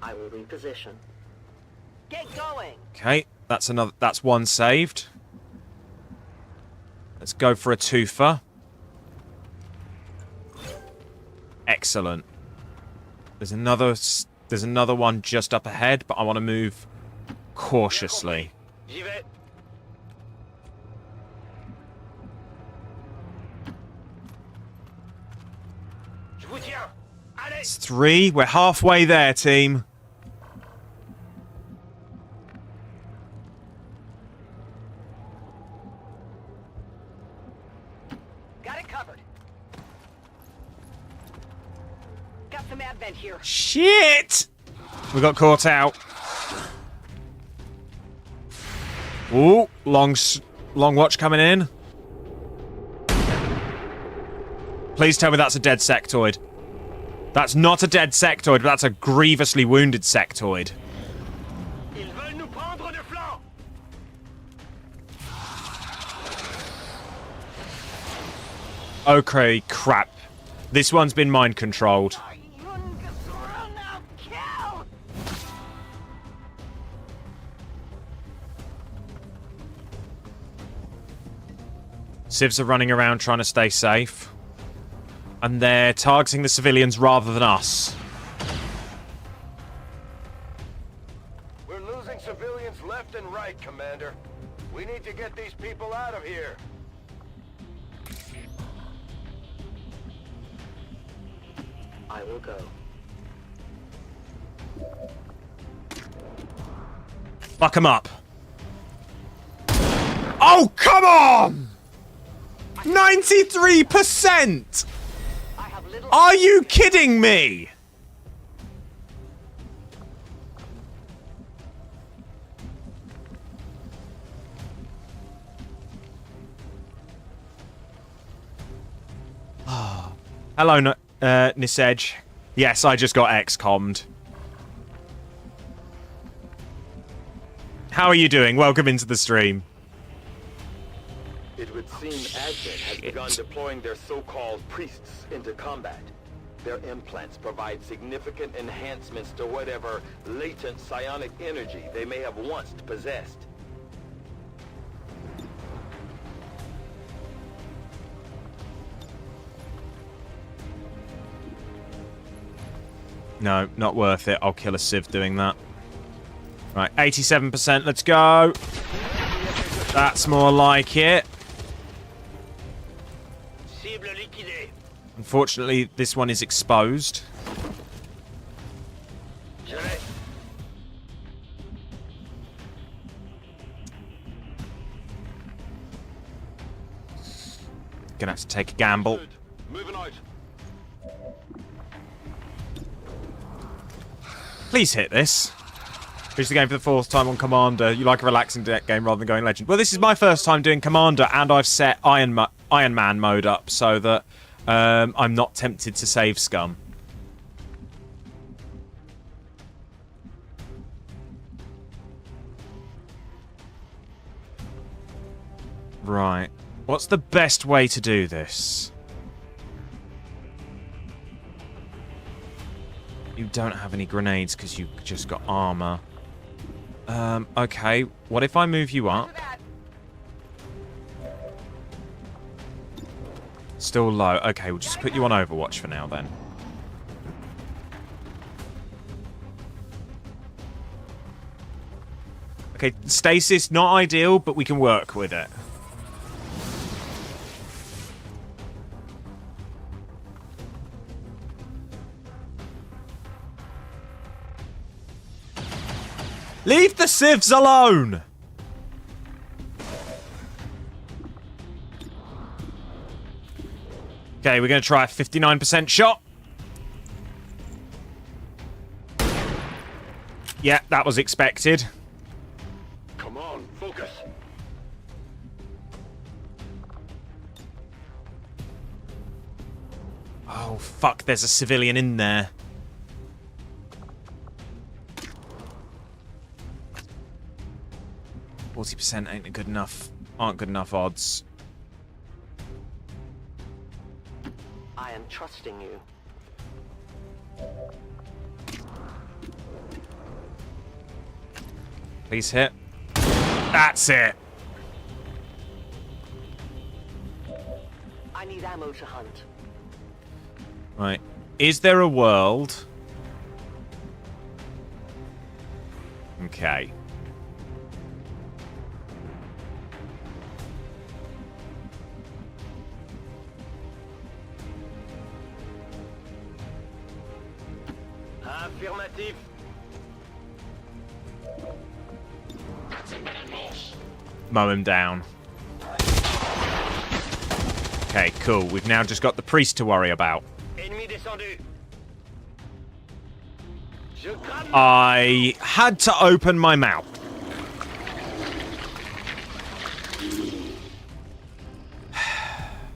S6: I will reposition. Get going!
S1: Okay, that's one saved. Let's go for a twofer. Excellent. There's another one just up ahead, but I want to move cautiously.
S5: J'y vais. Je vous tiens. Allez.
S1: It's 3. We're halfway there, team.
S6: Got it covered. Got some advent here.
S1: Shit! We got caught out. Ooh, long watch coming in. Please tell me that's a dead sectoid. That's not a dead sectoid, but that's a grievously wounded sectoid.
S5: Ils veulent nous prendre de flanc.
S1: Okay, crap. This one's been mind controlled. Civs are running around trying to stay safe. And they're targeting the civilians rather than us.
S3: We're losing civilians left and right, Commander. We need to get these people out of here.
S6: I will go.
S1: Fuck them up. Oh, come on! 93%! Are you kidding me? Hello, Nisej. Yes, I just got XCOM'd. How are you doing? Welcome into the stream.
S15: It would seem Advent has begun deploying their so-called priests into combat. Their implants provide significant enhancements to whatever latent psionic energy they may have once possessed.
S1: No, not worth it. I'll kill a civ doing that. Right, 87%. Let's go. That's more like it. Unfortunately, this one is exposed. Gonna have to take a gamble.
S5: Moving out.
S1: Please hit this. Finish the game for the 4th time on Commander. You like a relaxing deck game rather than going Legend. Well, this is my first time doing Commander, and I've set Iron Man mode up so that I'm not tempted to save scum. Right. What's the best way to do this? You don't have any grenades because you just got armor. Okay. What if I move you up? Still low. Okay, we'll just put you on Overwatch for now then. Okay, stasis, not ideal, but we can work with it. Leave the civs alone! Okay, we're going to try a 59% shot. Yeah, that was expected.
S5: Come on, focus.
S1: Oh, fuck, there's a civilian in there. %, ain't good enough. Aren't good enough odds.
S13: I am trusting you.
S1: Please hit. That's it.
S13: I need ammo to hunt.
S1: Right. Is there a world? Okay.
S5: Affirmative.
S1: Mow him down. Okay, cool. We've now just got the priest to worry about.
S5: Ennemi descendu.
S1: I had to open my mouth.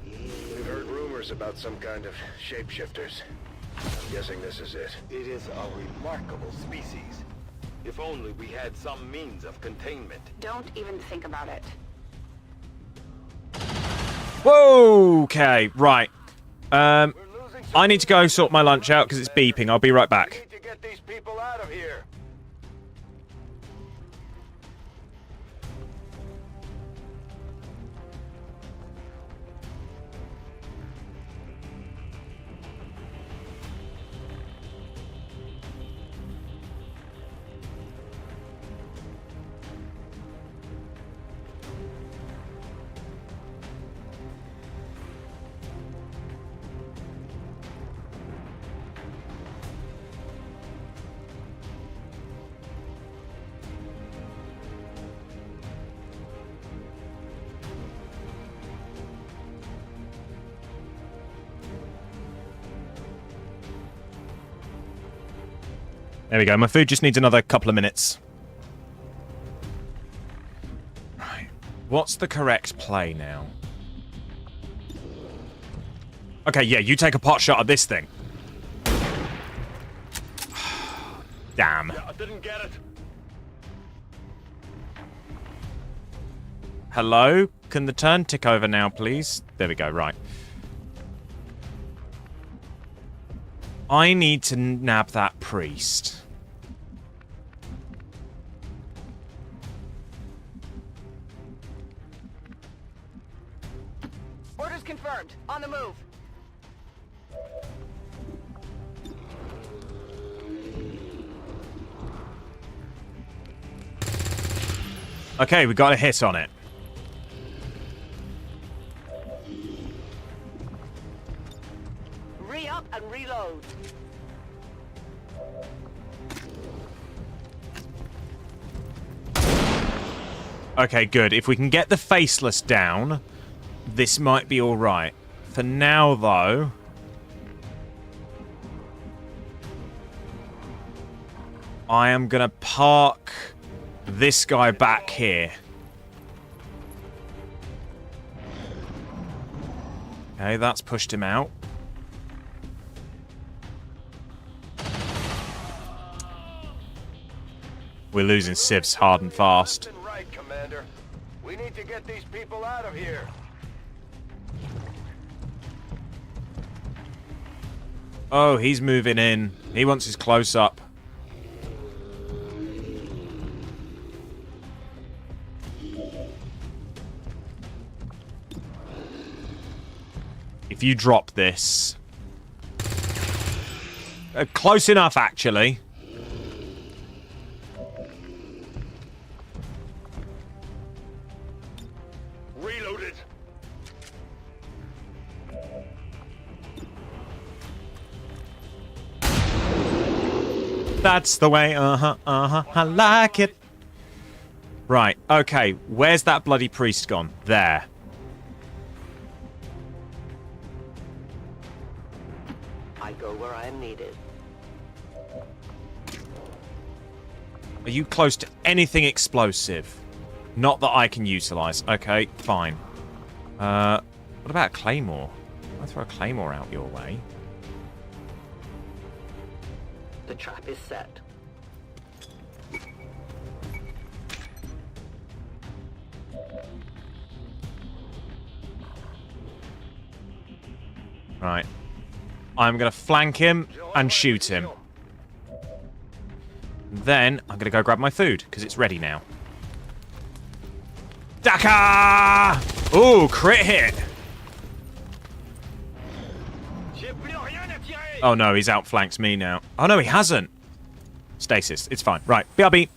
S3: We've heard rumors about some kind of shapeshifters. I'm guessing this is it.
S15: It is a remarkable species. If only we had some means of containment.
S17: Don't even think about it.
S1: Whoa! Okay, right. I need to go sort my lunch out because it's beeping. I'll be right back.
S3: We need to get these people out of here.
S1: There we go. My food just needs another couple of minutes. Right. What's the correct play now? Okay, yeah, you take a pot shot at this thing. Damn.
S5: Yeah, I didn't get it.
S1: Hello? Can the turn tick over now, please? There we go, right. I need to nab that priest.
S13: Orders confirmed. On the move.
S1: Okay, we got a hit on it.
S13: Re-up and reload.
S1: Okay, good. If we can get the faceless down, this might be alright. For now, though... I am going to park this guy back here. Okay, that's pushed him out. We're losing civs hard and fast.
S3: Right, Commander. We need to get these people out of here.
S1: Oh, he's moving in. He wants his close-up. If you drop this... close enough, actually.
S3: Reloaded.
S1: That's the way, I like it. Right, okay, where's that bloody priest gone? There.
S13: I go where I am needed.
S1: Are you close to anything explosive? Not that I can utilize. Okay, fine. What about a claymore? I'll throw a claymore out your way.
S13: The trap is set.
S1: Right. I'm going to flank him and shoot him. Then I'm going to go grab my food, because it's ready now. Daka! Ooh, crit hit! Oh no, he's outflanked me now. Oh no, he hasn't. Stasis, it's fine. Right, BRB.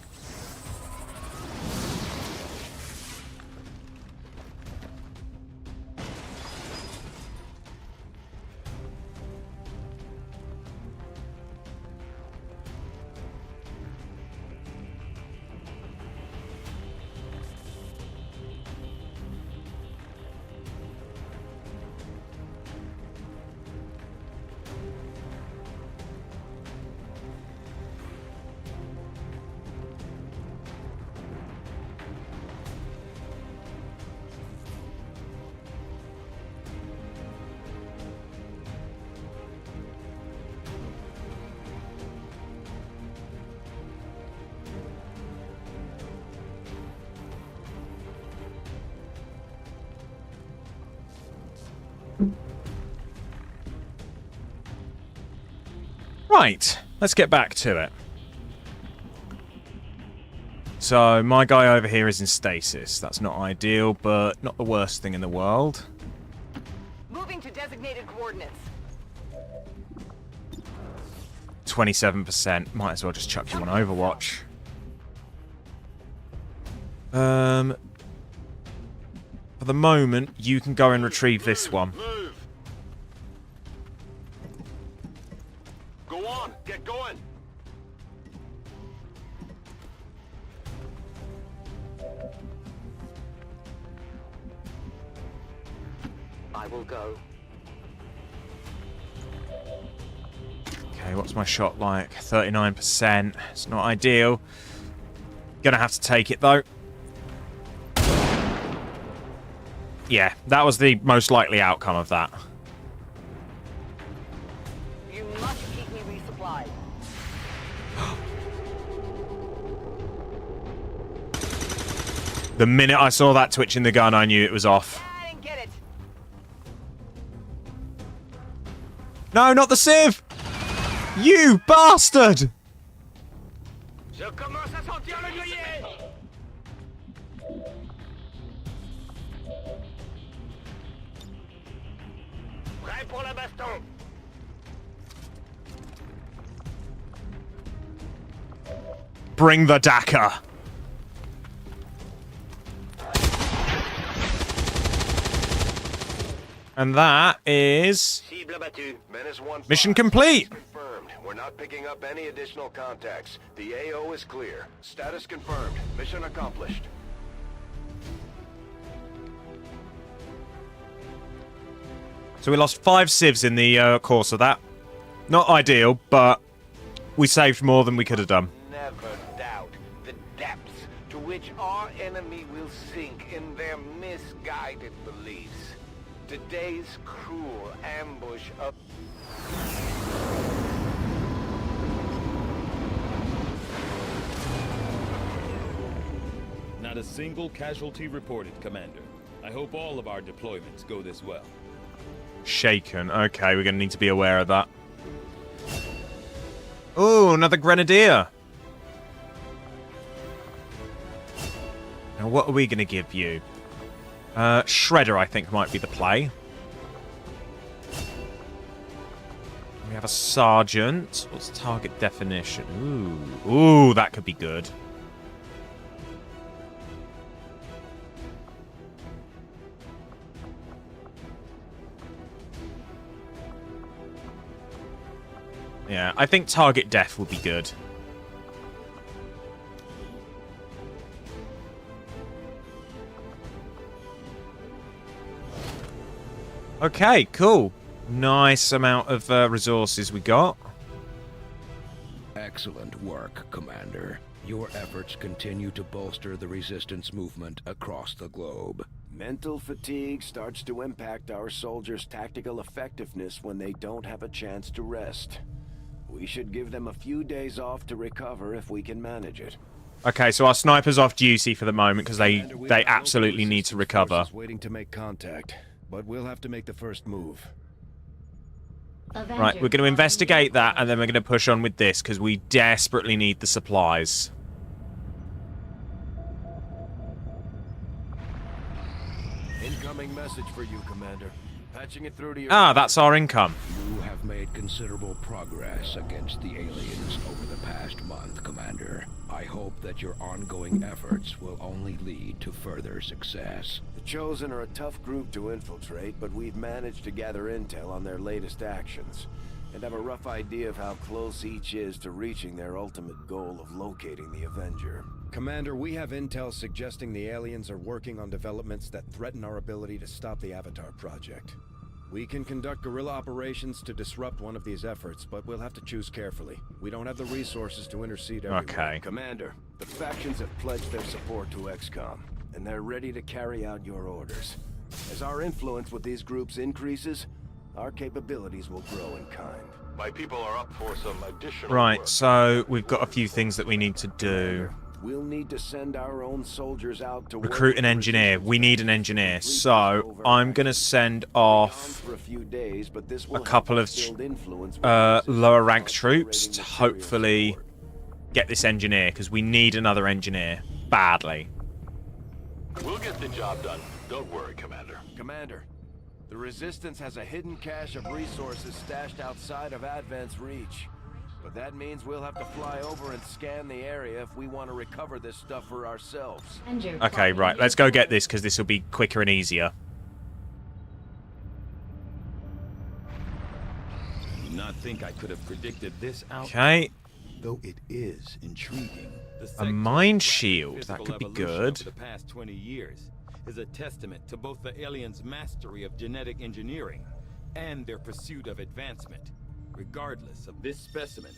S1: Right, let's get back to it. So, my guy over here is in stasis. That's not ideal, but not the worst thing in the world.
S13: Moving to designated coordinates.
S1: 27%. Might as well just chuck you on Overwatch. For the moment, you can go and retrieve this one.
S3: Go on, get going.
S13: I will go.
S1: Okay, what's my shot like? 39%. It's not ideal. Gonna have to take it, though. Yeah, that was the most likely outcome of that.
S13: You must keep me resupplied.
S1: The minute I saw that twitch in the gun, I knew it was off.
S13: I didn't get it.
S1: No, not the sieve! You bastard!
S5: Je commence à sentir le gruyère. Prêt pour la baston.
S1: Bring the Dakar. And that is mission complete.
S3: Confirmed. We're not picking up any additional contacts. The AO is clear. Status confirmed. Mission accomplished.
S1: So we lost 5 civs in the course of that. Not ideal, but we saved more than we could have done.
S5: Never doubt the depths to which our enemy will sink in their misguided beliefs. Today's cruel ambush of...
S14: Not a single casualty reported, Commander. I hope all of our deployments go this well.
S1: Shaken. Okay, we're going to need to be aware of that. Oh, another grenadier. Now, what are we going to give you? Shredder, I think, might be the play. We have a sergeant. What's target definition? Ooh. Ooh, that could be good. Yeah, I think target def would be good. Okay, cool. Nice amount of resources we got.
S18: Excellent work, Commander. Your efforts continue to bolster the resistance movement across the globe. Mental fatigue starts to impact our soldiers' tactical effectiveness when they don't have a chance to rest. We should give them a few days off to recover if we can manage it.
S1: Okay, so our sniper's off duty for the moment because they absolutely need to recover.
S18: Waiting to make contact, but we'll have to make the first move.
S1: Right, we're going to investigate that and then we're going to push on with this because we desperately need the supplies.
S18: Incoming message for you, Commander. Patching it through to your...
S1: Ah, that's our income.
S18: You have made considerable progress against the aliens over the past month, Commander. I hope that your ongoing efforts will only lead to further success. The Chosen are a tough group to infiltrate, but we've managed to gather intel on their latest actions, and have a rough idea of how close each is to reaching their ultimate goal of locating the Avenger. Commander, we have intel suggesting the aliens are working on developments that threaten our ability to stop the Avatar project. We can conduct guerrilla operations to disrupt one of these efforts, but we'll have to choose carefully. We don't have the resources to intercede everywhere.
S1: Okay.
S18: Commander, the factions have pledged their support to XCOM, and they're ready to carry out your orders. As our influence with these groups increases, our capabilities will grow in kind.
S5: My people are up for some additional
S1: Right,
S5: work.
S1: so we've got a few things that we need to do.
S18: We'll need to send our own soldiers out to
S1: Recruit an engineer. We need an engineer. So I'm going to send off a couple of lower ranked troops to hopefully get this engineer because we need another engineer badly.
S5: We'll get the job done. Don't worry, Commander.
S18: Commander, the Resistance has a hidden cache of resources stashed outside of Advent's reach. But that means we'll have to fly over and scan the area if we want to recover this stuff for ourselves.
S1: Okay, right. Let's go get this because this will be quicker and easier.
S14: I do not think I could have predicted this outcome.
S1: Okay.
S14: Though it is intriguing.
S1: A mind shield. That could be good.
S14: The past 20 years is a testament to both the aliens' mastery of genetic engineering and their pursuit of advancement. Regardless of this specimen.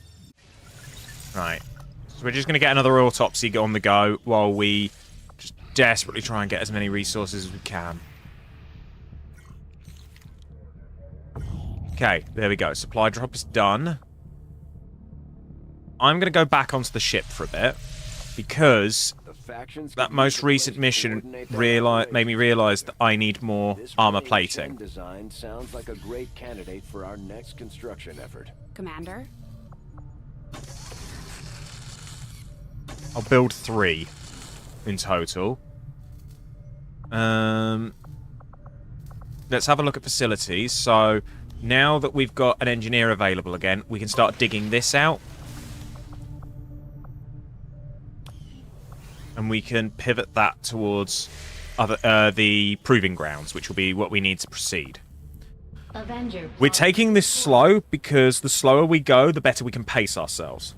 S1: Right. So we're just going to get another autopsy on the go while we just desperately try and get as many resources as we can. Okay, there we go. Supply drop is done. I'm going to go back onto the ship for a bit because that most recent mission made me realize that I need more armor plating.
S18: Design sounds like a great candidate for our next construction effort.
S17: Commander?
S1: I'll build 3 in total. Let's have a look at facilities. So now that we've got an engineer available again, we can start digging this out. And we can pivot that towards the proving grounds, which will be what we need to proceed.
S7: Avenger.
S1: We're taking this slow because the slower we go, the better we can pace ourselves.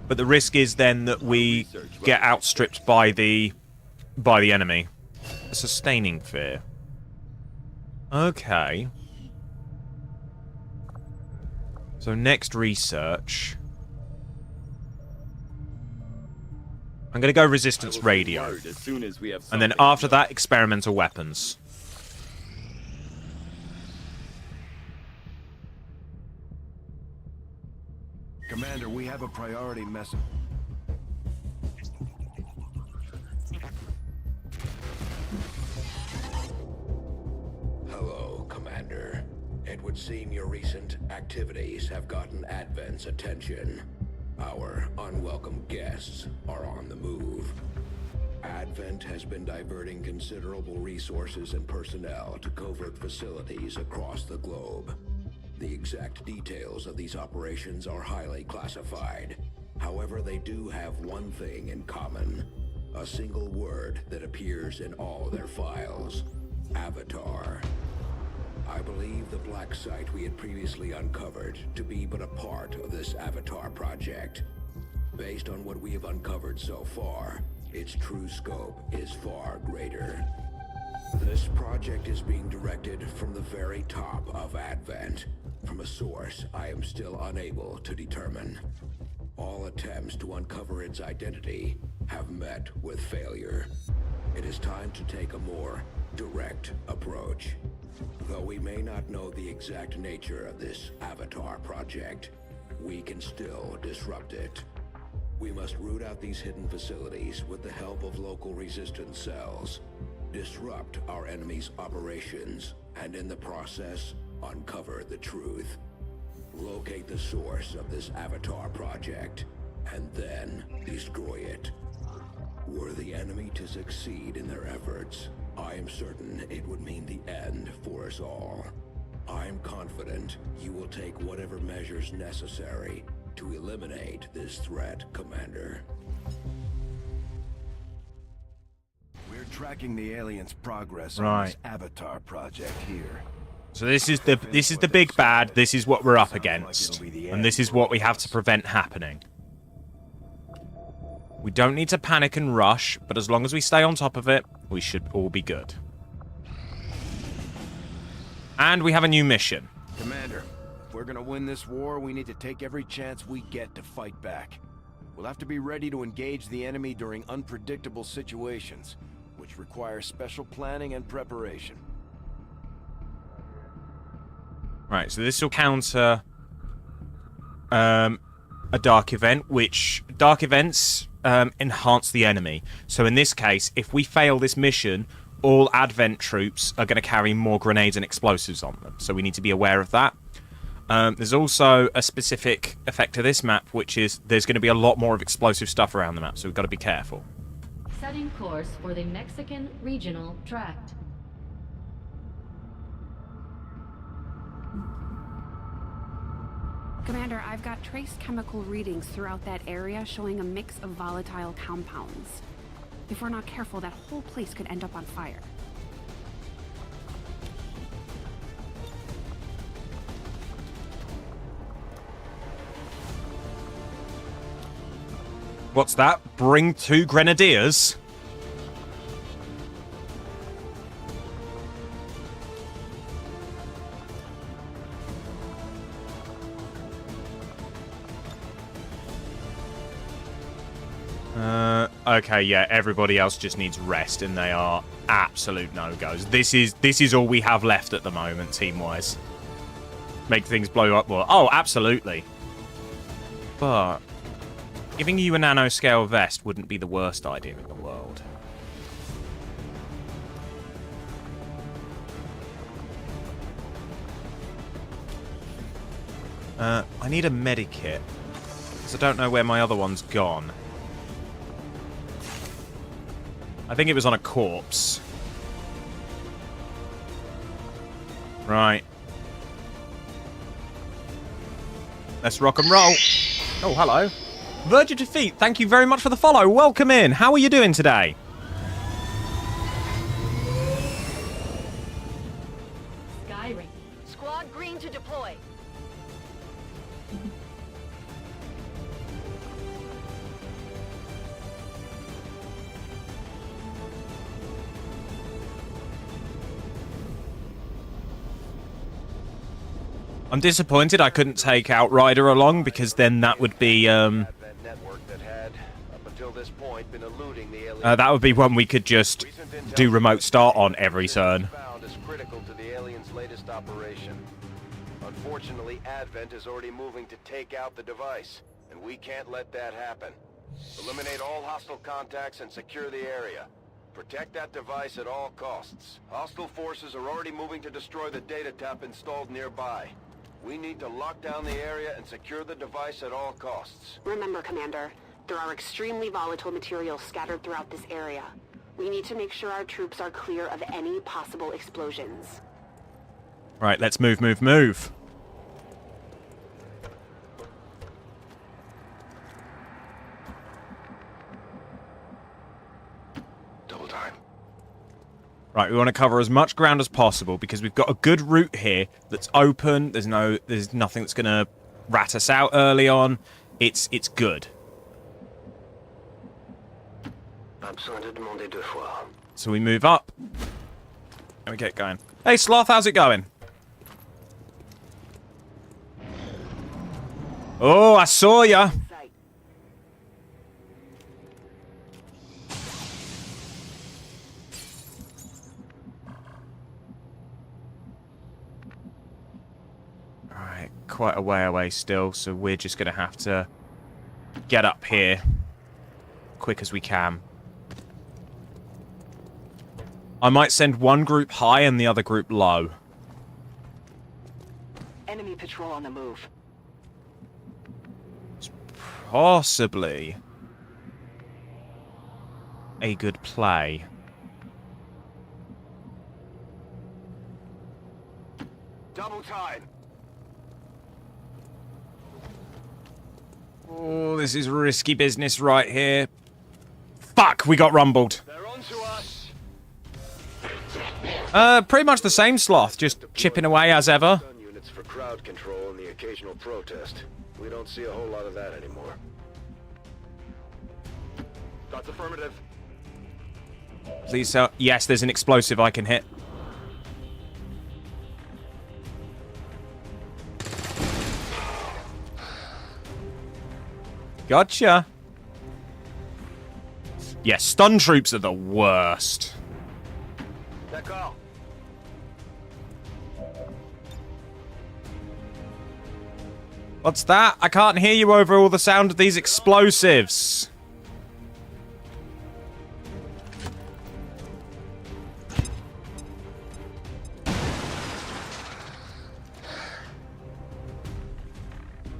S1: But the risk is then that we get outstripped by the enemy. A sustaining fear. Okay. So next research. I'm going to go resistance radio. And then after that, experimental weapons.
S18: Commander, we have a priority message.
S4: Hello, Commander. It would seem your recent activities have gotten Advent's attention. Our unwelcome guests are on the move. Advent has been diverting considerable resources and personnel to covert facilities across the globe. The exact details of these operations are highly classified. However, they do have one thing in common. A single word that appears in all their files. Avatar. I believe the black site we had previously uncovered to be but a part of this Avatar project. Based on what we have uncovered so far, its true scope is far greater. This project is being directed from the very top of Advent, from a source I am still unable to determine. All attempts to uncover its identity have met with failure. It is time to take a more direct approach. Though we may not know the exact nature of this Avatar project, we can still disrupt it. We must root out these hidden facilities with the help of local resistance cells, disrupt our enemy's operations, and in the process, uncover the truth. Locate the source of this Avatar project, and then destroy it. Were the enemy to succeed in their efforts, I am certain it would mean the end for us all. I am confident you will take whatever measures necessary to eliminate this threat, Commander.
S18: We're tracking the aliens' progress
S1: Right.
S18: on this Avatar project here.
S1: So this is the big bad. This is what we're up against. And this is what we have to prevent happening. We don't need to panic and rush, but as long as we stay on top of it, we should all be good. And we have a new mission.
S18: Commander, if we're gonna win this war, we need to take every chance we get to fight back. We'll have to be ready to engage the enemy during unpredictable situations, which require special planning and preparation.
S1: Right, so this will counter a dark event, which dark events enhance the enemy. So in this case, if we fail this mission, all Advent troops are going to carry more grenades and explosives on them. So we need to be aware of that. There's also a specific effect to this map, which is there's going to be a lot more of explosive stuff around the map, so we've got to be careful.
S7: Setting course for the Mexican Regional Tract.
S17: Commander, I've got trace chemical readings throughout that area showing a mix of volatile compounds. If we're not careful, that whole place could end up on fire.
S1: What's that? Bring 2 grenadiers? Okay, yeah, everybody else just needs rest, and they are absolute no-goes. This is all we have left at the moment, team-wise. Make things blow up more. Oh, absolutely. But giving you a nanoscale vest wouldn't be the worst idea in the world. I need a medikit. Because I don't know where my other one's gone. I think it was on a corpse. Right. Let's rock and roll. Oh, hello. Verge of Defeat, thank you very much for the follow. Welcome in. How are you doing today?
S8: Skyrim. Squad green to deploy.
S1: I'm disappointed I couldn't take Outrider along, because then that would be, that would be one we could just do remote start on every turn.
S3: Is critical to the aliens' latest operation. Unfortunately, Advent is already moving to take out the device, and we can't let that happen. Eliminate all hostile contacts and secure the area. Protect that device at all costs. Hostile forces are already moving to destroy the data tap installed nearby. We need to lock down the area and secure the device at all costs.
S2: Remember, Commander, there are extremely volatile materials scattered throughout this area. We need to make sure our troops are clear of any possible explosions.
S1: Right, let's move, move, move.
S3: Double time.
S1: Right, we want to cover as much ground as possible because we've got a good route here that's open. There's nothing that's going to rat us out early on. It's good. So we move up. And we get going. Hey, Sloth, how's it going? Oh, I saw ya. Alright, quite a way away still, so we're just going to have to get up here quick as we can. I might send one group high and the other group low.
S13: Enemy patrol on the move.
S1: It's possibly a good play.
S3: Double time.
S1: Oh, this is risky business right here. Fuck, we got rumbled.
S3: They're onto us.
S1: Pretty much the same, Sloth, just chipping away as ever.
S3: Stun units for crowd control and the occasional protest. We don't see a whole lot of that anymore.
S5: That's affirmative.
S1: Please tell. Yes, there's an explosive I can hit. Gotcha. Yes, stun troops are the worst.
S3: D'accord.
S1: What's that? I can't hear you over all the sound of these explosives.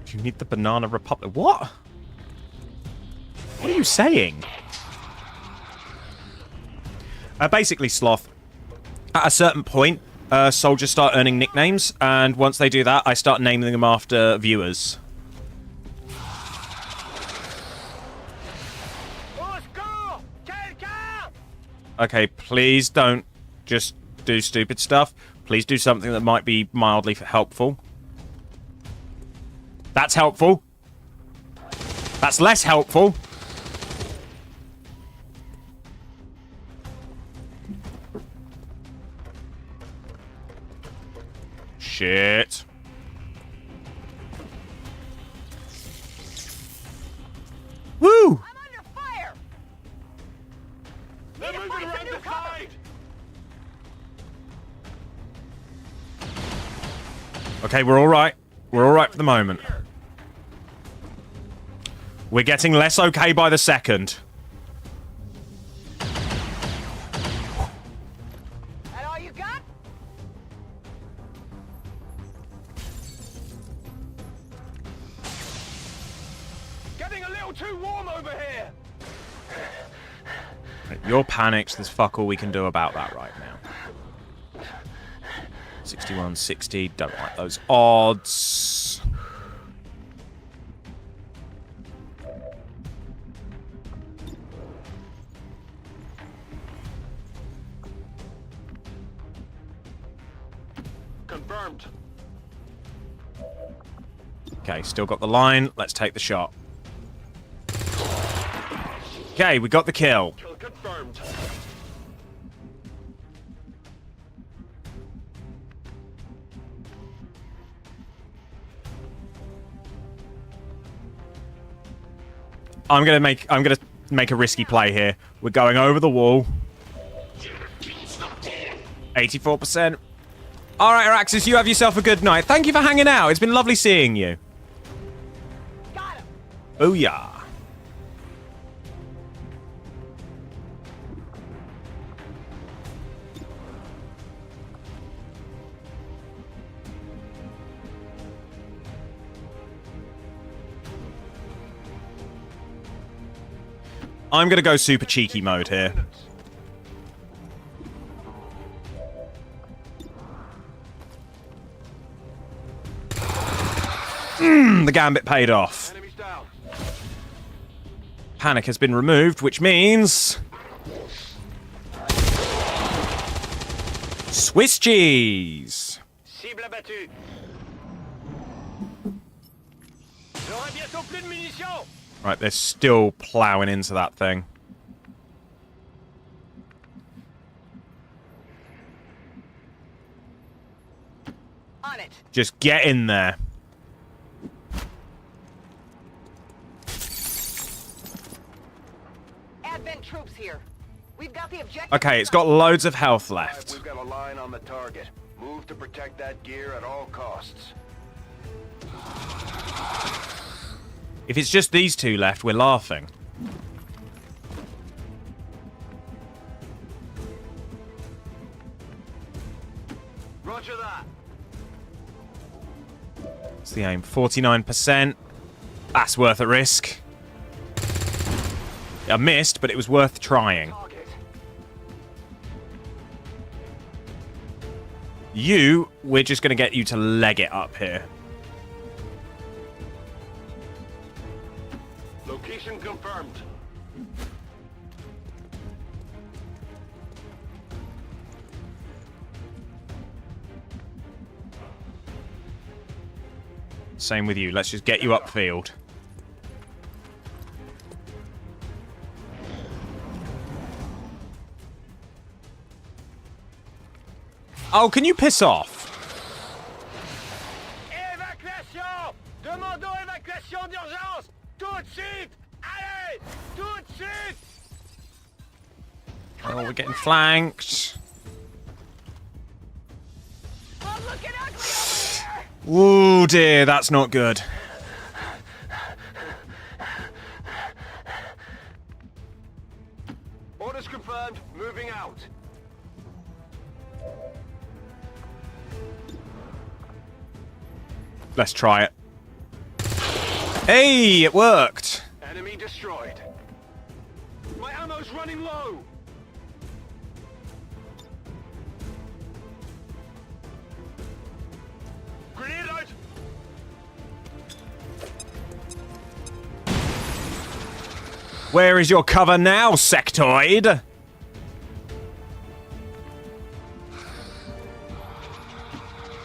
S1: You need the Banana Republic. What? What are you saying? Basically, Sloth, at a certain point, soldiers start earning nicknames, and once they do that, I start naming them after viewers. Okay, please don't just do stupid stuff. Please do something that might be mildly helpful. That's helpful. That's less helpful. Shit. Woo!
S8: I'm under fire.
S5: They're moving around the side.
S1: Okay, we're all right. We're all right for the moment. We're getting less okay by the second.
S8: That all you got?
S5: swarm over here!
S1: You're panicked. There's fuck all we can do about that right now. 61, 60. Don't like those odds.
S5: Confirmed.
S1: Okay, still got the line. Let's take the shot. Okay, we got the kill.
S5: Kill confirmed.
S1: I'm gonna make a risky play here. We're going over the wall. 84%. All right, Araxis, you have yourself a good night. Thank you for hanging out. It's been lovely seeing you.
S2: Got him.
S1: Booyah. I'm gonna go super cheeky mode here. The gambit paid off. Panic has been removed, which means... Swiss cheese!
S5: Cible abattue. J'aurai bientôt plus de munitions.
S1: Right, they're still ploughing into that thing.
S2: On it.
S1: Just get in there.
S2: Advent troops here. We've got the objective.
S1: Okay, it's got loads of health left.
S3: We've got a line on the target. Move to protect that gear at all costs.
S1: If it's just these two left, we're laughing.
S5: Roger that.
S1: What's the aim? 49%. That's worth a risk. I missed, but it was worth trying. We're just going to get you to leg it up here.
S5: Location confirmed.
S1: Same with you. Let's just get you upfield. Oh, can you piss off?
S5: Évacuation! Demandons évacuation d'urgence! Tout de suite! Allez! Tout de suite!
S1: Oh, we're getting flanked.
S2: I'm looking ugly over here.
S1: Oh dear, that's not good.
S5: Orders confirmed. Moving out.
S1: Let's try it. Hey, it worked.
S5: Enemy destroyed. My ammo's running low. Grenade out.
S1: Where is your cover now, sectoid?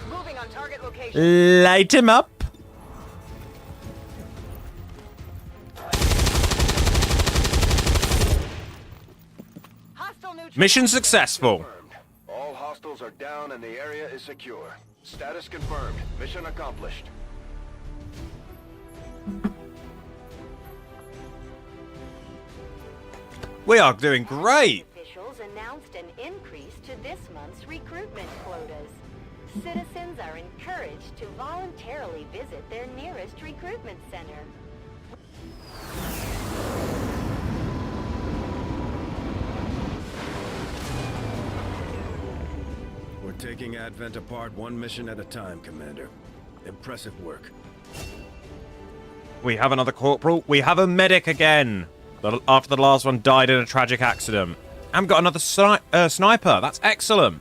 S2: Moving on target location.
S1: Light him up. Mission successful.
S3: All hostiles are down and the area is secure. Status confirmed. Mission accomplished.
S1: We are doing great.
S12: Officials announced an increase to this month's recruitment quotas. Citizens are encouraged to voluntarily visit their nearest recruitment center.
S18: We're taking Advent apart one mission at a time, Commander. Impressive work.
S1: We have another corporal. We have a medic again. After the last one died in a tragic accident. And we've got another sniper. That's excellent.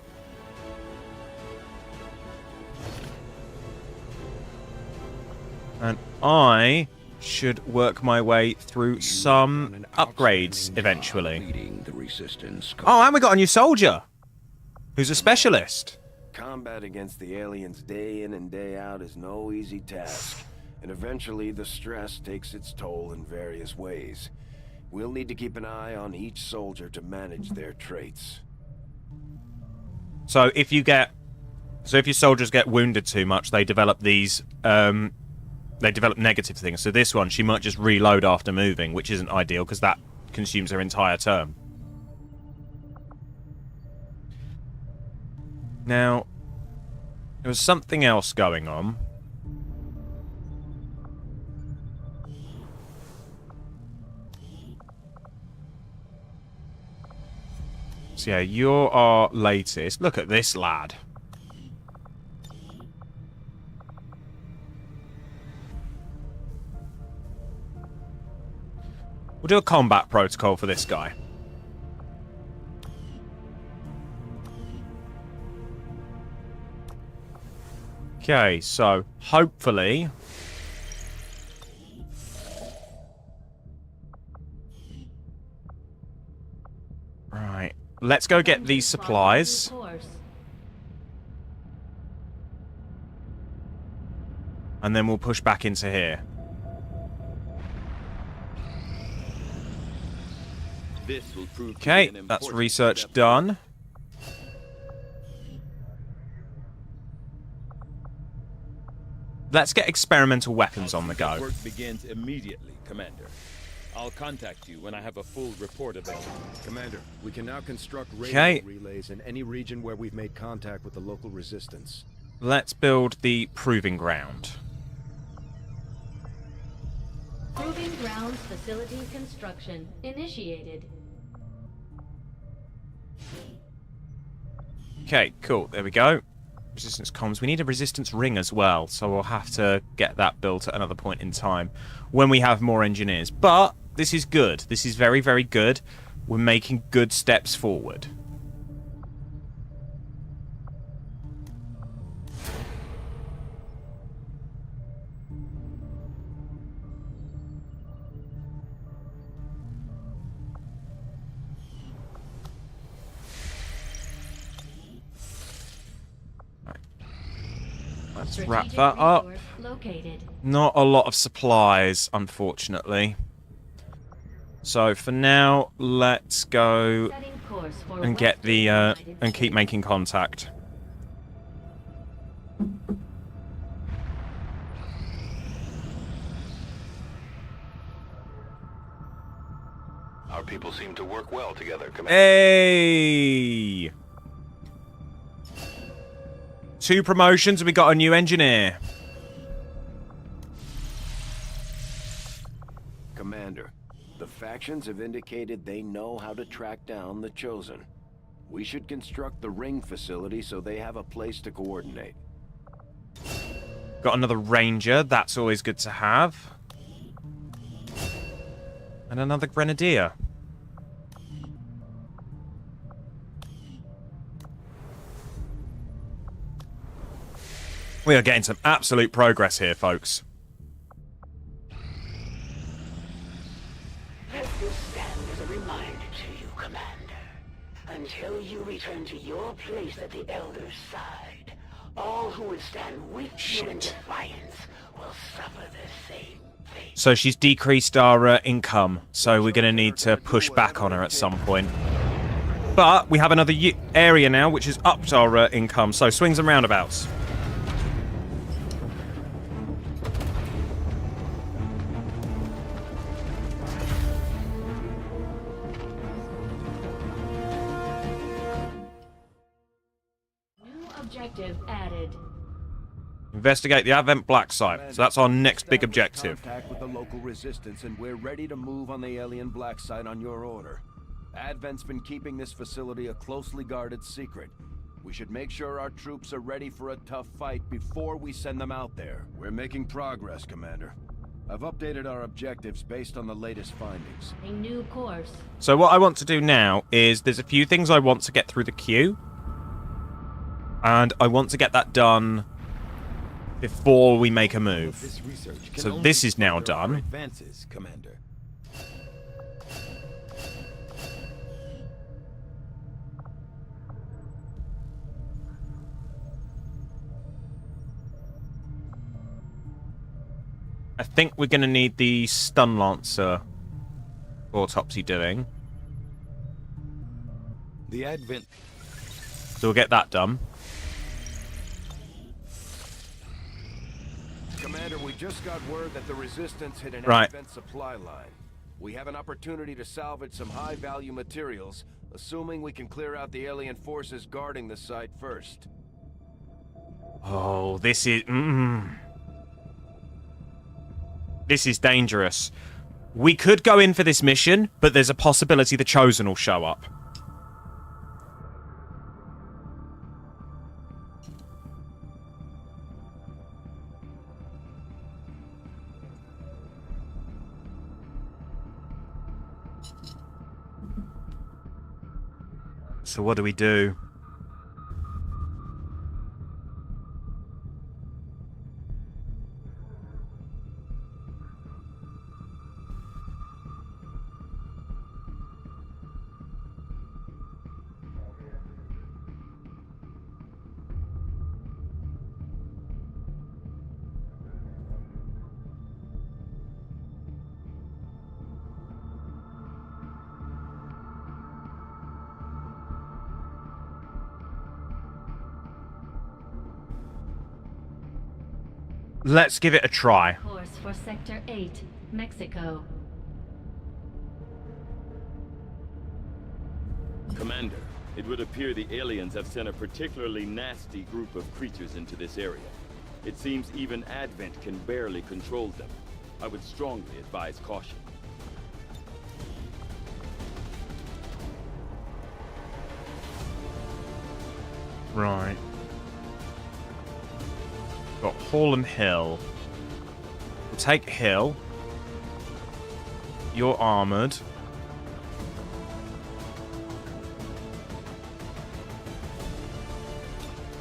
S1: And I should work my way through some upgrades eventually. Oh, and we got a new soldier who's a specialist.
S18: Combat against the aliens day in and day out is no easy task, and eventually the stress takes its toll in various ways. We'll need to keep an eye on each soldier to manage their traits.
S1: So if your soldiers get wounded too much, they develop these they develop negative things. So this one, she might just reload after moving, which isn't ideal because that consumes her entire turn. Now, there was something else going on. So yeah, you're our latest. Look at this lad. We'll do a combat protocol for this guy. Okay, so hopefully... Right, let's go get these supplies. And then we'll push back into here. Okay, that's research done. Let's get experimental weapons on the go.
S14: Work begins immediately, Commander. I'll contact you when I have a full report available.
S18: Commander, we can now construct radio relays in any region where we've made contact with the local resistance.
S1: Let's build the proving ground.
S7: Proving grounds facility construction initiated.
S1: Okay, cool. There we go. Resistance comms. We need a resistance ring as well, so we'll have to get that built at another point in time when we have more engineers. But this is good. This is very, very good. We're making good steps forward. Let's wrap that up. Not a lot of supplies, unfortunately. So for now, let's go and get the and keep making contact.
S5: Our people seem to work well together, Commander.
S1: Hey! 2 promotions and we got a new engineer.
S18: Commander, the factions have indicated they know how to track down the Chosen. We should construct the ring facility so they have a place to coordinate.
S1: Got another ranger, that's always good to have. And another grenadier. We are getting some absolute progress here, folks.
S21: Let this stand as a reminder to you, Commander. Until you return to your place at the Elder's side, all who would stand with you in defiance will suffer the same fate.
S1: So she's decreased our income, so we're going to need to push back on her at some point. But we have another area now, which has upped our income, so swings and roundabouts.
S7: Objective added.
S1: Investigate the Advent Black Site. So that's our next big objective.
S18: Contact with the local resistance, and we're ready to move on the alien Black Site on your order. Advent's been keeping this facility a closely guarded secret. We should make sure our troops are ready for a tough fight before we send them out there. We're making progress, Commander. I've updated our objectives based on the latest findings.
S7: A new course.
S1: So what I want to do now is there's a few things I want to get through the queue. And I want to get that done before we make a move. So this is now done.
S14: Advances, Commander.
S1: I think we're going to need the stun lancer autopsy doing.
S14: The Advent.
S1: So we'll get that done.
S18: Commander, we just got word that the Resistance hit an
S1: Right.
S18: Advent supply line. We have an opportunity to salvage some high-value materials, assuming we can clear out the alien forces guarding the site first.
S1: Oh, this is... This is dangerous. We could go in for this mission, but there's a possibility the Chosen will show up. So what do we do? Let's give it a try.
S7: Course for Sector 8, Mexico.
S9: Commander, it would appear the aliens have sent a particularly nasty group of creatures into this area. It seems even Advent can barely control them. I would strongly advise caution.
S1: Right. Got Hall and Hill. We'll take Hill. You're armored.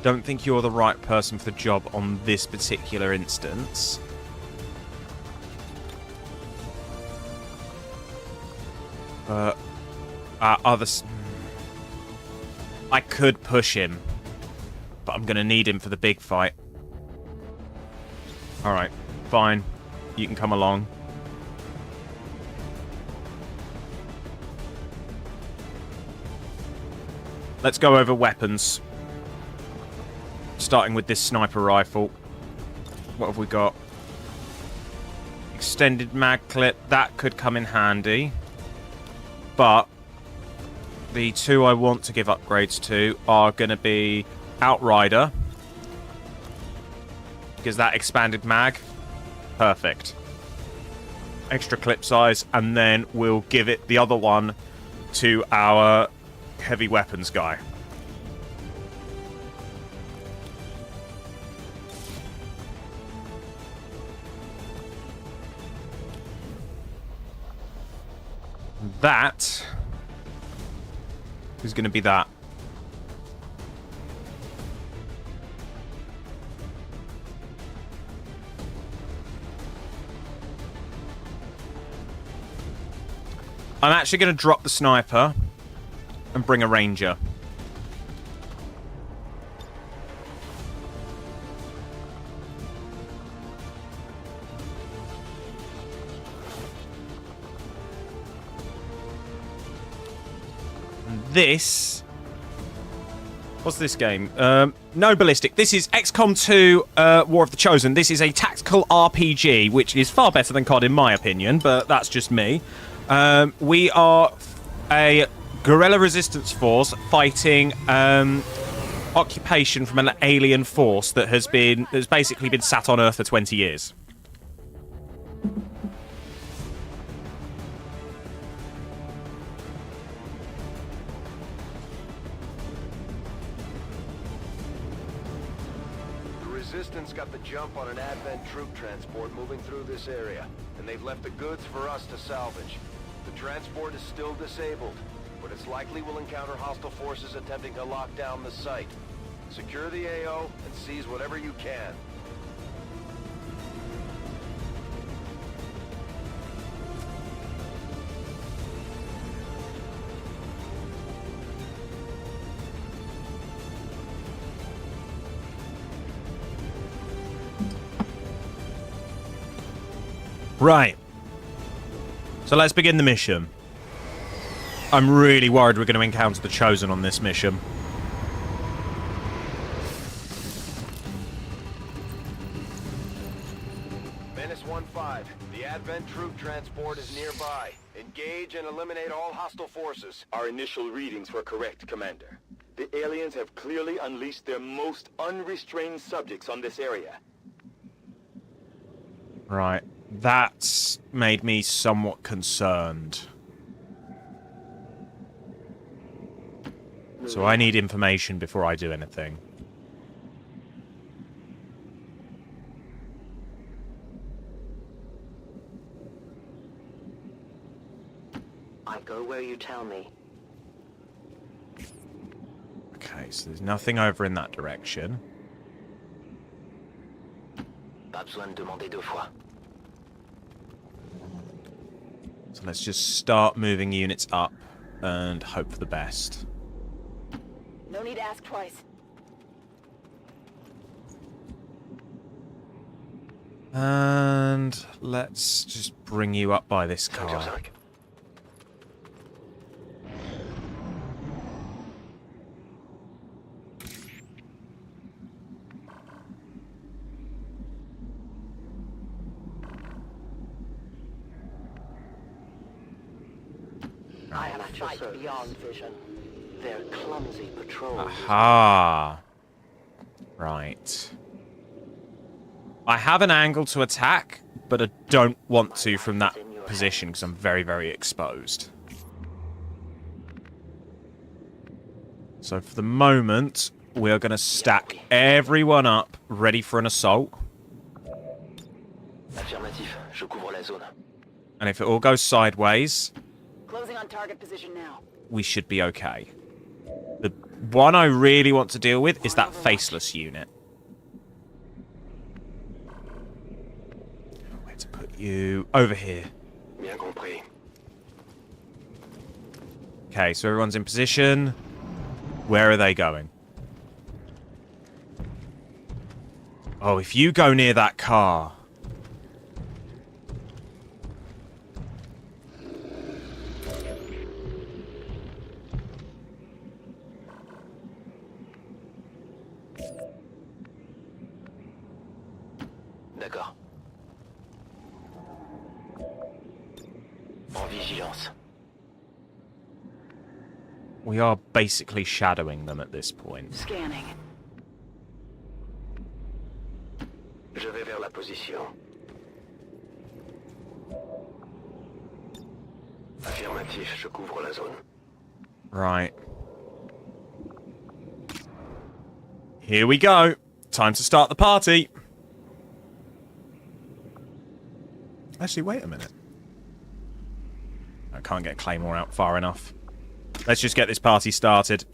S1: Don't think you're the right person for the job on this particular instance. I could push him, but I'm gonna need him for the big fight. Alright, fine. You can come along. Let's go over weapons. Starting with this sniper rifle. What have we got? Extended mag clip. That could come in handy. But the two I want to give upgrades to are going to be Outrider. Because that expanded mag. Perfect. Extra clip size. And then we'll give it the other one to our heavy weapons guy. That is going to be that. I'm actually going to drop the sniper and bring a ranger. This... What's this game? No ballistic. This is XCOM 2 War of the Chosen. This is a tactical RPG, which is far better than COD in my opinion, but that's just me. We are a guerrilla resistance force fighting occupation from an alien force that has basically been sat on Earth for 20 years.
S3: Resistance got the jump on an Advent troop transport moving through this area, and they've left the goods for us to salvage. The transport is still disabled, but it's likely we'll encounter hostile forces attempting to lock down the site. Secure the AO and seize whatever you can.
S1: Right. So let's begin the mission. I'm really worried we're going to encounter the Chosen on this mission.
S3: Menace 1-5. The Advent troop transport is nearby. Engage and eliminate all hostile forces.
S15: Our initial readings were correct, Commander. The aliens have clearly unleashed their most unrestrained subjects on this area.
S1: Right. That's made me somewhat concerned. So I need information before I do anything.
S13: I go where you tell me.
S1: Okay, so there's nothing over in that direction.
S13: Pas besoin de demander deux fois.
S1: So let's just start moving units up and hope for the best.
S2: No need to ask twice.
S1: And let's just bring you up by this car.
S13: I have a fight beyond vision. They're clumsy patrols.
S1: Aha. Right. I have an angle to attack, but I don't want to from that position because I'm very, very exposed. So for the moment, we are going to stack everyone up, ready for an assault.
S13: Affirmatif, je couvre la zone.
S1: And if it all goes sideways,
S2: Closing on target position now.
S1: we should be okay. The one I really want to deal with is that faceless unit. Where to put you? Over here.
S13: Bien compris.
S1: Okay, so everyone's in position. Where are they going? Oh, if you go near that car...
S13: D'accord. En vigilance.
S1: We are basically shadowing them at this point.
S2: Scanning.
S13: Je vais vers la position. Affirmatif, je couvre la zone.
S1: Right. Here we go. Time to start the party. Actually, wait a minute. I can't get Claymore out far enough. Let's just get this party started.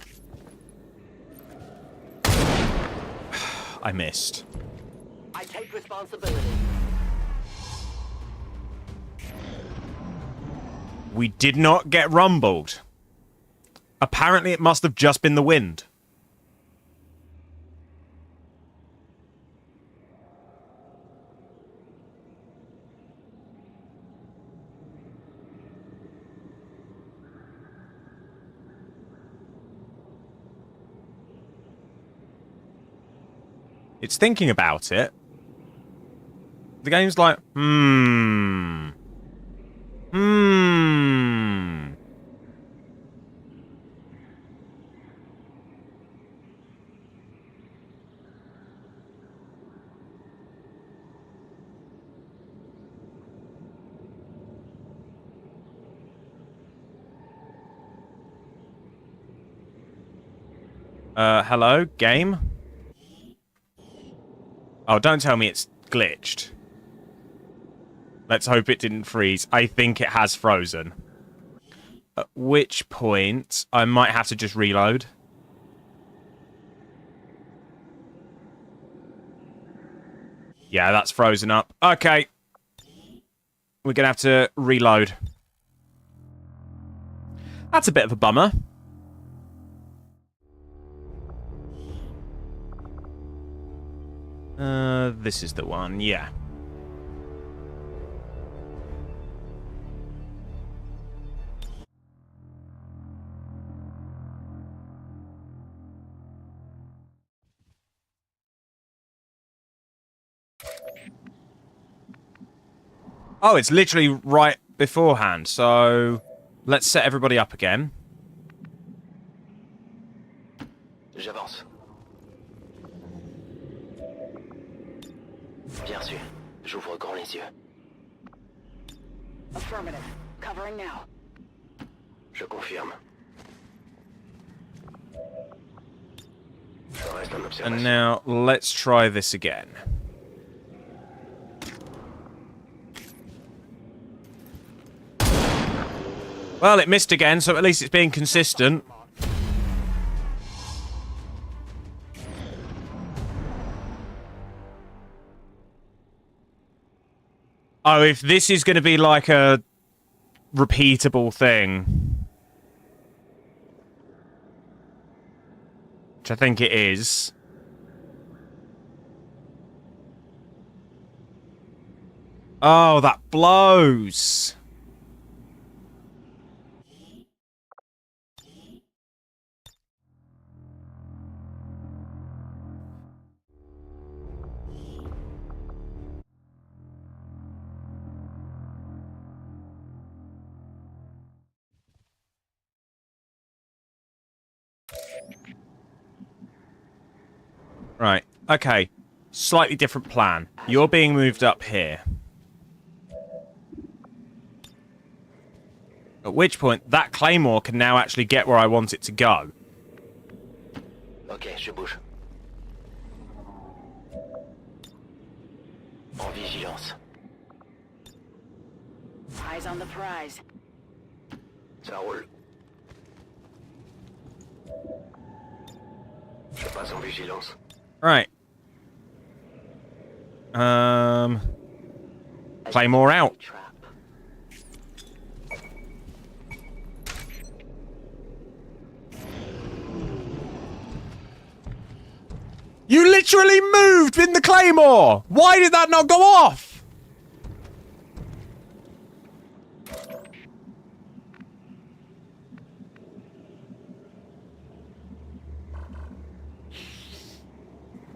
S1: I missed.
S13: I take responsibility.
S1: We did not get rumbled. Apparently it must have just been the wind. It's thinking about it. The game's like, Hmm. Hello, game? Oh, don't tell me it's glitched. Let's hope it didn't freeze. I think it has frozen. At which point, I might have to just reload. Yeah, that's frozen up. Okay. We're going to have to reload. That's a bit of a bummer. This is the one, yeah. Oh, it's literally right beforehand, so let's set everybody up again.
S10: J'avance. Bien sûr. J'ouvre grand les yeux.
S2: Affirmative. Covering now.
S3: Je confirme. Je reste en observation.
S1: And now, let's try this again. Well, it missed again, so at least it's being consistent. Oh, if this is going to be like a repeatable thing. Which I think it is. Oh, that blows. Right, okay. Slightly different plan. You're being moved up here. At which point, that claymore can now actually get where I want it to go.
S10: Ok, je bouge. En vigilance.
S2: Eyes on the prize.
S3: Ça roule. Je passe en vigilance.
S1: Right. Claymore out. You literally moved in the claymore! Why did that not go off?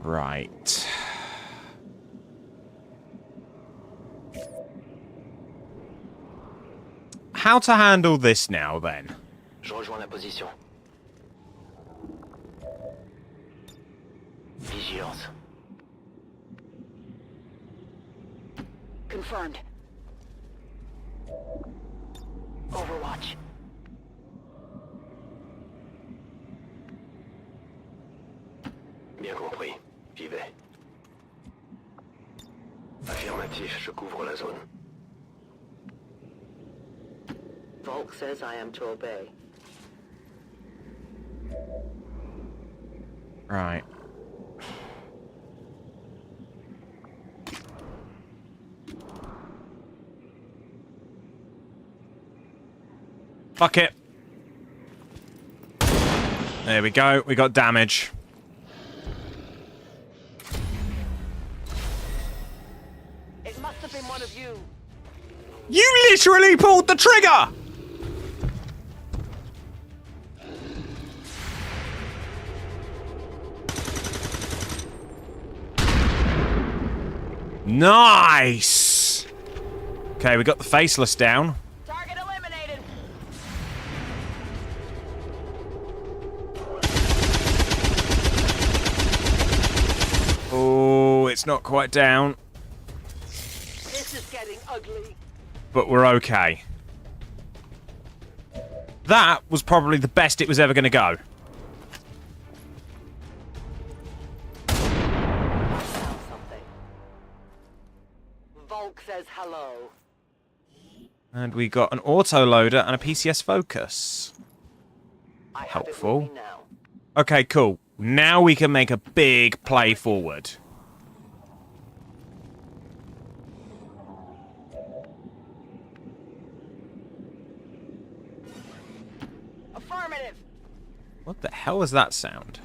S1: Right. How to handle this now, then?
S10: Je rejoins la position. Vigilance.
S2: Confirmed. Overwatch.
S3: Bien compris. J'y vais. Affirmatif, je couvre la zone.
S13: Volk says I am to obey.
S1: Right. Fuck it. There we go. We got damage.
S13: It must have been one of you.
S1: You literally pulled the trigger! Nice! Okay, we got the faceless down.
S13: Target eliminated.
S1: Oh, it's not quite down.
S13: This is getting ugly.
S1: But we're okay. That was probably the best it was ever going to go. And we got an auto-loader and a PCS focus. Helpful. Okay, cool. Now we can make a big play forward.
S12: Affirmative.
S1: What the hell is that sound?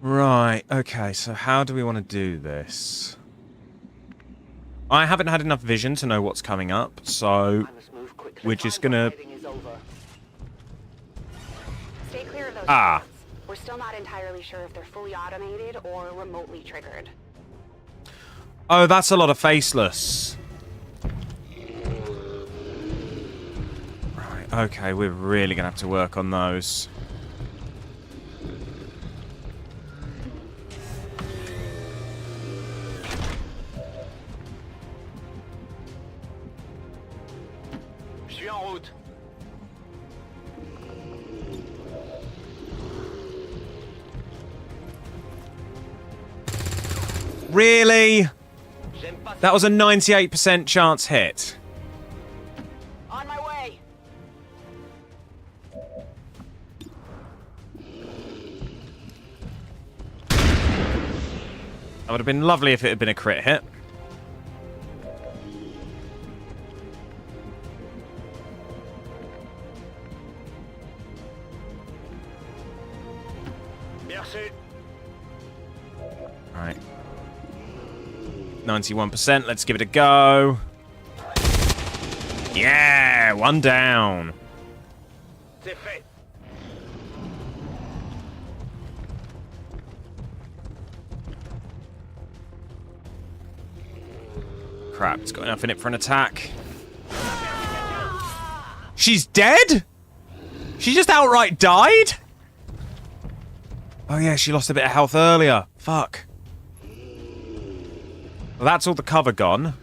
S1: Right, okay, so how do we want to do this? I haven't had enough vision to know what's coming up, so we're just gonna...
S2: Stay clear of those.
S1: Ah.
S2: Shields. We're still not entirely sure if they're fully automated or remotely triggered.
S1: Oh, that's a lot of faceless. Right, okay, we're really gonna have to work on those. Really? That was a 98% chance hit.
S12: On my way.
S1: That would have been lovely if it had been a crit hit. Right. 91%, let's give it a go. Yeah, one down. Crap, it's got enough in it for an attack. She's dead? She just outright died? Oh yeah, she lost a bit of health earlier. Fuck. Well, that's all the cover gone.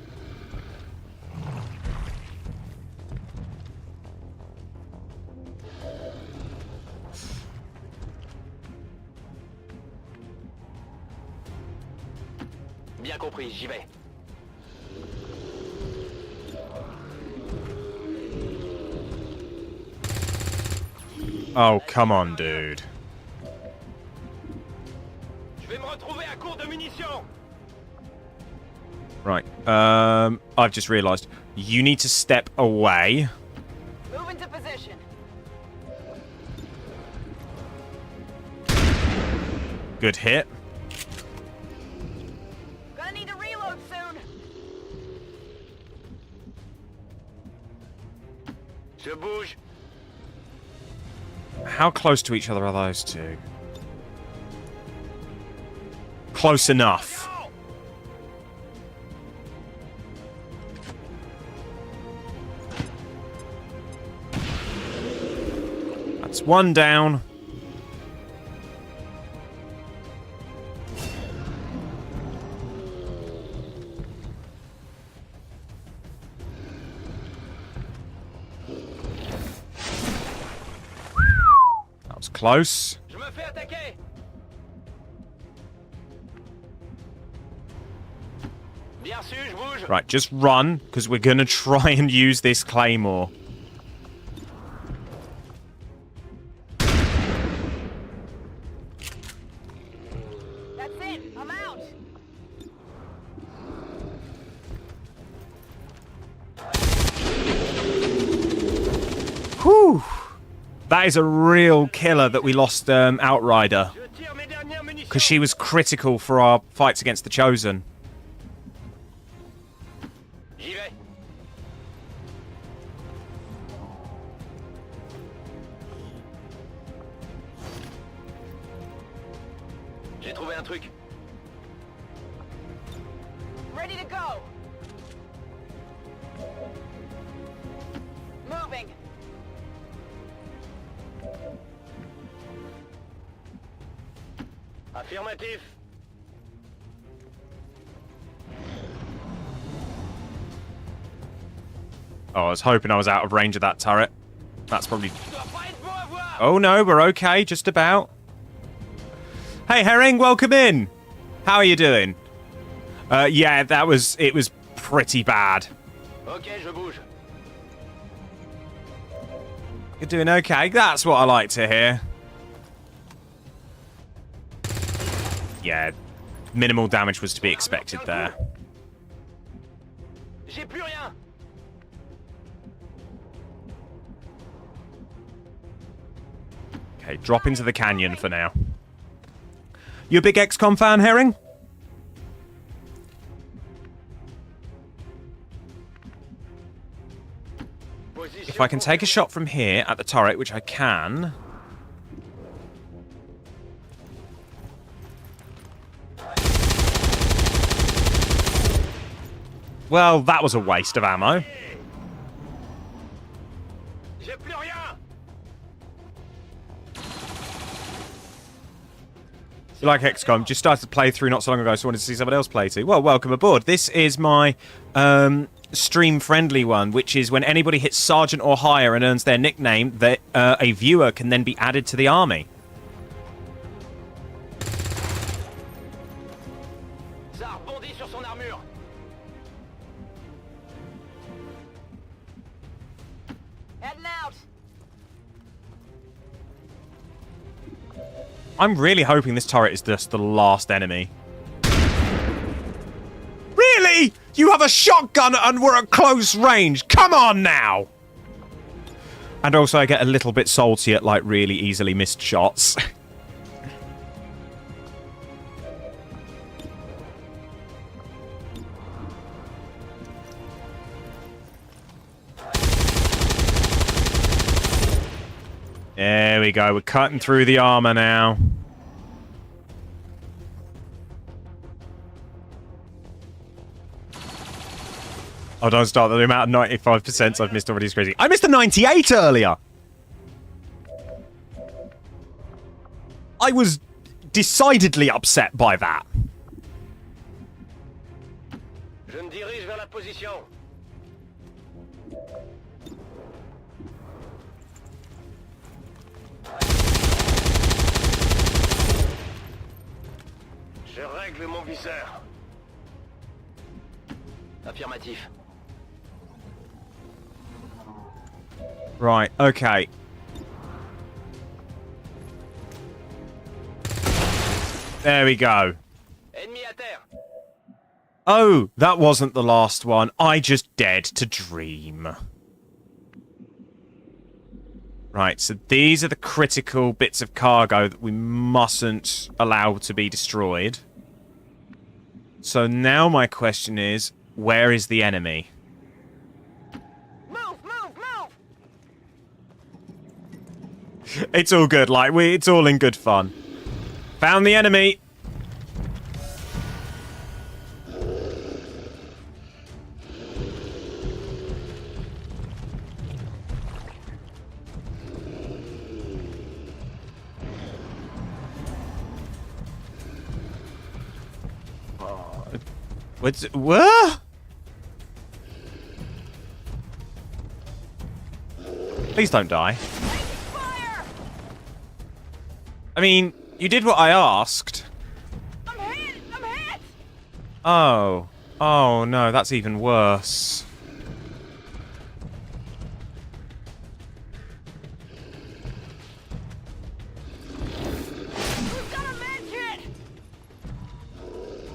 S10: Bien compris, j'y vais.
S1: Oh, come on, dude. Right, I've just realised. You need to step away.
S12: Move into position.
S1: Good hit.
S12: Gonna need to reload soon.
S5: Je bouge.
S1: How close to each other are those two? Close enough. That's one down. That was close. Right, just run, because we're going to try and use this claymore.
S12: That's it. I'm out.
S1: Whew. That is a real killer that we lost Outrider. Because she was critical for our fights against the Chosen.
S10: J'ai trouvé un truc.
S12: Ready to go. Moving.
S5: Affirmatif.
S1: Oh, I was hoping I was out of range of that turret. That's probably... Oh no, we're okay, just about. Hey, Herring, welcome in. How are you doing? Yeah, it was pretty bad.
S10: Okay, je bouge.
S1: You're doing okay. That's what I like to hear. Yeah, minimal damage was to be expected there.
S10: J'ai plus rien.
S1: Okay, drop into the canyon for now. You a big XCOM fan, Herring? If I can take a shot from here at the turret, which I can... Well, that was a waste of ammo. You like XCOM? Just started to play through not so long ago, so wanted to see someone else play too. Well, welcome aboard. This is my stream-friendly one, which is when anybody hits Sergeant or higher and earns their nickname, that a viewer can then be added to the army.
S10: Ça rebondit sur son armure. Heading out.
S1: I'm really hoping this turret is just the last enemy. Really? You have a shotgun and we're at close range. Come on now. And also I get a little bit salty at like really easily missed shots. There we go. We're cutting through the armor now. Oh, don't start. The amount of 95% I've missed already is crazy. I missed a 98 earlier. I was decidedly upset by that.
S10: Je me dirige vers la position. Je règle mon viseur. Affirmatif.
S1: Right, okay. There we go.
S10: Ennemi à terre.
S1: Oh, that wasn't the last one. I just dared to dream. Right, so these are the critical bits of cargo that we mustn't allow to be destroyed. So now my question is, where is the enemy?
S10: Move, move, move.
S1: It's all good, like, it's all in good fun. Found the enemy! What? Please don't die. I mean, you did what I asked.
S10: I'm hit! I'm hit!
S1: Oh. Oh no, that's even worse.
S10: We've got a med kit!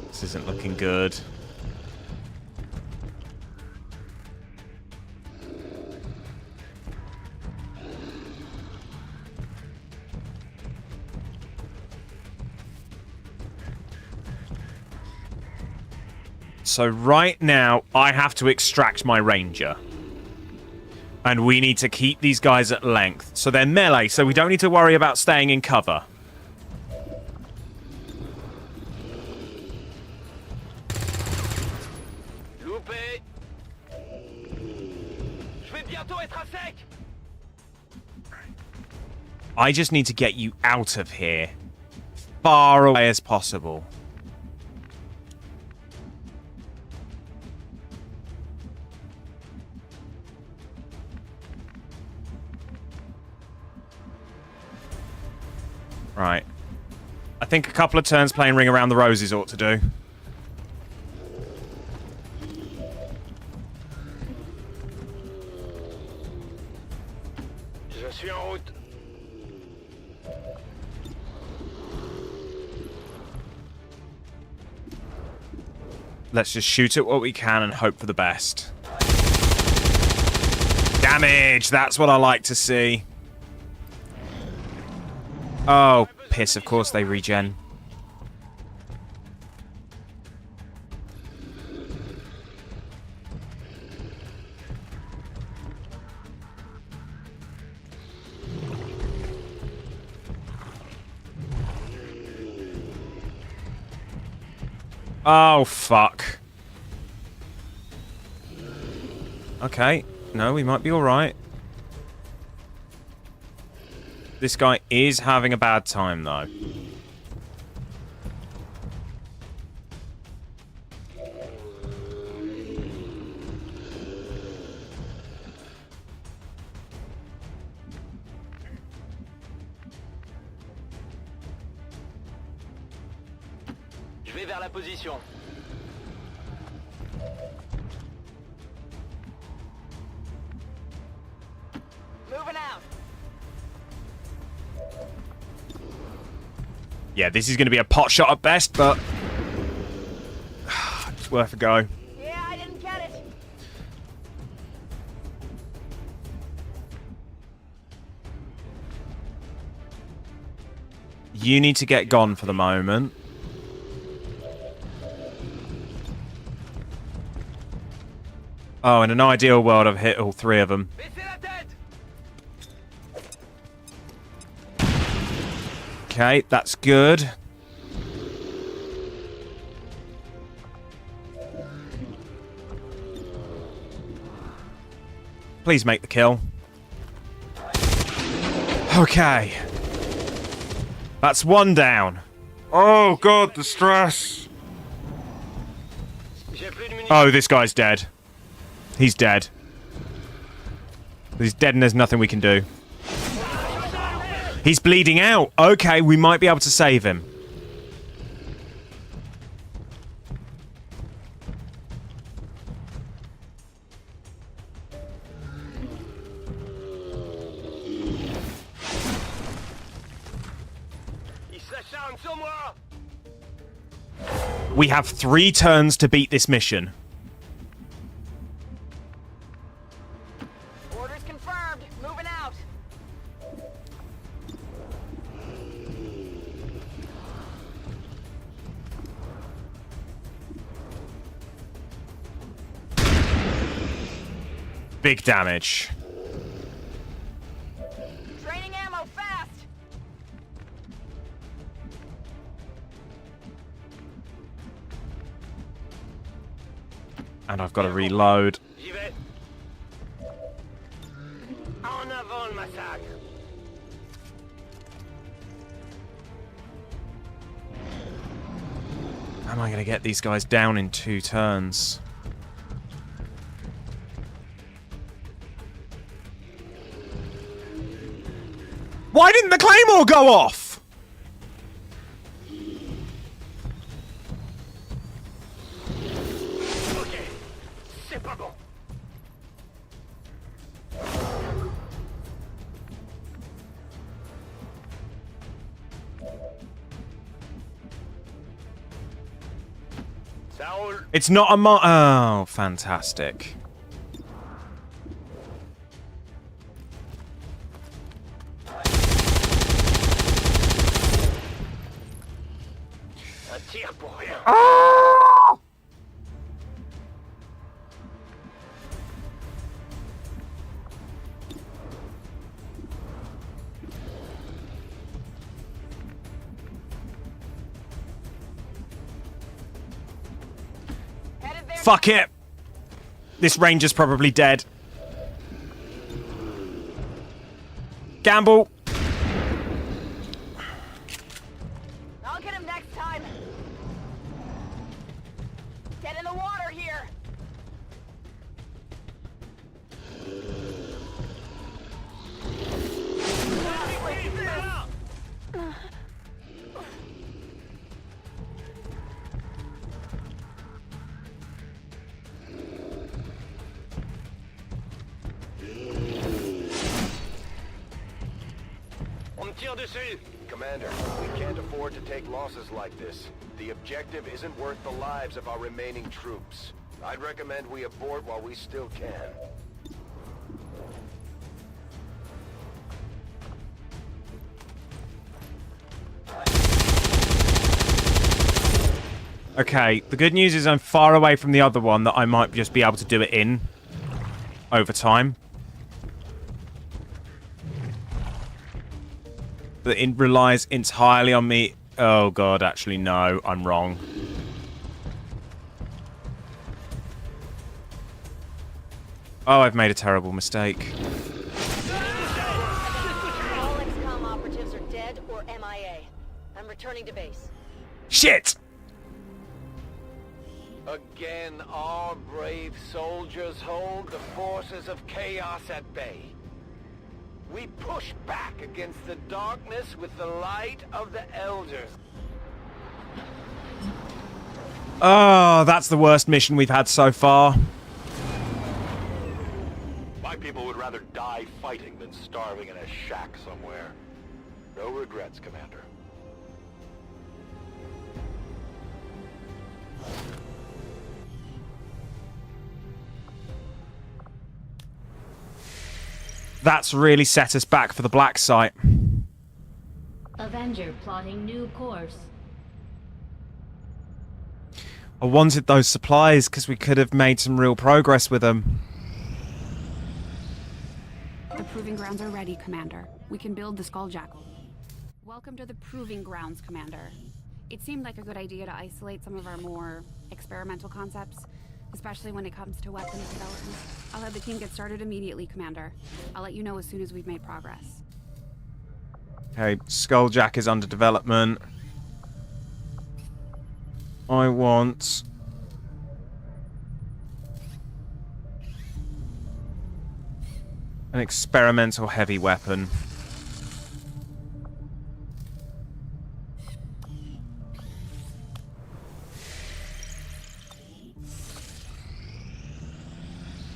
S1: This isn't looking good. So right now, I have to extract my ranger. And we need to keep these guys at length. So they're melee, so we don't need to worry about staying in cover.
S10: Loupé. Je vais bientôt être à sec.
S1: I just need to get you out of here. Far away as possible. Right. I think a couple of turns playing Ring Around the Roses ought to do.
S5: Je suis en route.
S1: Let's just shoot at what we can and hope for the best. Damage! That's what I like to see. Oh, piss. Of course they regen. Oh, fuck. Okay. No, we might be alright. This guy is having a bad time, though.
S10: Je vais vers la position. Moving out.
S1: Yeah, this is going to be a pot shot at best, but it's worth a go.
S10: Yeah, I didn't get it.
S1: You need to get gone for the moment. Oh, in an ideal world, I've hit all three of them. Okay, that's good. Please make the kill. Okay. That's one down. Oh, God, the stress. Oh, this guy's dead. He's dead. He's dead and there's nothing we can do. He's bleeding out. Okay, we might be able to save him. We have 3 turns to beat this mission.
S10: Orders confirmed. Moving out.
S1: Big damage.
S10: Training ammo fast.
S1: And I've got to reload.
S10: J'y vais. En avant le massacre.
S1: Am I going to get these guys down in 2 turns? Why didn't the claymore go off?
S10: Ok. C'est pas bon. Ça roule.
S1: It's not a oh, fantastic.
S10: Un tir pour rien.
S1: Fuck it. This ranger's probably dead. Gamble.
S10: I'll get him next time. Get in the water here.
S5: Embassy!
S3: Commander, we can't afford to take losses like this. The objective isn't worth the lives of our remaining troops. I'd recommend we abort while we still can.
S1: Okay, the good news is I'm far away from the other one that I might just be able to do it in over time. But it relies entirely on me. Oh god, actually no, I'm wrong. Oh, I've made a terrible mistake.
S12: All XCOM operatives are dead or MIA. I'm returning to base.
S1: Shit!
S15: Again, our brave soldiers hold the forces of chaos at bay. We push back against the darkness with the light of the Elders.
S1: Oh, that's the worst mission we've had so far.
S5: My people would rather die fighting than starving in a shack somewhere. No regrets, Commander.
S1: That's really set us back for the black site.
S7: Avenger plotting new course.
S1: I wanted those supplies because we could have made some real progress with them.
S17: The proving grounds are ready, Commander. We can build the Skulljackal. Welcome to the proving grounds, Commander. It seemed like a good idea to isolate some of our more experimental concepts, especially when it comes to weapons development. I'll have the team get started immediately, Commander. I'll let you know as soon as we've made progress.
S1: Okay, Skulljack is under development. I want... an experimental heavy weapon.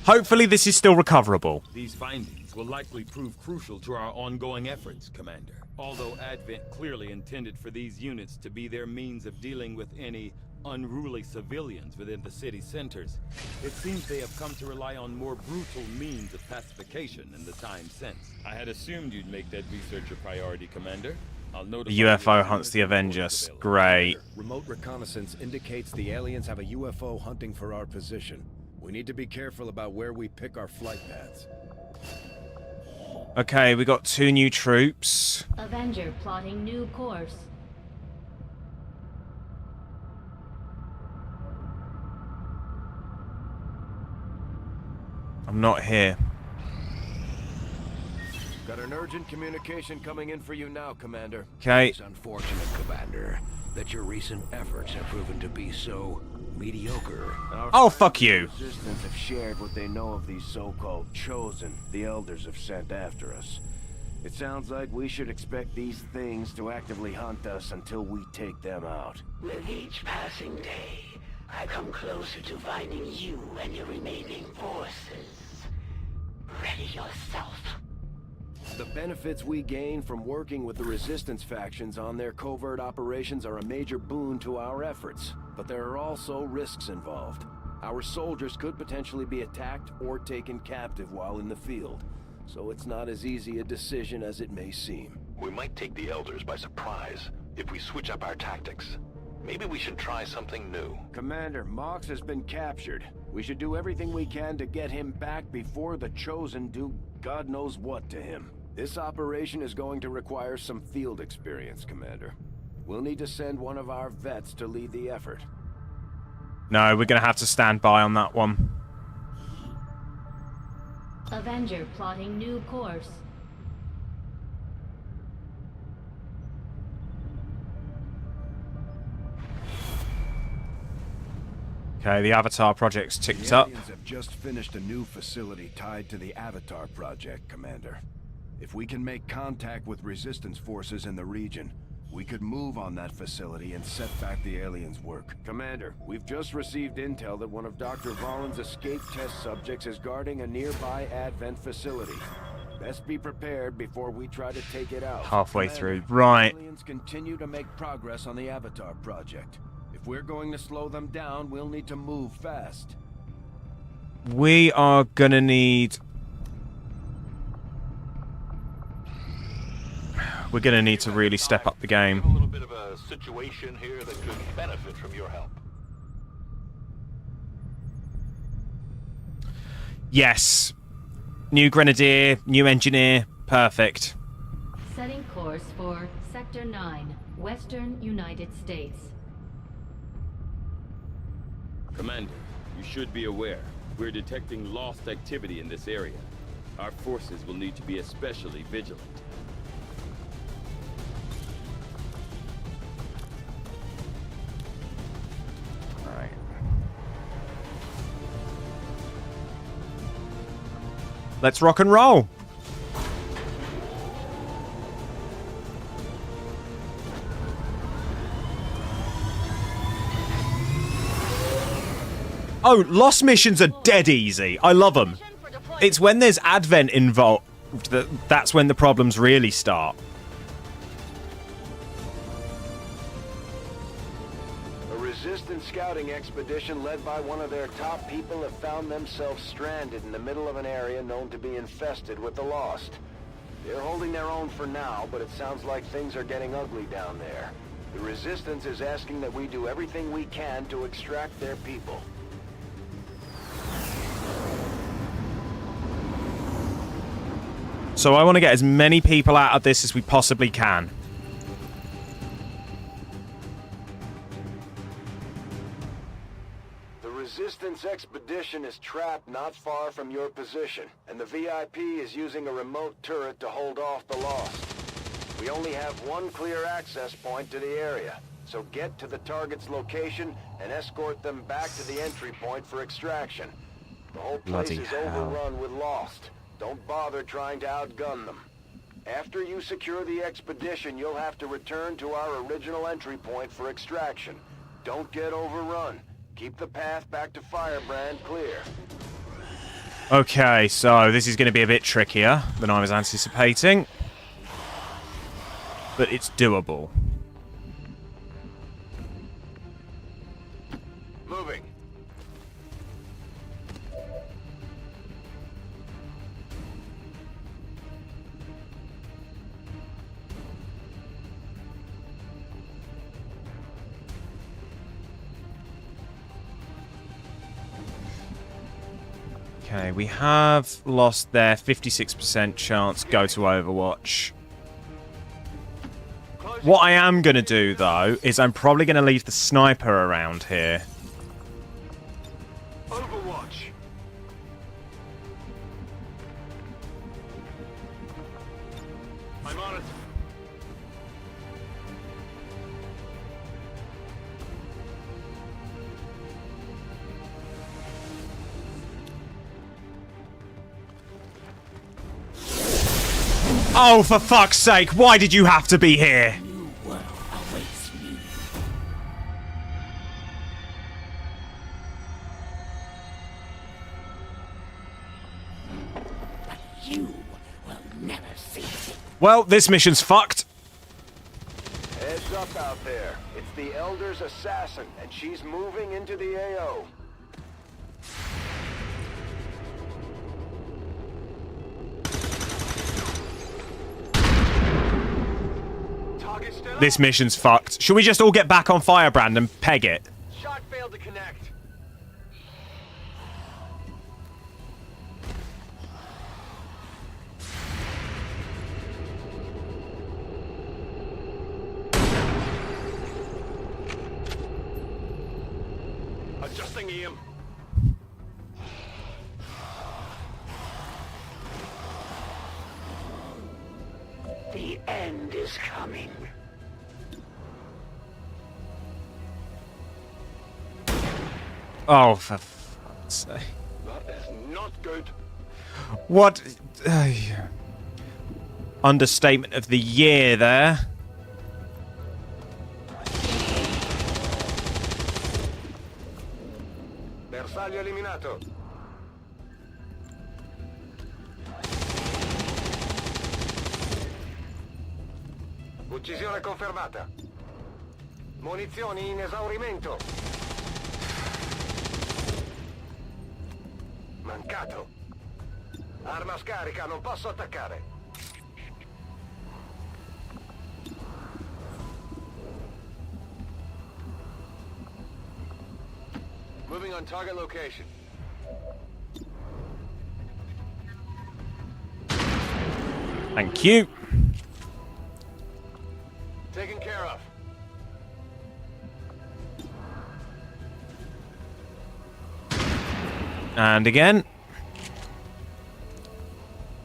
S1: Hopefully this is still recoverable.
S9: These findings will likely prove crucial to our ongoing efforts, Commander. Although Advent clearly intended for these units to be their means of dealing with any unruly civilians within the city centers, it seems they have come to rely on more brutal means of pacification in the time since. I had assumed you'd make that research a priority, Commander. I'll notify
S1: The UFO hunts the Avengers. Great.
S18: Remote reconnaissance indicates the aliens have a UFO hunting for our position. We need to be careful about where we pick our flight paths.
S1: Okay, we got 2 new troops.
S7: Avenger plotting new course.
S1: I'm not here.
S18: Got an urgent communication coming in for you now, Commander.
S1: Okay.
S16: It's unfortunate, Commander, that your recent efforts have proven to be so mediocre.
S1: Oh, fuck you.
S18: Resistance have shared what they know of these so-called Chosen the Elders have sent after us. It sounds like we should expect these things to actively hunt us until we take them out.
S8: With each passing day, I come closer to finding you and your remaining forces. Ready yourself.
S18: The benefits we gain from working with the Resistance factions on their covert operations are a major boon to our efforts, but there are also risks involved. Our soldiers could potentially be attacked or taken captive while in the field, so it's not as easy a decision as it may seem.
S5: We might take the Elders by surprise if we switch up our tactics. Maybe we should try something new.
S18: Commander, Mox has been captured. We should do everything we can to get him back before the Chosen do God knows what to him. This operation is going to require some field experience, Commander. We'll need to send one of our vets to lead the effort.
S1: No, we're going to have to stand by on that one.
S7: Avenger plotting new course.
S1: Okay, the Avatar project's ticked
S18: The
S1: up.
S18: aliens have just finished a new facility tied to the Avatar project, Commander. If we can make contact with Resistance forces in the region, we could move on that facility and set back the aliens' work. Commander, we've just received intel that one of Dr. Vollin's escape test subjects is guarding a nearby Advent facility. Best be prepared before we try to take it out.
S1: Halfway
S18: Commander,
S1: through. Right.
S18: Aliens continue to make progress on the Avatar project. If we're going to slow them down, we'll need to move fast.
S1: We are gonna need... We're gonna need to really step up the game.
S5: A little bit of a situation here that could benefit from your help.
S1: Yes. New Grenadier, new Engineer. Perfect.
S7: Setting course for Sector 9, Western United States.
S9: Commander, you should be aware. We're detecting lost activity in this area. Our forces will need to be especially vigilant.
S1: Right. Let's rock and roll. Oh, lost missions are dead easy. I love them. It's when there's Advent involved that's when the problems really start.
S3: A resistance scouting expedition led by one of their top people have found themselves stranded in the middle of an area known to be infested with the Lost. They're holding their own for now, but it sounds like things are getting ugly down there. The resistance is asking that we do everything we can to extract their people.
S1: So I want to get as many people out of this as we possibly can.
S3: The resistance expedition is trapped not far from your position, and the VIP is using a remote turret to hold off the Lost. We only have one clear access point to the area, so get to the target's location and escort them back to the entry point for extraction. The whole place
S1: Bloody
S3: is
S1: hell.
S3: overrun with Lost. Don't bother trying to outgun them. After you secure the expedition, you'll have to return to our original entry point for extraction. Don't get overrun. Keep the path back to Firebrand clear.
S1: Okay, so this is going to be a bit trickier than I was anticipating. But it's doable.
S3: Moving.
S1: Okay, we have lost their 56% chance go to Overwatch. What I am going to do, though, is I'm probably going to leave the sniper around here.
S3: Overwatch.
S5: I'm on it.
S1: Oh, for fuck's sake, why did you have to be here?
S8: You will never see it.
S1: Well, this mission's fucked.
S3: Heads up out there. It's the Elder's assassin, and she's moving into the AO.
S1: This mission's fucked. Should we just all get back on Firebrand and peg it?
S3: Shot failed to connect.
S5: Adjusting EM.
S8: The end is coming.
S1: Oh, for fuck's sake.
S5: That is not good.
S1: What? Understatement of the year there.
S3: Bersaglio eliminato.
S19: Uccisione confermata. Munizioni in esaurimento. Mancato. Arma scarica, non posso attaccare.
S3: Moving on target location.
S1: Thank you.
S3: Taken care of.
S1: And again.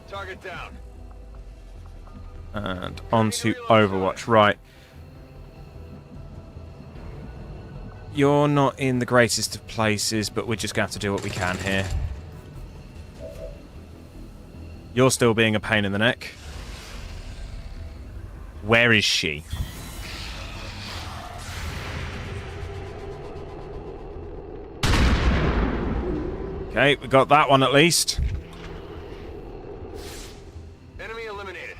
S3: Target down.
S1: And onto Overwatch. Right. You're not in the greatest of places, but we're just going to have to do what we can here. You're still being a pain in the neck. Where is she? Okay, we got that one at least.
S3: Enemy eliminated.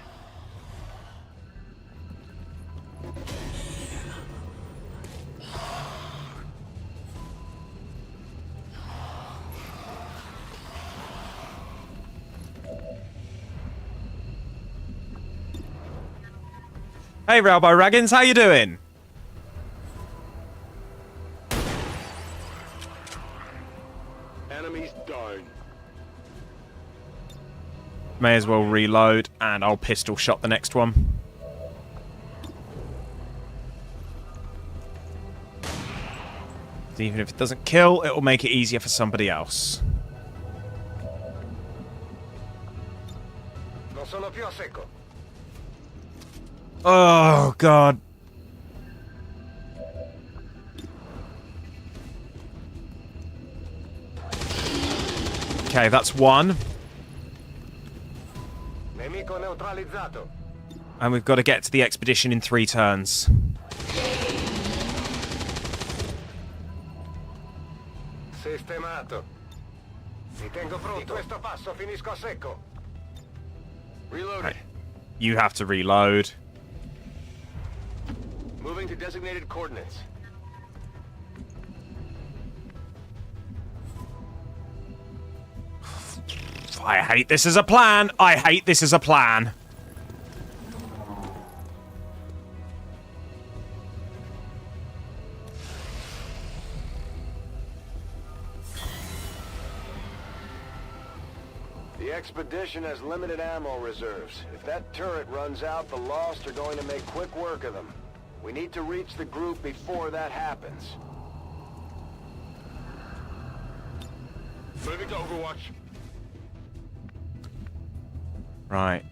S1: Hey, Ralbo Raggins, how you doing?
S3: Enemies down.
S1: May as well reload, and I'll pistol shot the next one. Even if it doesn't kill, it will make it easier for somebody else.
S19: Non sono più a secco.
S1: Oh, God. Okay, that's one.
S19: Nemico neutralizzato.
S1: And we've got to get to the expedition in 3 turns.
S19: Sistemato. Mi tengo pronto. Di questo passo finisco a secco.
S3: Reloaded.
S1: Right. You have to reload.
S3: Moving to designated coordinates.
S1: I hate this as a plan. I hate this as a plan.
S3: The expedition has limited ammo reserves. If that turret runs out, the Lost are going to make quick work of them. We need to reach the group before that happens. Moving to Overwatch.
S1: Right.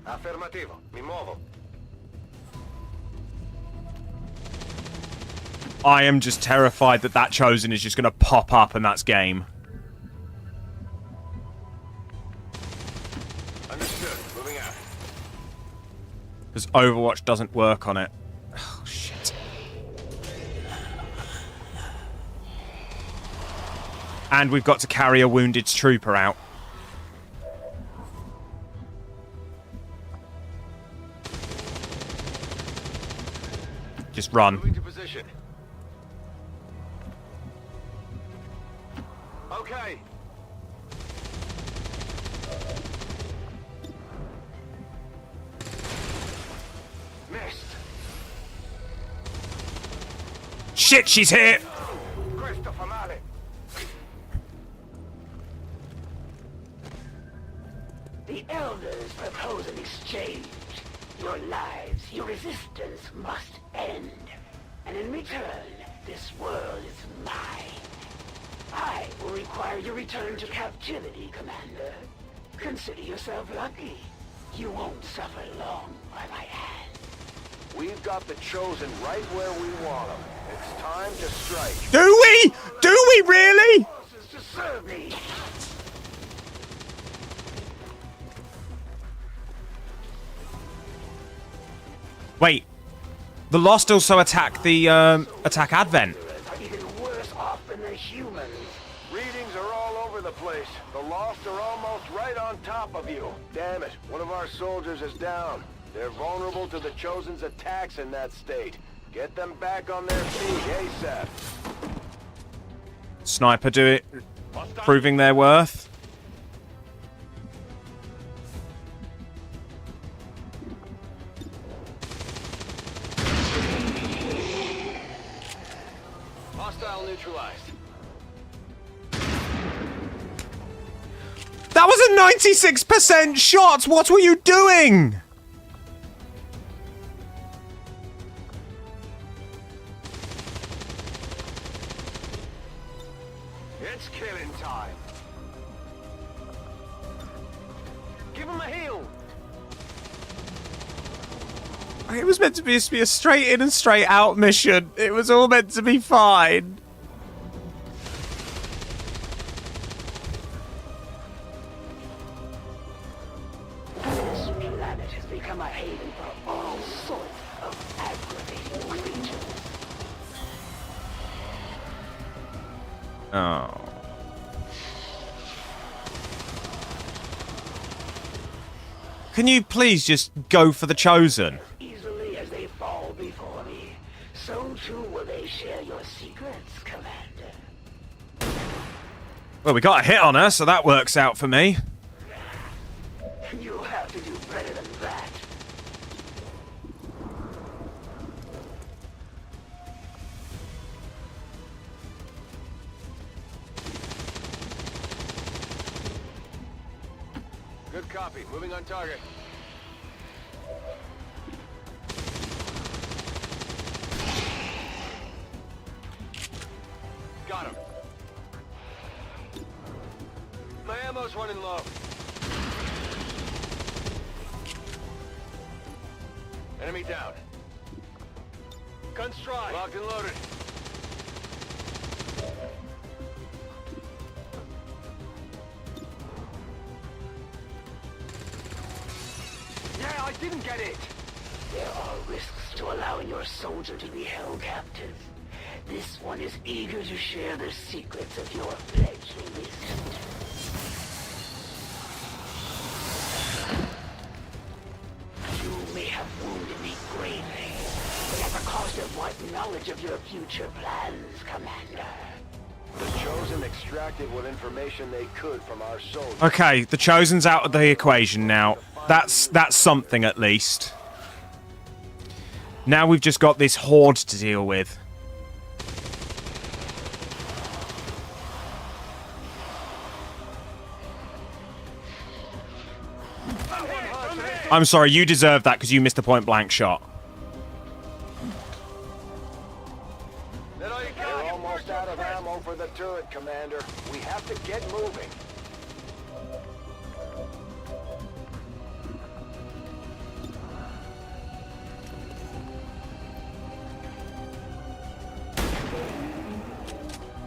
S19: Affermativo. Mi muovo.
S1: I am just terrified that that Chosen is just going to pop up and that's game.
S3: Understood. Moving out.
S1: Because Overwatch doesn't work on it. Oh, shit. And we've got to carry a wounded trooper out. Just run.
S3: Moving to position. Okay. Missed.
S1: Shit, she's here!
S19: Questo fa male.
S10: The Elders propose an exchange. Your lives, your resistance must end. And in return, this world is mine. I will require your return to captivity, Commander. Consider yourself lucky. You won't suffer long by my hand.
S3: We've got the Chosen right where we want them. It's time to strike.
S1: Do we? Do we really?
S10: Forces to serve me.
S1: Wait. The Lost also attack the, attack Advent.
S10: Are even worse off than the humans.
S3: Readings are all over the place. The Lost are almost right on top of you. Damn it, one of our soldiers is down. They're vulnerable to the Chosen's attacks in that state. Get them back on their feet ASAP.
S1: Sniper do it, proving their worth.
S5: Hostile neutralized.
S1: That was a 96% shot! What were you doing?
S19: It's killing time. Give him a heal.
S1: It was meant to be a straight in and straight out mission. It was all meant to be fine.
S10: This planet has become a haven for all sorts of aggravating creatures.
S1: Oh. Can you please just go for the Chosen?
S10: Easily as they fall before me, so too will they share your secrets, Commander.
S1: Well, we got a hit on her, so that works out for me.
S10: You have to do better than that.
S5: Good copy. Moving on target. Got him. My ammo's running low. Enemy down. Gun strike. Locked and loaded.
S10: Yeah, I didn't get it. There are risks to allowing your soldier to be held captive. This one is eager to share the secrets of your fledgling resistance. You may have wounded me gravely, but at the cost of what knowledge of your future plans, Commander?
S3: The Chosen extracted what information they could from our soldiers.
S1: Okay, the Chosen's out of the equation now. That's something at least. Now we've just got this horde to deal with. I'm sorry, you deserve that because you missed a point-blank shot.
S3: They're almost out of ammo for the turret, Commander. We have to get moving.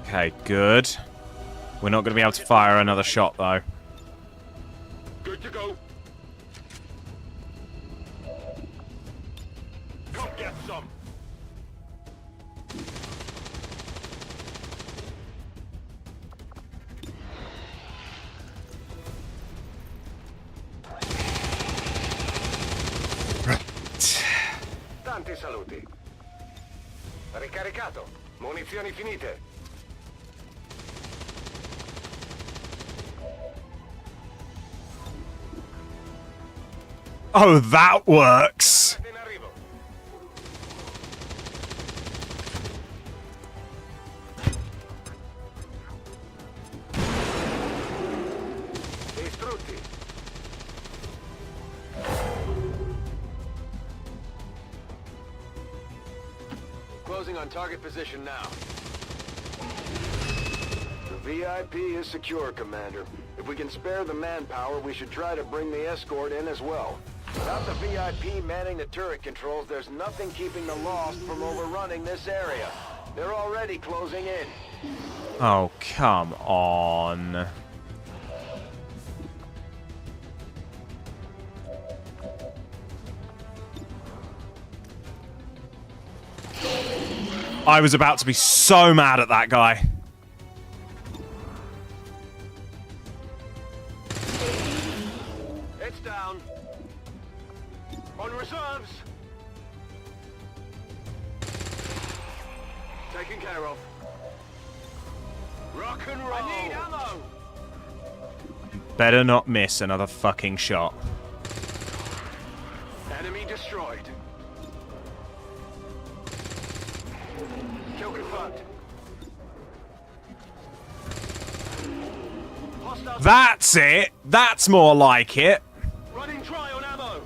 S1: Okay, good. We're not going to be able to fire another shot, though.
S5: Good to go. Come get some.
S19: Tanti saluti. Ricaricato. Munizioni finite.
S1: Oh, that works.
S19: Distrutti.
S5: Closing on target position now.
S3: The VIP is secure, Commander. If we can spare the manpower, we should try to bring the escort in as well. Without the VIP manning the turret controls, there's nothing keeping the Lost from overrunning this area. They're already closing in.
S1: Oh, come on. I was about to be so mad at that guy.
S5: It's down. On taken care of. Rock and roll. I need ammo.
S1: Better not miss another fucking shot.
S5: Enemy destroyed. Kill confirmed. Hostile.
S1: That's it. That's more like it.
S5: Running dry on ammo.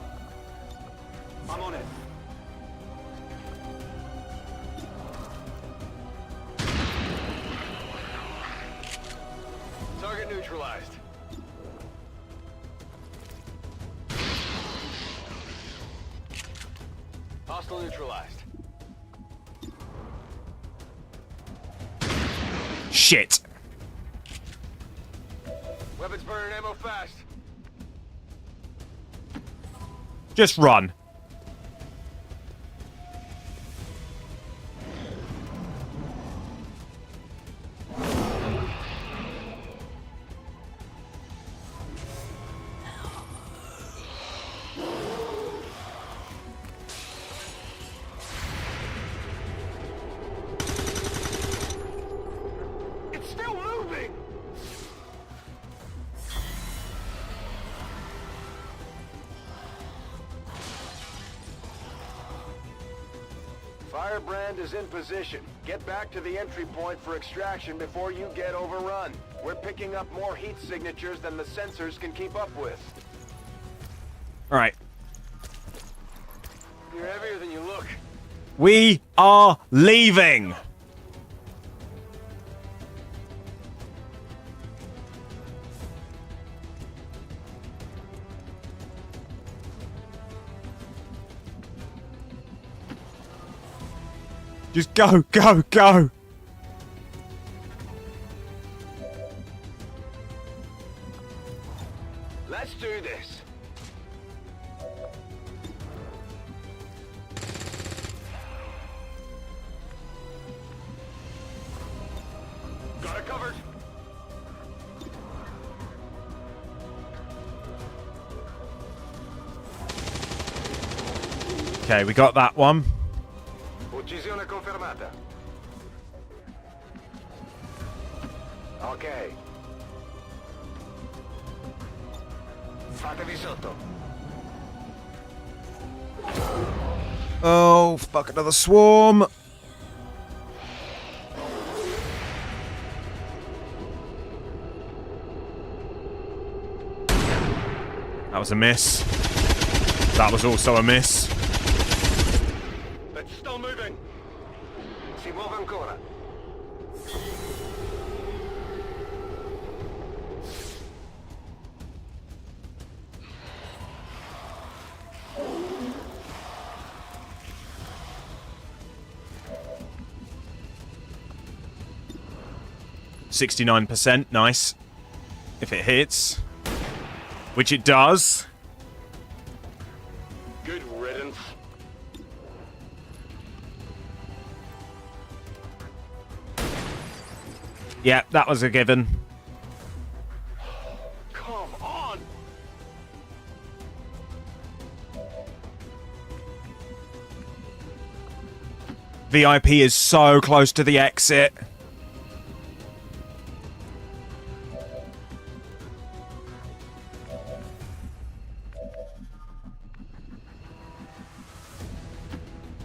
S5: I'm on it. Target neutralized. Hostile neutralized.
S1: Shit.
S5: Weapons burning ammo fast.
S1: Just run.
S5: It's still moving.
S3: Firebrand is in position. Get back to the entry point for extraction before you get overrun. We're picking up more heat signatures than the sensors can keep up with.
S1: All right.
S5: You're heavier than you look.
S1: We are leaving. Just go, go, go.
S5: Let's do this. Got it covered.
S1: Okay, we got that one.
S3: Uccisione confermata. Ok. Fatevi sotto.
S1: Oh, fuck, another swarm. That was a miss. That was also a miss.
S5: It's still moving.
S3: Si muove ancora.
S1: %69%, nice. If it hits. Which it does.
S5: Good riddance.
S1: Yeah, that was a given.
S5: Come on.
S1: VIP is so close to the exit.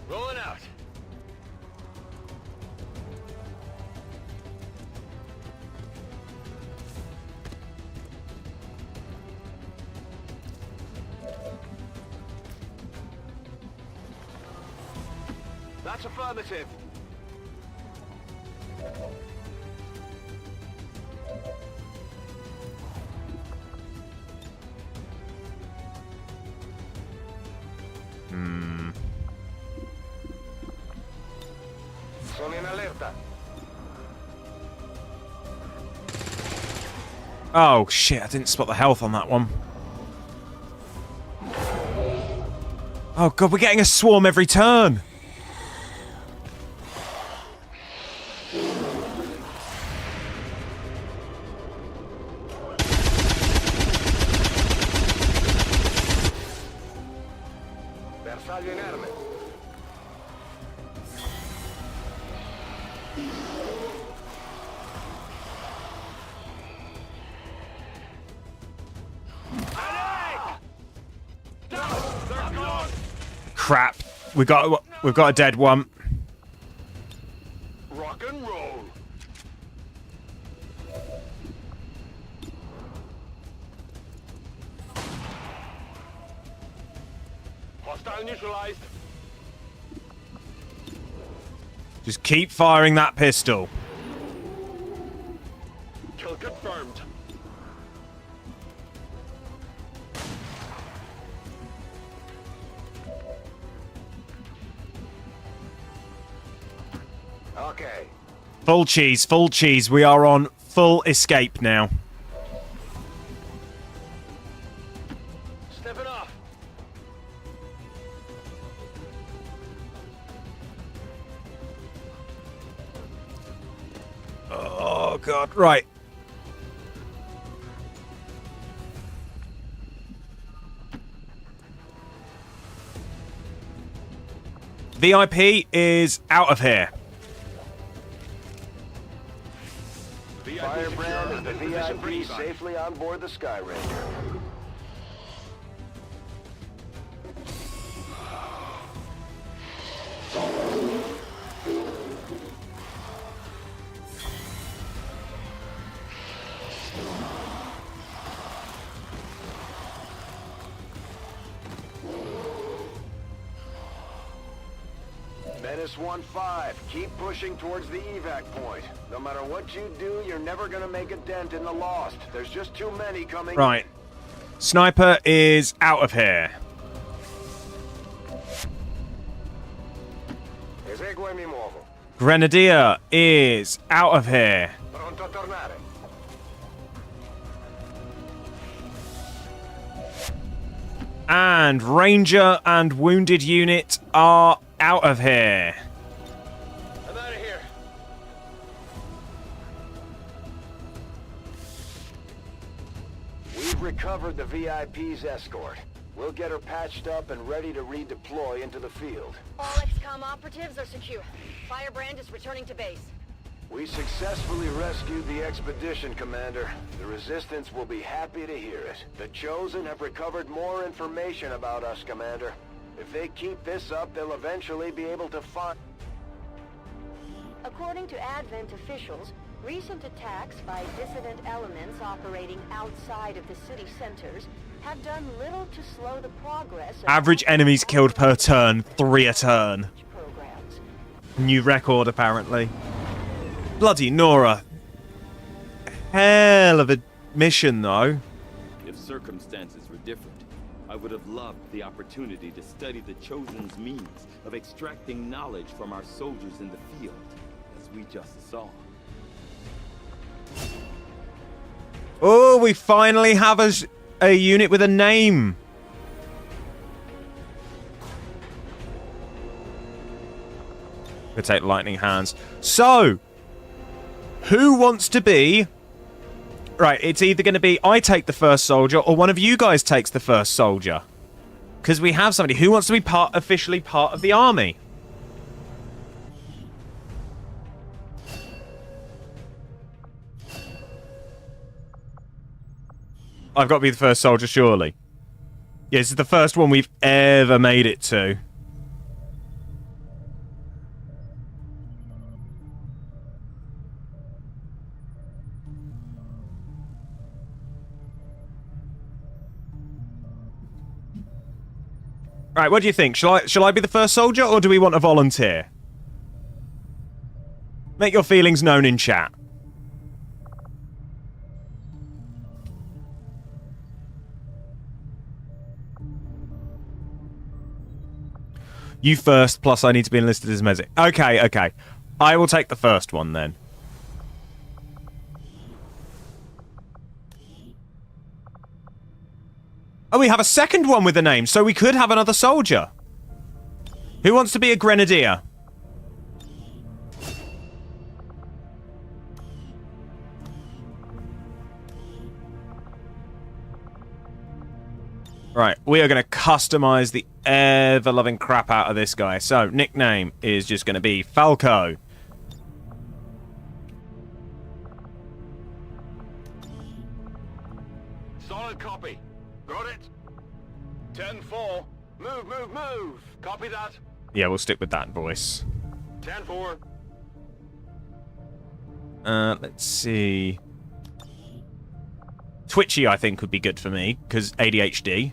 S5: Rolling out. That's affirmative.
S3: Sono in allerta.
S1: Oh, shit, I didn't spot the health on that one. Oh, God, we're getting a swarm every turn.
S3: Bersaglio inerme.
S1: Crap. We've got a dead one.
S5: Rock and roll. Hostile neutralized.
S1: Just keep firing that pistol.
S5: Kill confirmed.
S19: Okay.
S1: Full cheese, full cheese. We are on full escape now.
S5: Stepping off.
S1: Oh, God. Right. VIP is out of here.
S3: Firebrand is the VIP safely on board the Sky Ranger. Menace 1-5, keep pushing towards the evac point. No matter what you do, you're never gonna make a dent in the Lost. There's just too many coming.
S1: Right. Sniper is out of here.
S19: Esegue e mi muovo.
S1: Grenadier is out of here.
S19: Pronto a tornare.
S1: And Ranger and Wounded Unit are out of here.
S5: I'm out of here.
S3: We've recovered the VIP's escort. We'll get her patched up and ready to redeploy into the field.
S12: All XCOM operatives are secure. Firebrand is returning to base.
S3: We successfully rescued the expedition, Commander. The Resistance will be happy to hear it. The Chosen have recovered more information about us, Commander. If they keep this up, they'll eventually be able to find...
S12: According to Advent officials, recent attacks by dissident elements operating outside of the city centers have done little to slow the progress of
S1: Average enemies killed per turn, 3 a turn.
S12: programs.
S1: New record, apparently. Bloody Nora. Hell of a mission, though.
S9: If circumstances were different, I would have loved the opportunity to study the Chosen's means of extracting knowledge from our soldiers in the field, as we just saw.
S1: Oh, we finally have a unit with a name. We'll take lightning hands. So, who wants to be... Right, it's either going to be I take the first soldier or one of you guys takes the first soldier. Because we have somebody. Who wants to be officially part of the army? I've got to be the first soldier, surely. Yeah, this is the first one we've ever made it to. Right, what do you think? Shall I be the first soldier, or do we want a volunteer? Make your feelings known in chat. You first, plus I need to be enlisted as medic. Okay, okay. I will take the first one, then. Oh, we have a second one with a name, so we could have another soldier. Who wants to be a grenadier? Right, we are going to customize the ever-loving crap out of this guy. So, nickname is just going to be Falco.
S5: copy. Got it? 10-4. Move, move, move. Copy that.
S1: Yeah, we'll stick with that voice.
S5: 10-4.
S1: Let's see. Twitchy, I think, would be good for me, because ADHD.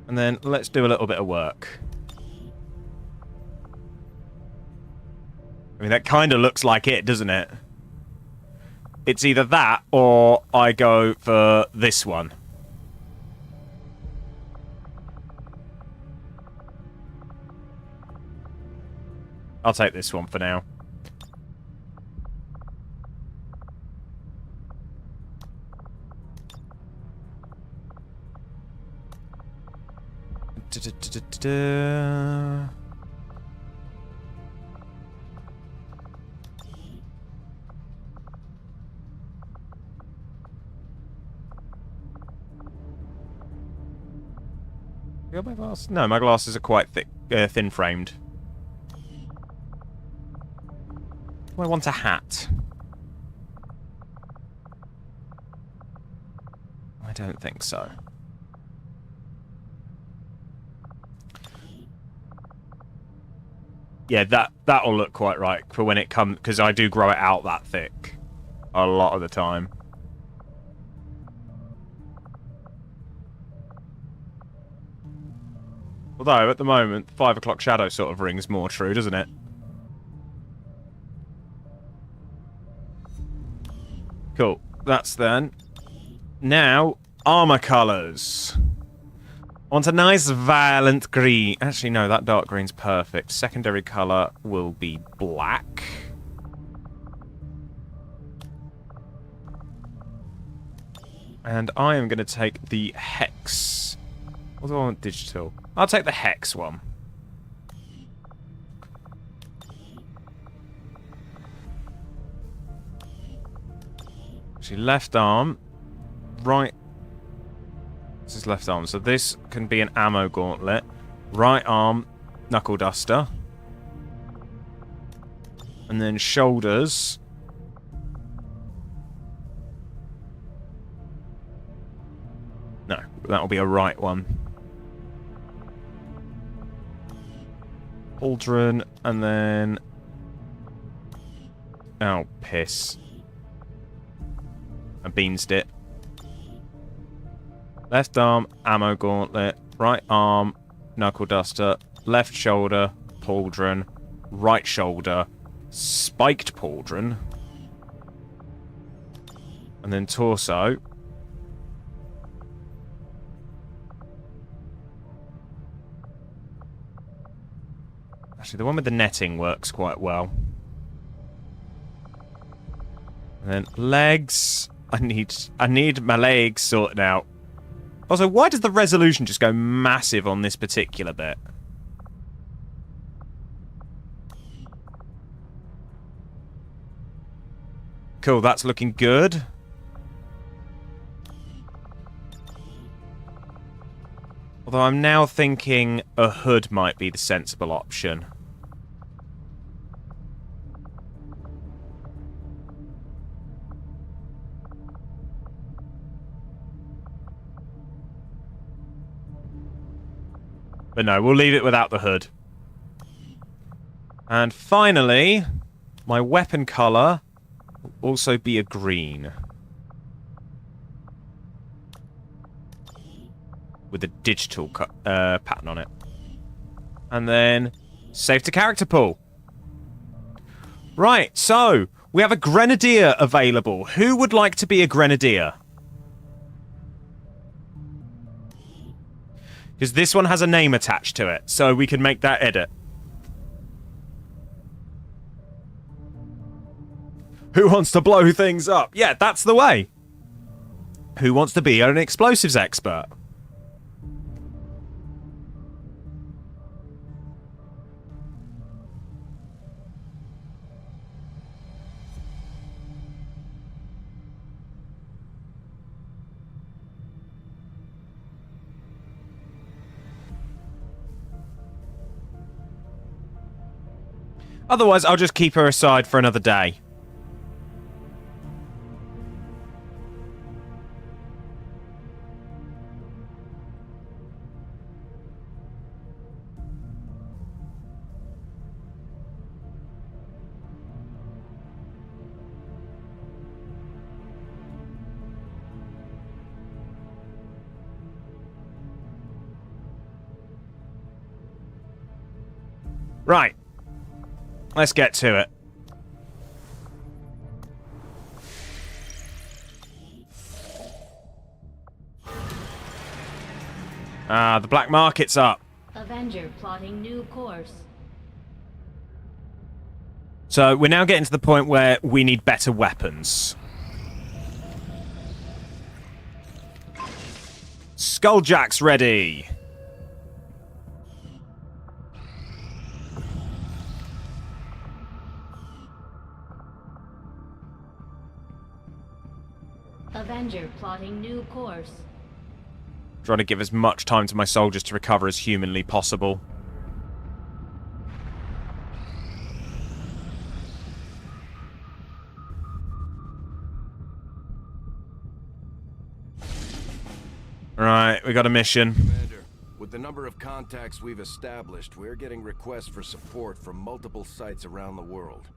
S1: And then let's do a little bit of work. I mean, that kind of looks like it, doesn't it? It's either that, or I go for this one. I'll take this one for now. You got my glass? No, my glasses are quite thick, thin-framed. Do I want a hat? I don't think so. Yeah, that'll look quite right for when it comes, because I do grow it out that thick a lot of the time. Although, at the moment, 5 o'clock shadow sort of rings more true, doesn't it? Cool. That's then. Now, armor colours. Want a nice violent green. Actually, no, that dark green's perfect. Secondary colour will be black. And I am going to take the hex. What do I want digital? I'll take the hex one. Actually, left arm, right. This is left arm, so this can be an ammo gauntlet. Right arm, knuckle duster. And then shoulders. No, that'll be a right one. Pauldron, and then... Oh, piss. A beans dip. Left arm, ammo gauntlet. Right arm, knuckle duster. Left shoulder, pauldron. Right shoulder, spiked pauldron. And then torso. Actually, the one with the netting works quite well. And then legs. I need my legs sorted out. Also, why does the resolution just go massive on this particular bit? Cool, that's looking good. Although I'm now thinking a hood might be the sensible option. But no, we'll leave it without the hood. And finally, my weapon colour will also be a green. With a digital pattern on it. And then, save to character pool. Right, so, we have a grenadier available. Who would like to be a grenadier? Because this one has a name attached to it, so we can make that edit. Who wants to blow things up? Yeah, that's the way. Who wants to be an explosives expert? Otherwise, I'll just keep her aside for another day. Right. Let's get to it. Ah, the black market's up.
S7: Avenger plotting new course.
S1: So we're now getting to the point where we need better weapons. Skulljack's ready.
S7: Avenger plotting new course.
S1: Trying to give as much time to my soldiers to recover as humanly possible. Right, we got a mission.
S18: Commander, with the number of contacts we've established, we're getting requests for support from multiple sites around the world.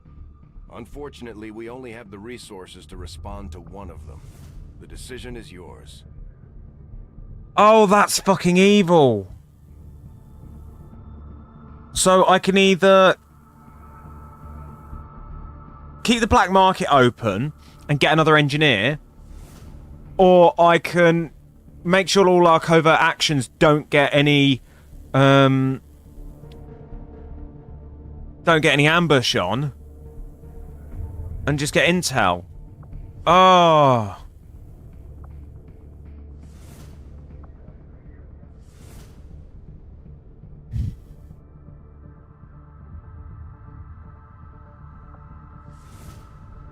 S18: Unfortunately, we only have the resources to respond to one of them. The decision is yours.
S1: Oh, that's fucking evil. So I can either keep the black market open and get another engineer, or I can make sure all our covert actions don't get any ambush on, and just get intel. Oh.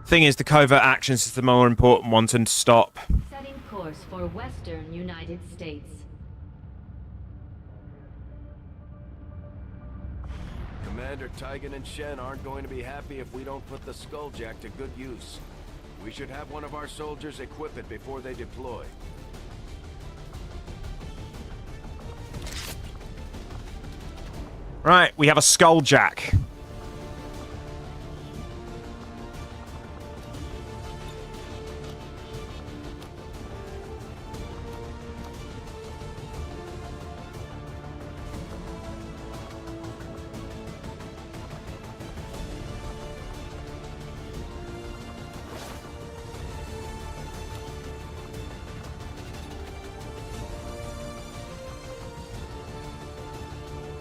S1: Thing is, the covert actions is the more important one to stop.
S7: Setting course for Western United States.
S18: Commander Tygan and Shen aren't going to be happy if we don't put the Skulljack to good use. We should have one of our soldiers equip it before they deploy.
S1: Right, we have a Skulljack.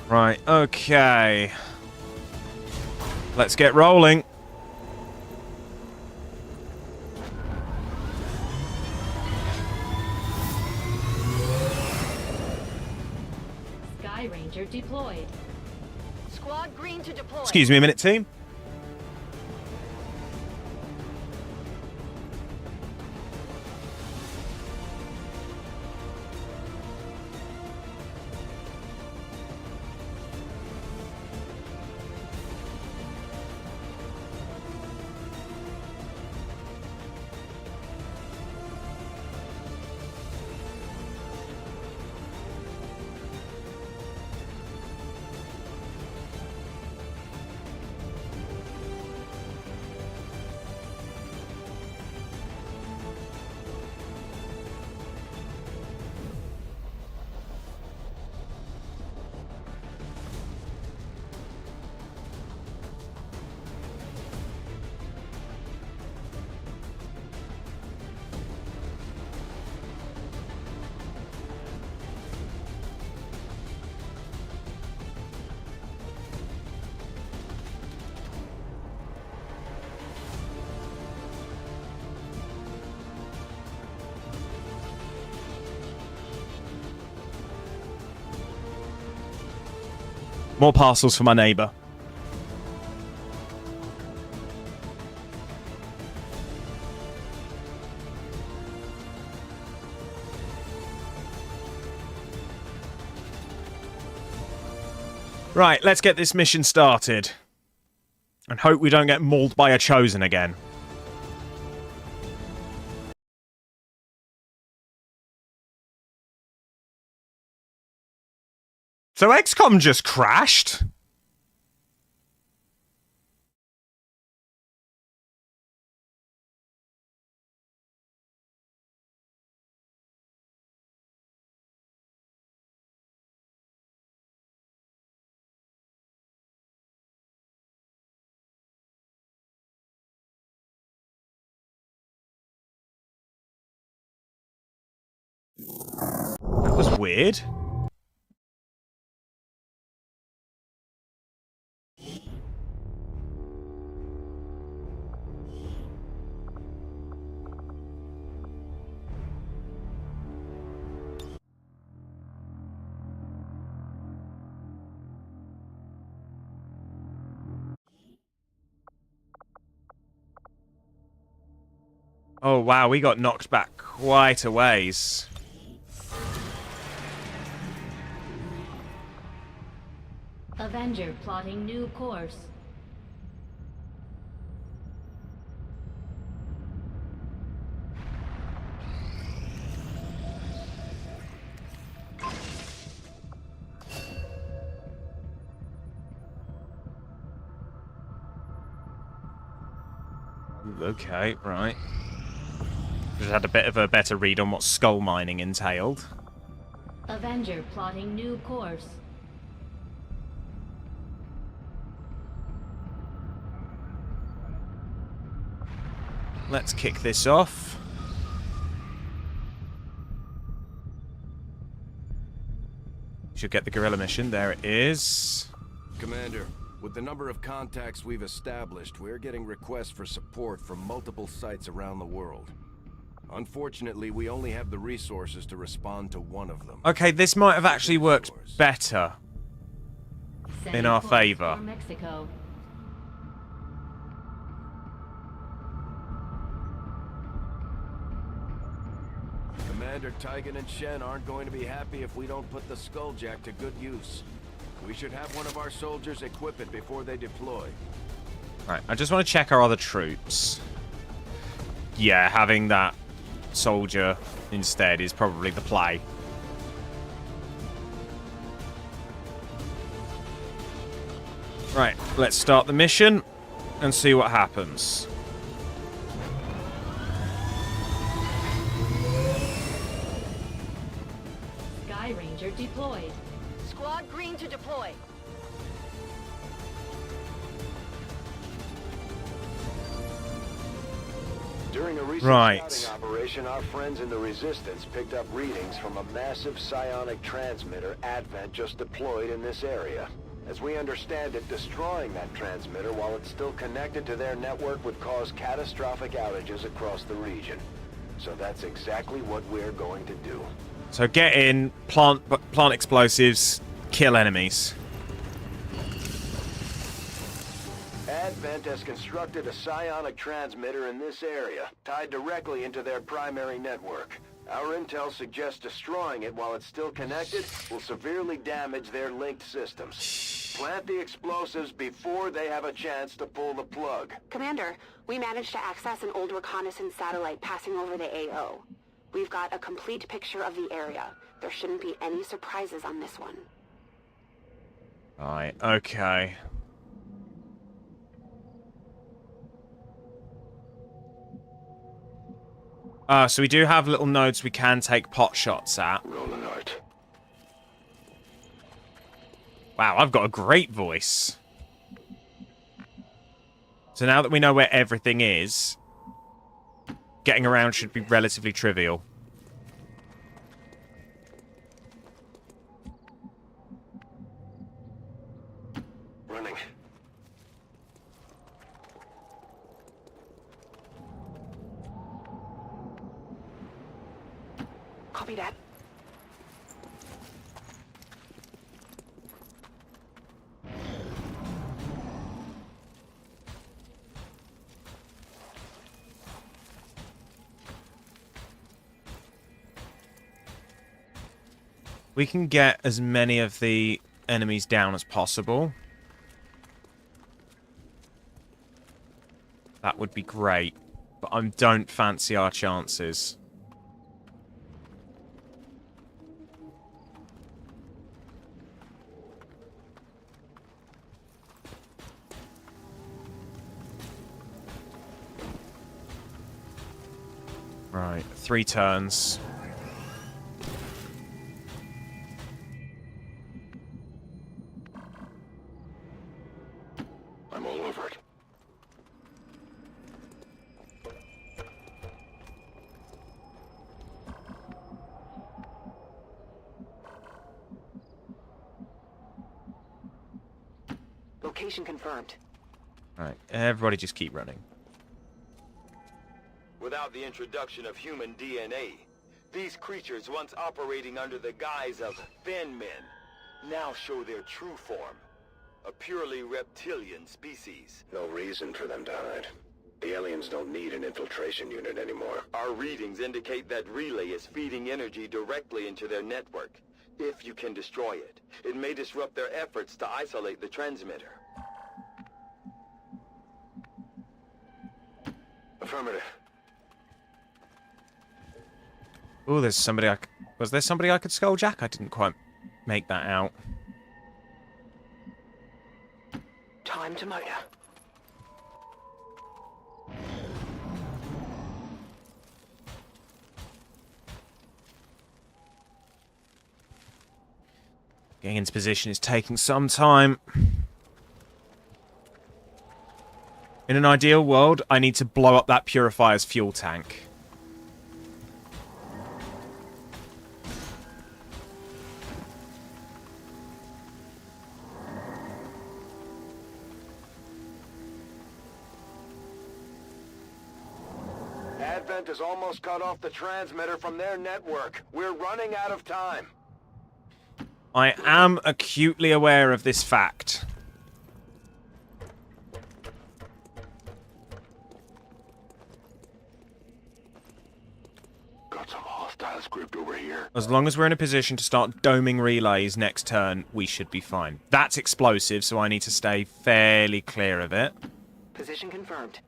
S1: Right, okay. Let's get rolling.
S7: Sky Ranger deployed.
S12: Squad green to deploy.
S1: Excuse me a minute, team. More parcels for my neighbour. Right, let's get this mission started. And hope we don't get mauled by a Chosen again. So XCOM just crashed? weird. Oh, wow, we got knocked back quite a ways.
S7: Avenger plotting new course.
S1: Okay, right. Just had a bit of a better read on what skull mining entailed.
S7: Avenger plotting new course.
S1: Let's kick this off. Should get the guerrilla mission. There it is.
S18: Commander, with the number of contacts we've established, we're getting requests for support from multiple sites around the world. Unfortunately, we only have the resources to respond to one of them.
S1: Okay, this might have actually worked better in our favor.
S7: Mexico.
S18: Commander Tygan and Shen aren't going to be happy if we don't put the Skulljack to good use. We should have one of our soldiers equip it before they deploy.
S1: Right, I just want to check our other troops. Yeah, having that soldier instead is probably the play. Right, let's start the mission and see what happens.
S7: Sky Ranger deployed.
S12: Squad green to deploy.
S3: During a recent scouting operation, our friends in the Resistance picked up readings from a massive psionic transmitter Advent just deployed in this area. As we understand it, destroying that transmitter while it's still connected to their network would cause catastrophic outages across the region. So that's exactly what we're going to do.
S1: So get in, plant explosives, kill enemies.
S3: Advent has constructed a psionic transmitter in this area, tied directly into their primary network. Our intel suggests destroying it while it's still connected will severely damage their linked systems. Plant the explosives before they have a chance to pull the plug.
S2: Commander, we managed to access an old reconnaissance satellite passing over the AO. We've got a complete picture of the area. There shouldn't be any surprises on this one.
S1: Alright, okay. So we do have little nodes we can take pot shots at.
S3: Rolling out.
S1: Wow, I've got a great voice. So now that we know where everything is, getting around should be relatively trivial.
S3: Running.
S2: Copy that.
S1: We can get as many of the enemies down as possible. That would be great, but I don't fancy our chances. Right, 3 turns.
S3: I'm all over it.
S13: Location confirmed.
S1: Alright, everybody just keep running.
S15: Without the introduction of human DNA, these creatures once operating under the guise of thin men now show their true form. A purely reptilian species.
S3: No reason for them to hide. The aliens don't need an infiltration unit anymore.
S15: Our readings indicate that Relay is feeding energy directly into their network. If you can destroy it, it may disrupt their efforts to isolate the transmitter.
S3: Affirmative.
S1: Oh, there's somebody was there somebody I could skulljack? I didn't quite make that out.
S13: Time to motor.
S1: Getting into position is taking some time. In an ideal world, I need to blow up that purifier's fuel tank.
S3: Advent has almost cut off the transmitter from their network. We're running out of time.
S1: I am acutely aware of this fact.
S3: Got some hostiles grouped over here.
S1: As long as we're in a position to start doming relays next turn, we should be fine. That's explosive, so I need to stay fairly clear of it.
S13: Position confirmed.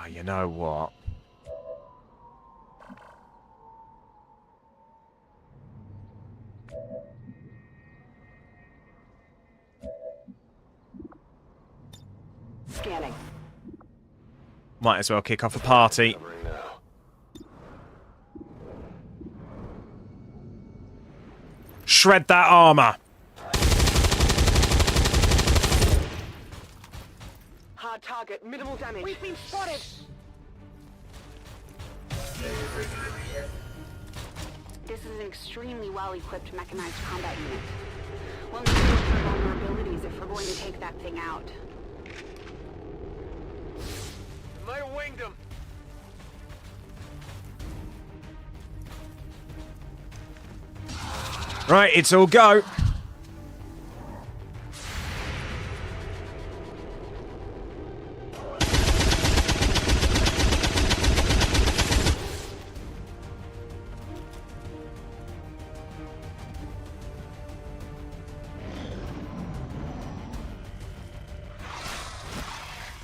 S1: You know what?
S13: Scanning.
S1: Might as well kick off a party. Shred that armor.
S13: Hard target, minimal damage. We've been spotted.
S2: This is an extremely well-equipped mechanized combat unit. We'll need to look for vulnerabilities if we're going to take that thing out.
S3: Might have winged him.
S1: Right, it's all go.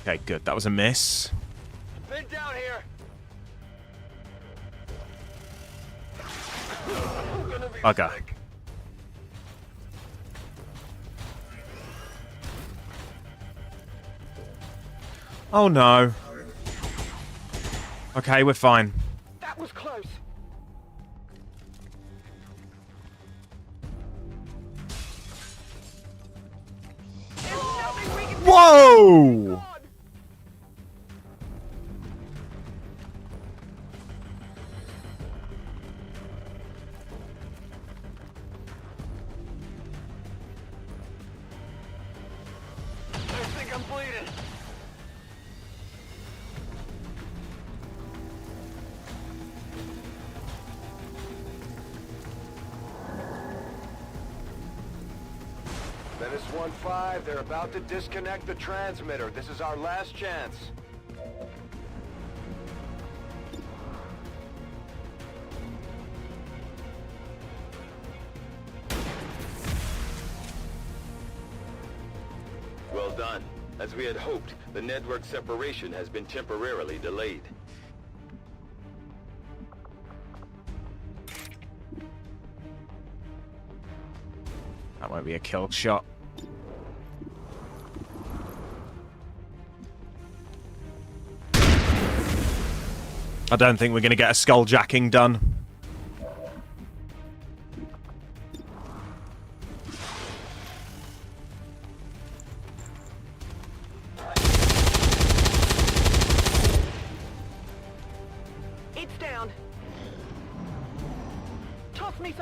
S1: Okay, good. That was a miss.
S3: Been down here.
S1: Bugger. Oh no. Okay, we're fine.
S13: That was close.
S1: Whoa!
S3: I think I'm bleeding. Menace 1-5, they're about to disconnect the transmitter. This is our last chance.
S15: Well done. As we had hoped, the network separation has been temporarily delayed.
S1: That won't be a kill shot. I don't think we're going to get a skulljacking done.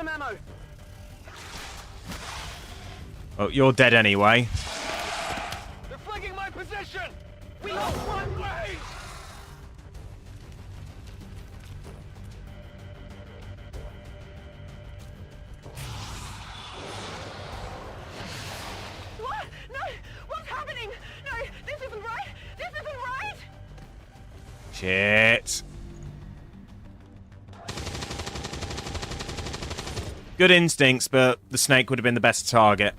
S13: some ammo.
S1: Oh, you're dead anyway.
S15: They're flanking my position! We hold one way!
S13: What? No! What's happening? No, this isn't right! This isn't right!
S1: Shit. Good instincts, but the snake would have been the best target.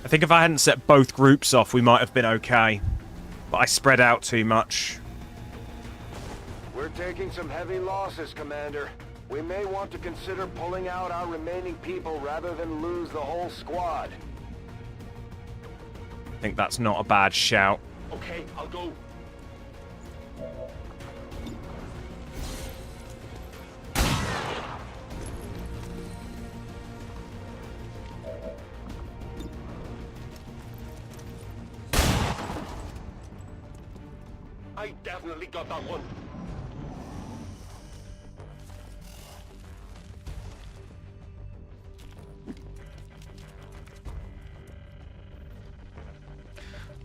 S1: I think if I hadn't set both groups off, we might have been okay. But I spread out too much.
S3: We're taking some heavy losses, Commander. We may want to consider pulling out our remaining people rather than lose the whole squad.
S1: I think that's not a bad shout.
S5: Okay, I'll go. I definitely got that one.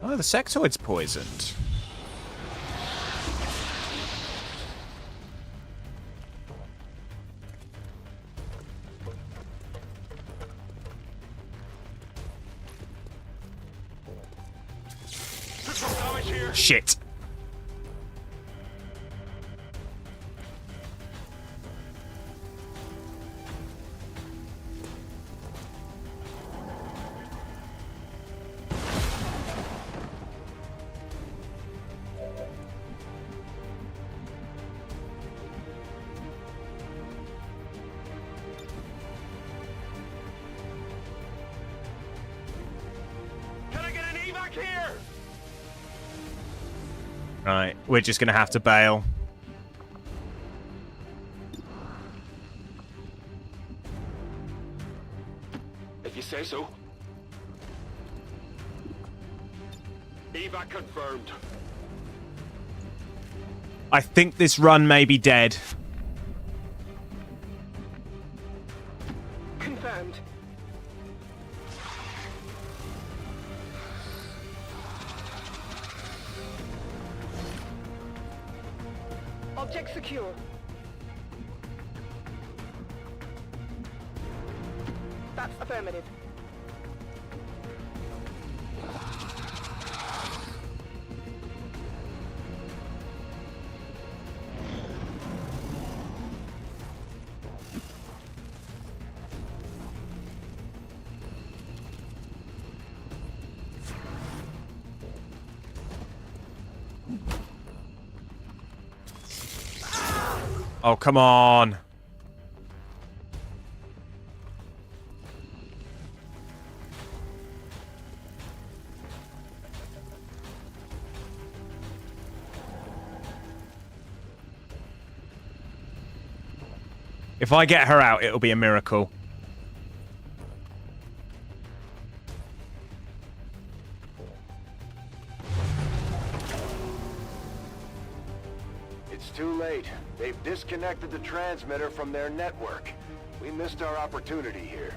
S1: Oh, the sectoid's poisoned. Shit. Right, we're just gonna have to bail.
S5: If you say so. Evac confirmed.
S1: I think this run may be dead.
S13: Confirmed. Object secure. That's affirmative.
S1: Oh, come on. If I get her out, it'll be a miracle.
S3: It's too late. They've disconnected the transmitter from their network. We missed our opportunity here.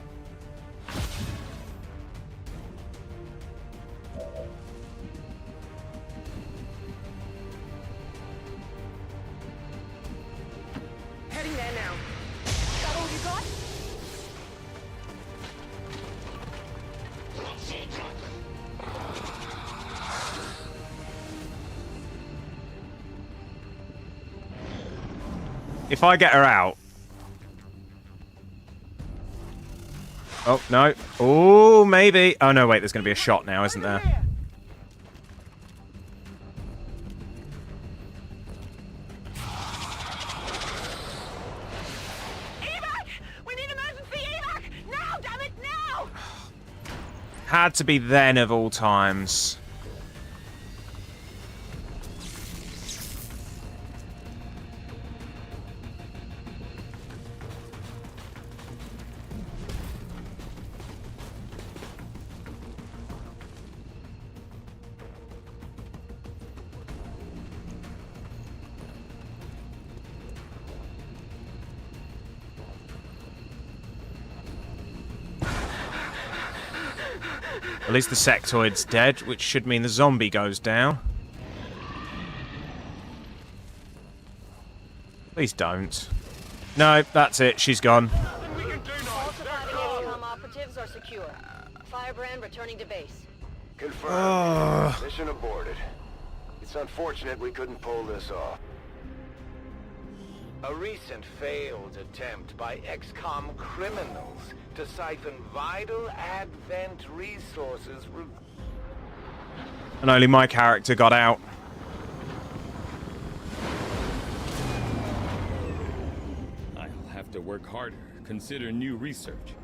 S13: Heading there now. That all you got?
S1: If I get her out... Oh, no. Oh, maybe. Oh, no, wait. There's going to be a shot now, isn't there?
S13: Evac! We need emergency evac! Now, damn it, now!
S1: Had to be then of all times. At least the sectoid's dead, which should mean the zombie goes down. Please don't. No, that's it. She's gone.
S12: All surviving XCOM operatives are secure. Firebrand returning to base.
S3: Confirmed. Mission aborted. It's unfortunate we couldn't pull this off.
S20: A recent failed attempt by XCOM criminals to siphon vital Advent resources.
S1: And only my character got out.
S9: I'll have to work harder, consider new research.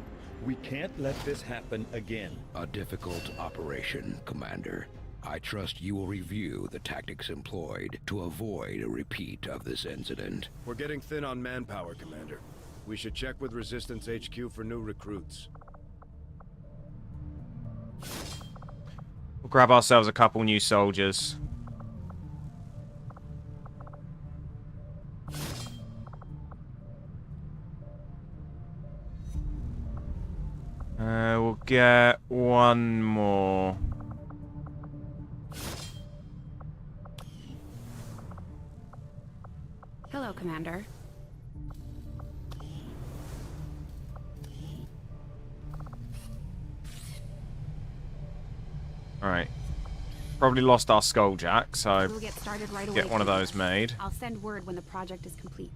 S9: We can't let this happen again.
S16: A difficult operation, Commander. I trust you will review the tactics employed to avoid a repeat of this incident.
S18: We're getting thin on manpower, Commander. We should check with Resistance HQ for new recruits.
S1: We'll grab ourselves a couple new soldiers. We'll get one more.
S17: Hello, Commander.
S1: Alright. Probably lost our skulljack, so
S17: We'll get started right away.
S1: get one of those made.
S17: I'll send word when the project is complete.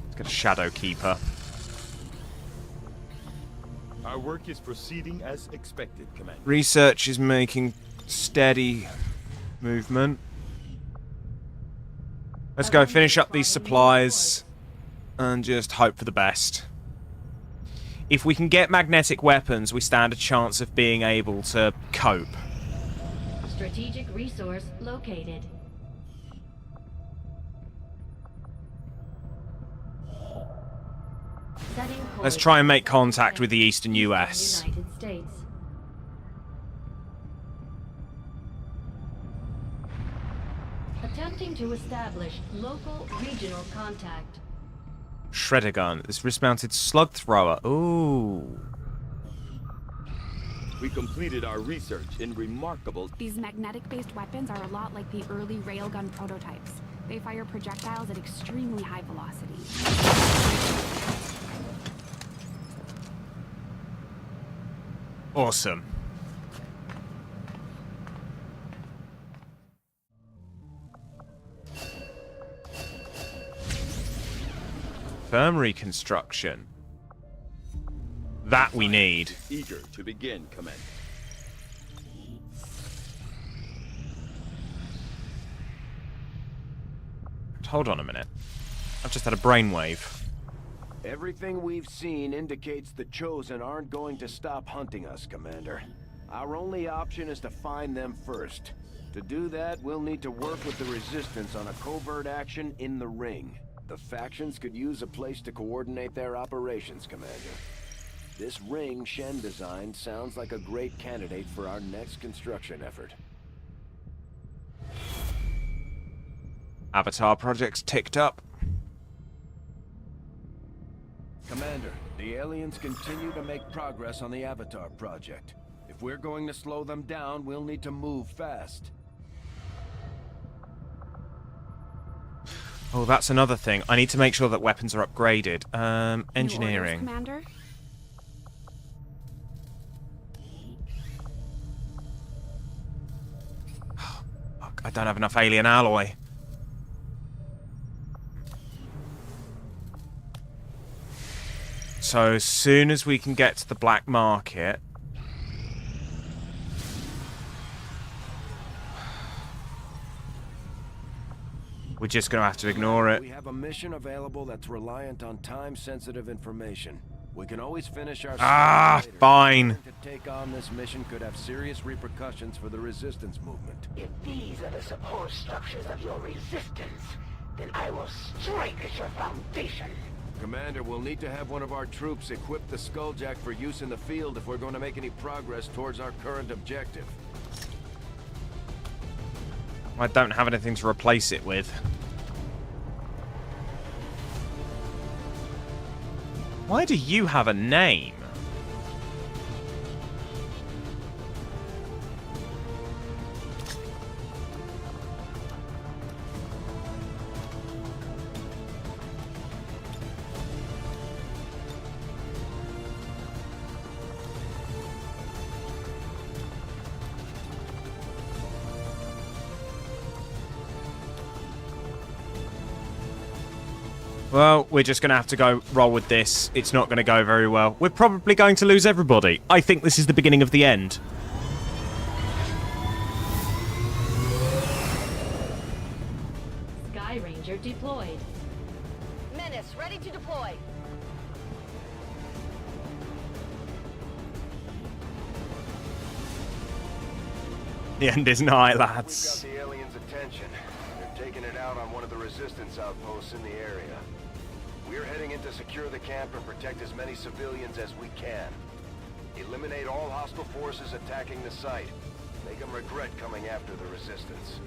S1: Let's get a Shadow Keeper.
S9: Our work is proceeding as expected, Commander.
S1: Research is making steady movement. Let's go finish up these supplies and just hope for the best. If we can get magnetic weapons, we stand a chance of being able to cope.
S7: Strategic resource located. Setting course.
S1: Let's try and make contact with the eastern US.
S7: United States. Attempting to establish local regional contact.
S1: Shredder gun. This wrist-mounted slug thrower. Ooh.
S9: We completed our research in remarkable...
S17: These magnetic-based weapons are a lot like the early railgun prototypes. They fire projectiles at extremely high velocity.
S1: Awesome. Firm reconstruction. That we need.
S9: Eager to begin, Commander.
S1: Hold on a minute. I've just had a brainwave.
S18: Everything we've seen indicates the Chosen aren't going to stop hunting us, Commander. Our only option is to find them first. To do that, we'll need to work with the Resistance on a covert action in the ring. The factions could use a place to coordinate their operations, Commander. This ring Shen designed sounds like a great candidate for our next construction effort.
S1: Avatar projects ticked up.
S18: Commander, the aliens continue to make progress on the Avatar project. If we're going to slow them down, we'll need to move fast.
S1: Oh, that's another thing. I need to make sure that weapons are upgraded. Engineering.
S17: New orders, Commander?
S1: Fuck, I don't have enough alien alloy. So as soon as we can get to the black market... We're just going to have to ignore it.
S18: We have a mission available that's reliant on time-sensitive information. We can always finish our... later.
S1: Fine.
S18: To take on this mission could have serious repercussions for the Resistance movement.
S10: If these are the support structures of your resistance, then I will strike at your foundation.
S18: Commander, we'll need to have one of our troops equip the Skulljack for use in the field if we're going to make any progress towards our current objective.
S1: I don't have anything to replace it with. Why do you have a name? Well, we're just going to have to go roll with this. It's not going to go very well. We're probably going to lose everybody. I think this is the beginning of the end.
S7: Sky Ranger deployed.
S12: Menace, ready to deploy.
S1: The end is nigh, lads.
S3: We've got the aliens' attention. They're taking it out on one of the resistance outposts in the area. We're heading in to secure the camp and protect as many civilians as we can. Eliminate all hostile forces attacking the site. Make them regret coming after the resistance.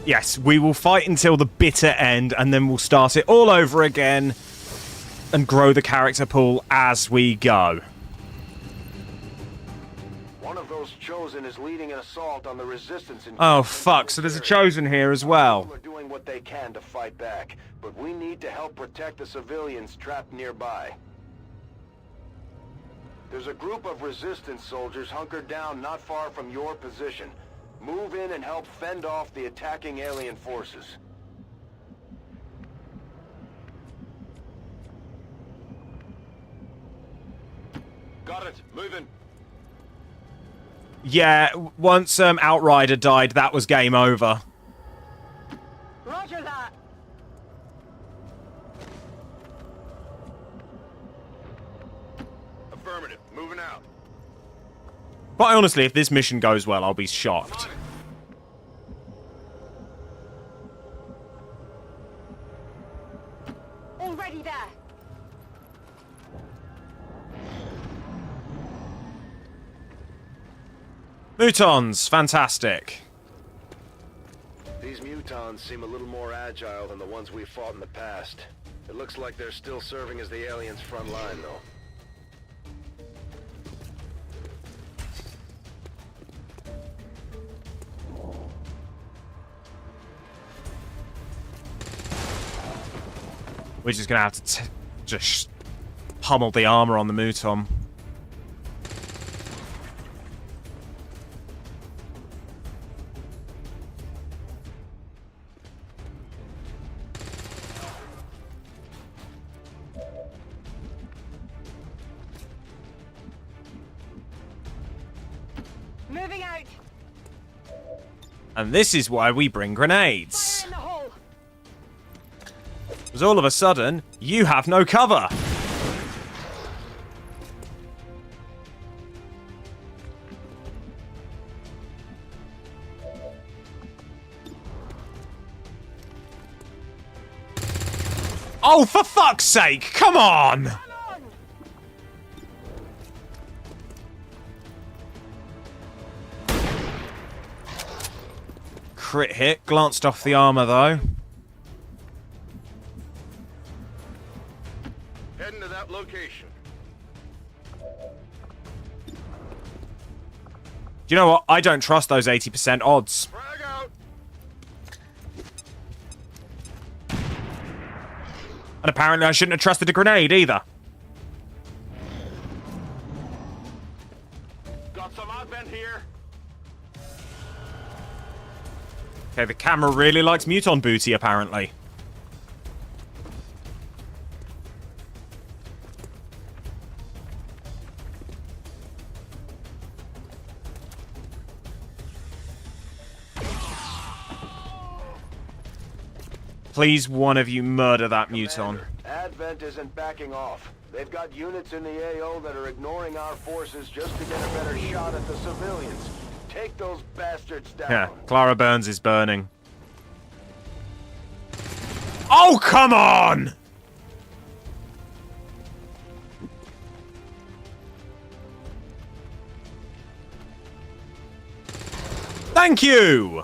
S1: Yes, we will fight until the bitter end, and then we'll start it all over again and grow the character pool as we go.
S3: One of those chosen is leading an assault on the resistance.
S1: Oh, fuck, so there's a chosen here as well.
S3: People are doing what they can to fight back, but we need to help protect the civilians trapped nearby. There's a group of resistance soldiers hunkered down not far from your position. Move in and help fend off the attacking alien forces.
S15: Got it. Moving.
S1: Yeah, once Outrider died, that was game over.
S12: Roger that.
S15: Affirmative. Moving out.
S1: But honestly, if this mission goes well, I'll be shocked.
S12: Already there.
S1: Mutons, fantastic.
S3: These mutons seem a little more agile than the ones we fought in the past. It looks like they're still serving as the aliens' front line, though.
S1: We're just going to have to just pummel the armor on the Muton.
S12: Moving out.
S1: And this is why we bring grenades.
S12: Fire in the hole.
S1: Because all of a sudden, you have no cover. Oh, for fuck's sake, come on! Crit hit, glanced off the armor though.
S15: Heading to that location.
S1: Do you know what? I don't trust those 80% odds.
S15: Frag out.
S1: And apparently I shouldn't have trusted a grenade either.
S15: Got some advent here.
S1: Okay, the camera really likes Muton booty, apparently. Please, one of you murder that Muton.
S3: Advent isn't backing off. They've got units in the AO that are ignoring our forces just to get a better shot at the civilians. Take those bastards down.
S1: Yeah, Clara Burns is burning. Oh, come on! Thank you!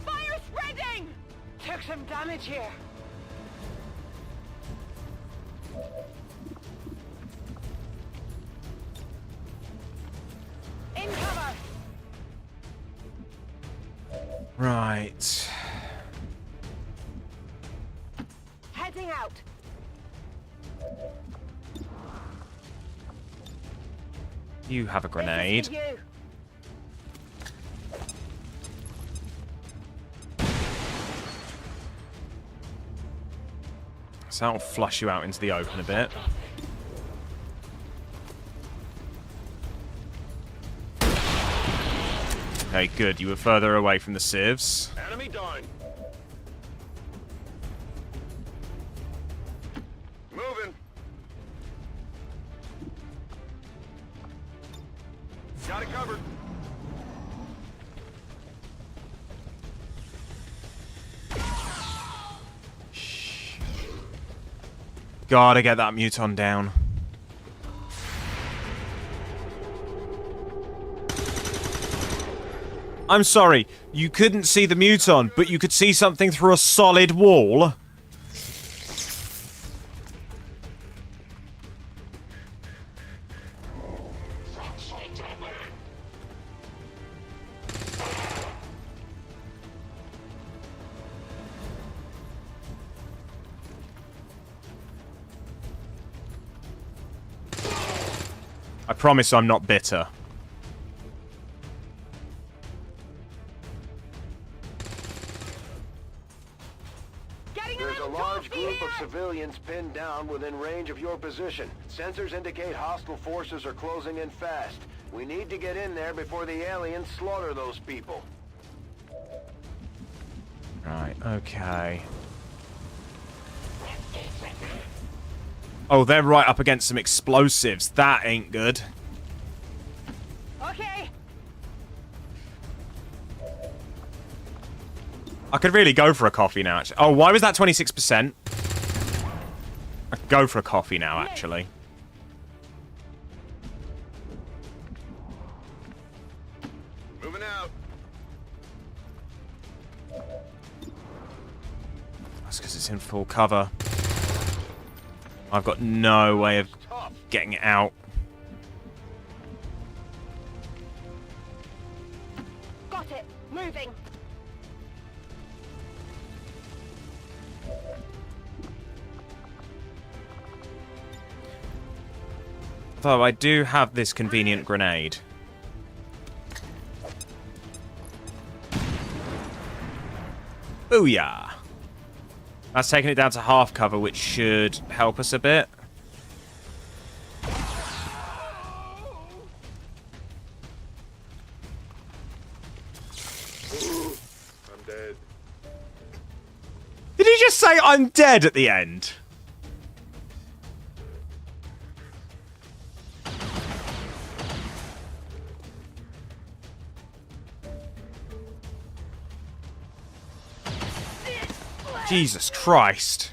S10: Fire spreading! Took some damage here. In cover!
S1: Right.
S10: Heading out.
S1: You have a grenade.
S10: This is for you.
S1: So that'll flush you out into the open a bit. Okay, good. You were further away from the civs.
S5: Enemy down. Moving. Got it covered.
S1: Gotta get that muton down. I'm sorry, you couldn't see the muton, but you could see something through a solid wall? I promise I'm not bitter.
S3: There's a large group of civilians pinned down within range of your position. Sensors indicate hostile forces are closing in fast. We need to get in there before the aliens slaughter those people.
S1: Right, okay. Oh, they're right up against some explosives. That ain't good.
S10: Okay.
S1: I could really go for a coffee now, actually. Oh, why was that 26%? I could go for a coffee now, actually.
S5: Moving out.
S1: That's because it's in full cover. I've got no way of getting it out.
S10: Got it. Moving.
S1: Though I do have this convenient grenade. Booyah! That's taking it down to half cover, which should help us a bit.
S5: I'm dead.
S1: Did he just say I'm dead at the end? Jesus Christ.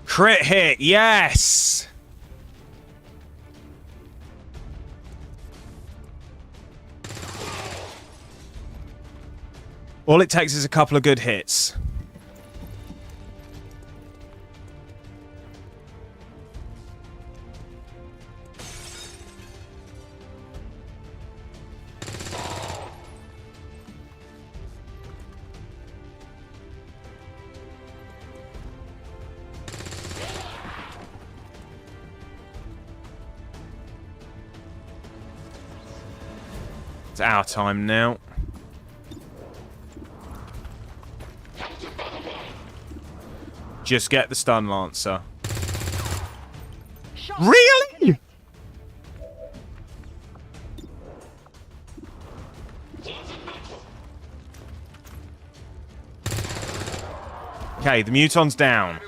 S1: Crit hit, yes! All it takes is a couple of good hits. It's our time now. Just get the stun lancer. Really? Okay, the muton's down.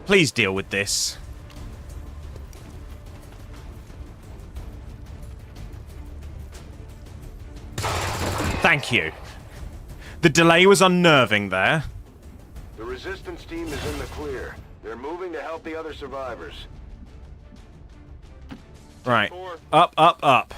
S1: Please deal with this. Thank you. The delay was unnerving there.
S3: The resistance team is in the clear. They're moving to help the other survivors.
S1: Right. Up, up, up.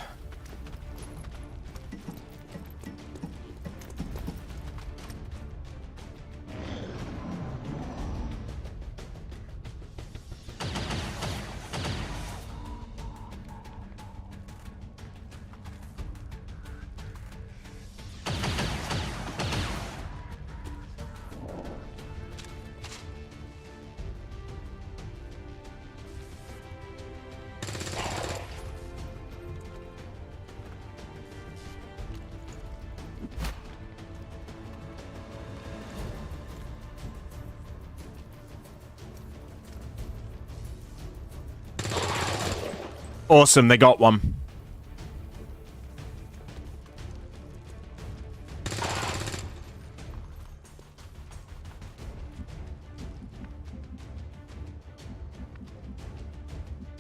S1: Awesome, they got one.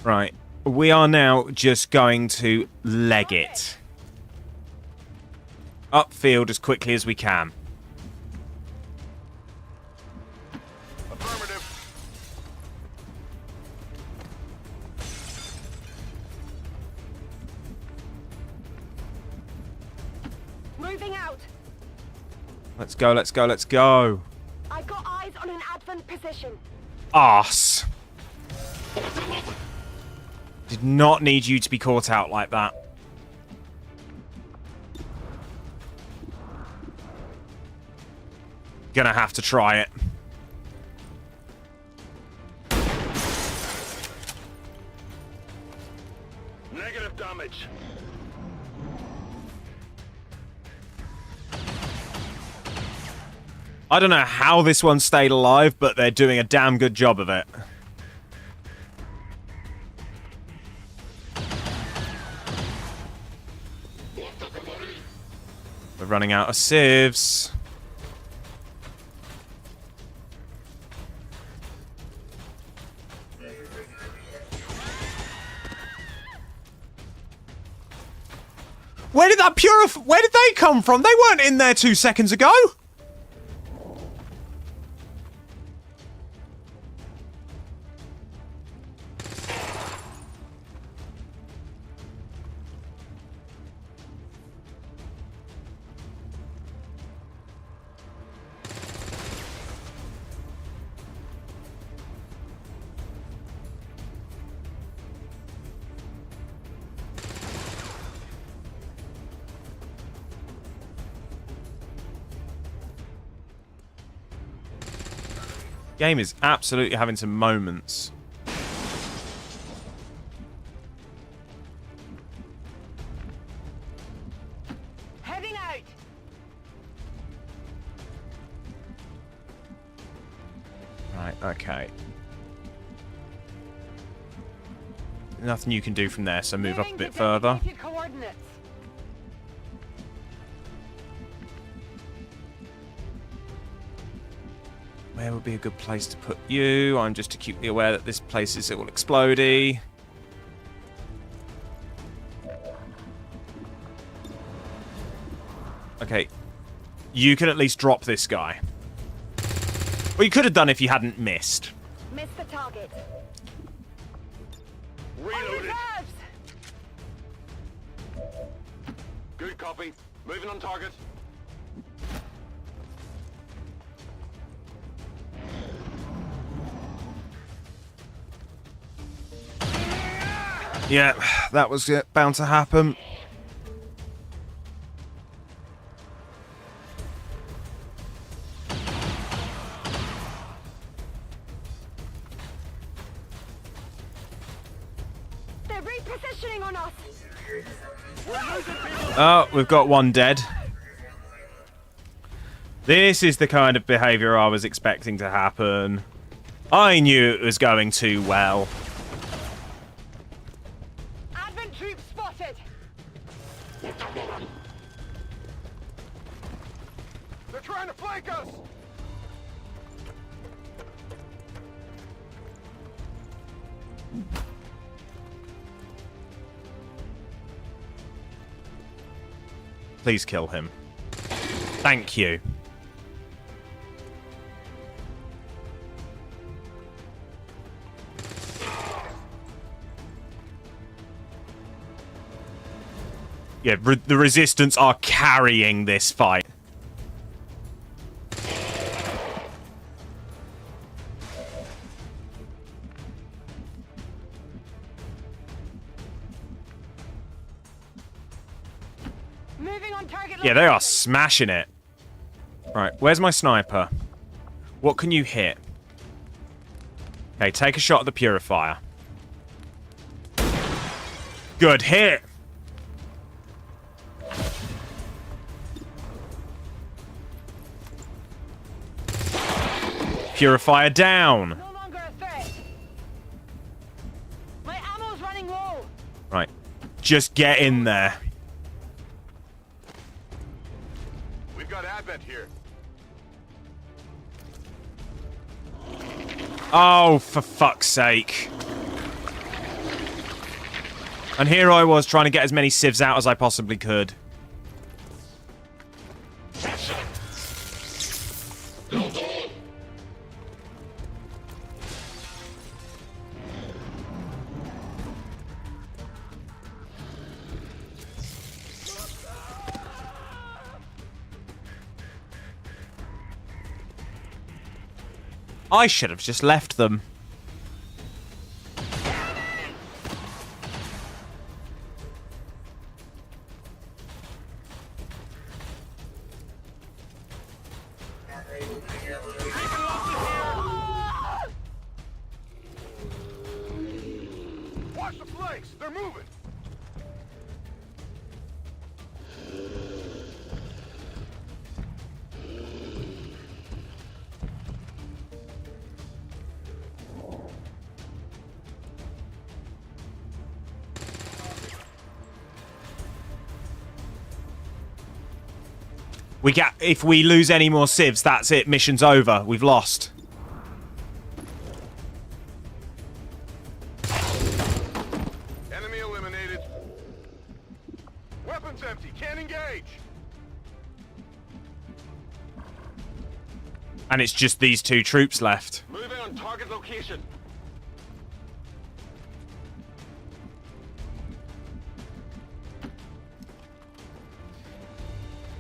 S1: Right, we are now just going to leg it. Upfield as quickly as we can.
S2: Moving out.
S1: Let's go, let's go, let's go.
S2: I've got eyes on an Advent position.
S1: Arse. Did not need you to be caught out like that. Gonna have to try it.
S5: Negative damage.
S1: I don't know how this one stayed alive, but they're doing a damn good job of it. We're running out of civs. Where did that where did they come from? They weren't in there 2 seconds ago. Game is absolutely having some moments.
S2: Heading out.
S1: Right, okay. Nothing you can do from there, so move up a bit further.
S2: Coordinates.
S1: Where would be a good place to put you? I'm just acutely aware that this place is all explodey. Okay. You can at least drop this guy. Well, you could have done if you hadn't missed.
S2: Miss the target.
S5: Reloaded. Good copy. Moving on target.
S1: Yeah, that was bound to happen.
S2: They're repositioning on us.
S1: Oh, we've got one dead. This is the kind of behaviour I was expecting to happen. I knew it was going too well.
S2: Advent troops spotted.
S5: They're trying to flank us.
S1: Please kill him. Thank you. Yeah, the Resistance are carrying this fight. Yeah, they are smashing it. Right, where's my sniper? What can you hit? Okay, take a shot at the purifier. Good hit. Purifier down.
S8: No longer a threat. My ammo's running low.
S1: Right, just get in there.
S5: We've got Advent here.
S1: Oh, for fuck's sake. And here I was trying to get as many civs out as I possibly could. I should have just left them.
S5: Watch the flanks! They're moving!
S1: If we lose any more civs, that's it. Mission's over. We've lost.
S5: Enemy eliminated. Weapons empty. Can't engage.
S1: And it's just these two troops left.
S5: Moving on target location.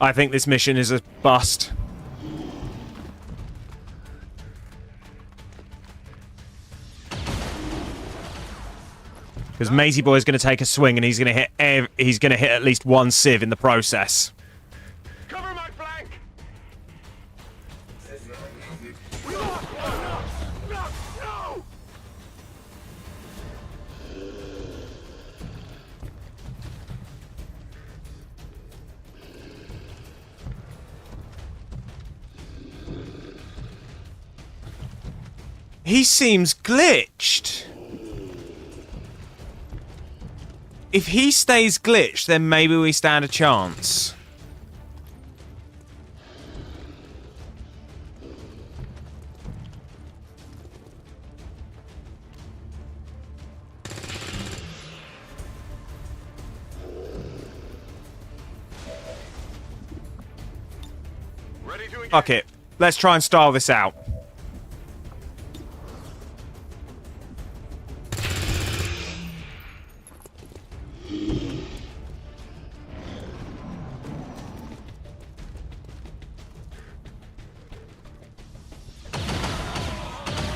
S1: I think this mission is a bust. Because Maisie Boy's going to take a swing and he's going to hit at least one civ in the process.
S5: Cover my flank. No!
S1: He seems glitched. If he stays glitched, then maybe we stand a chance. Fuck it. Let's try and style this out.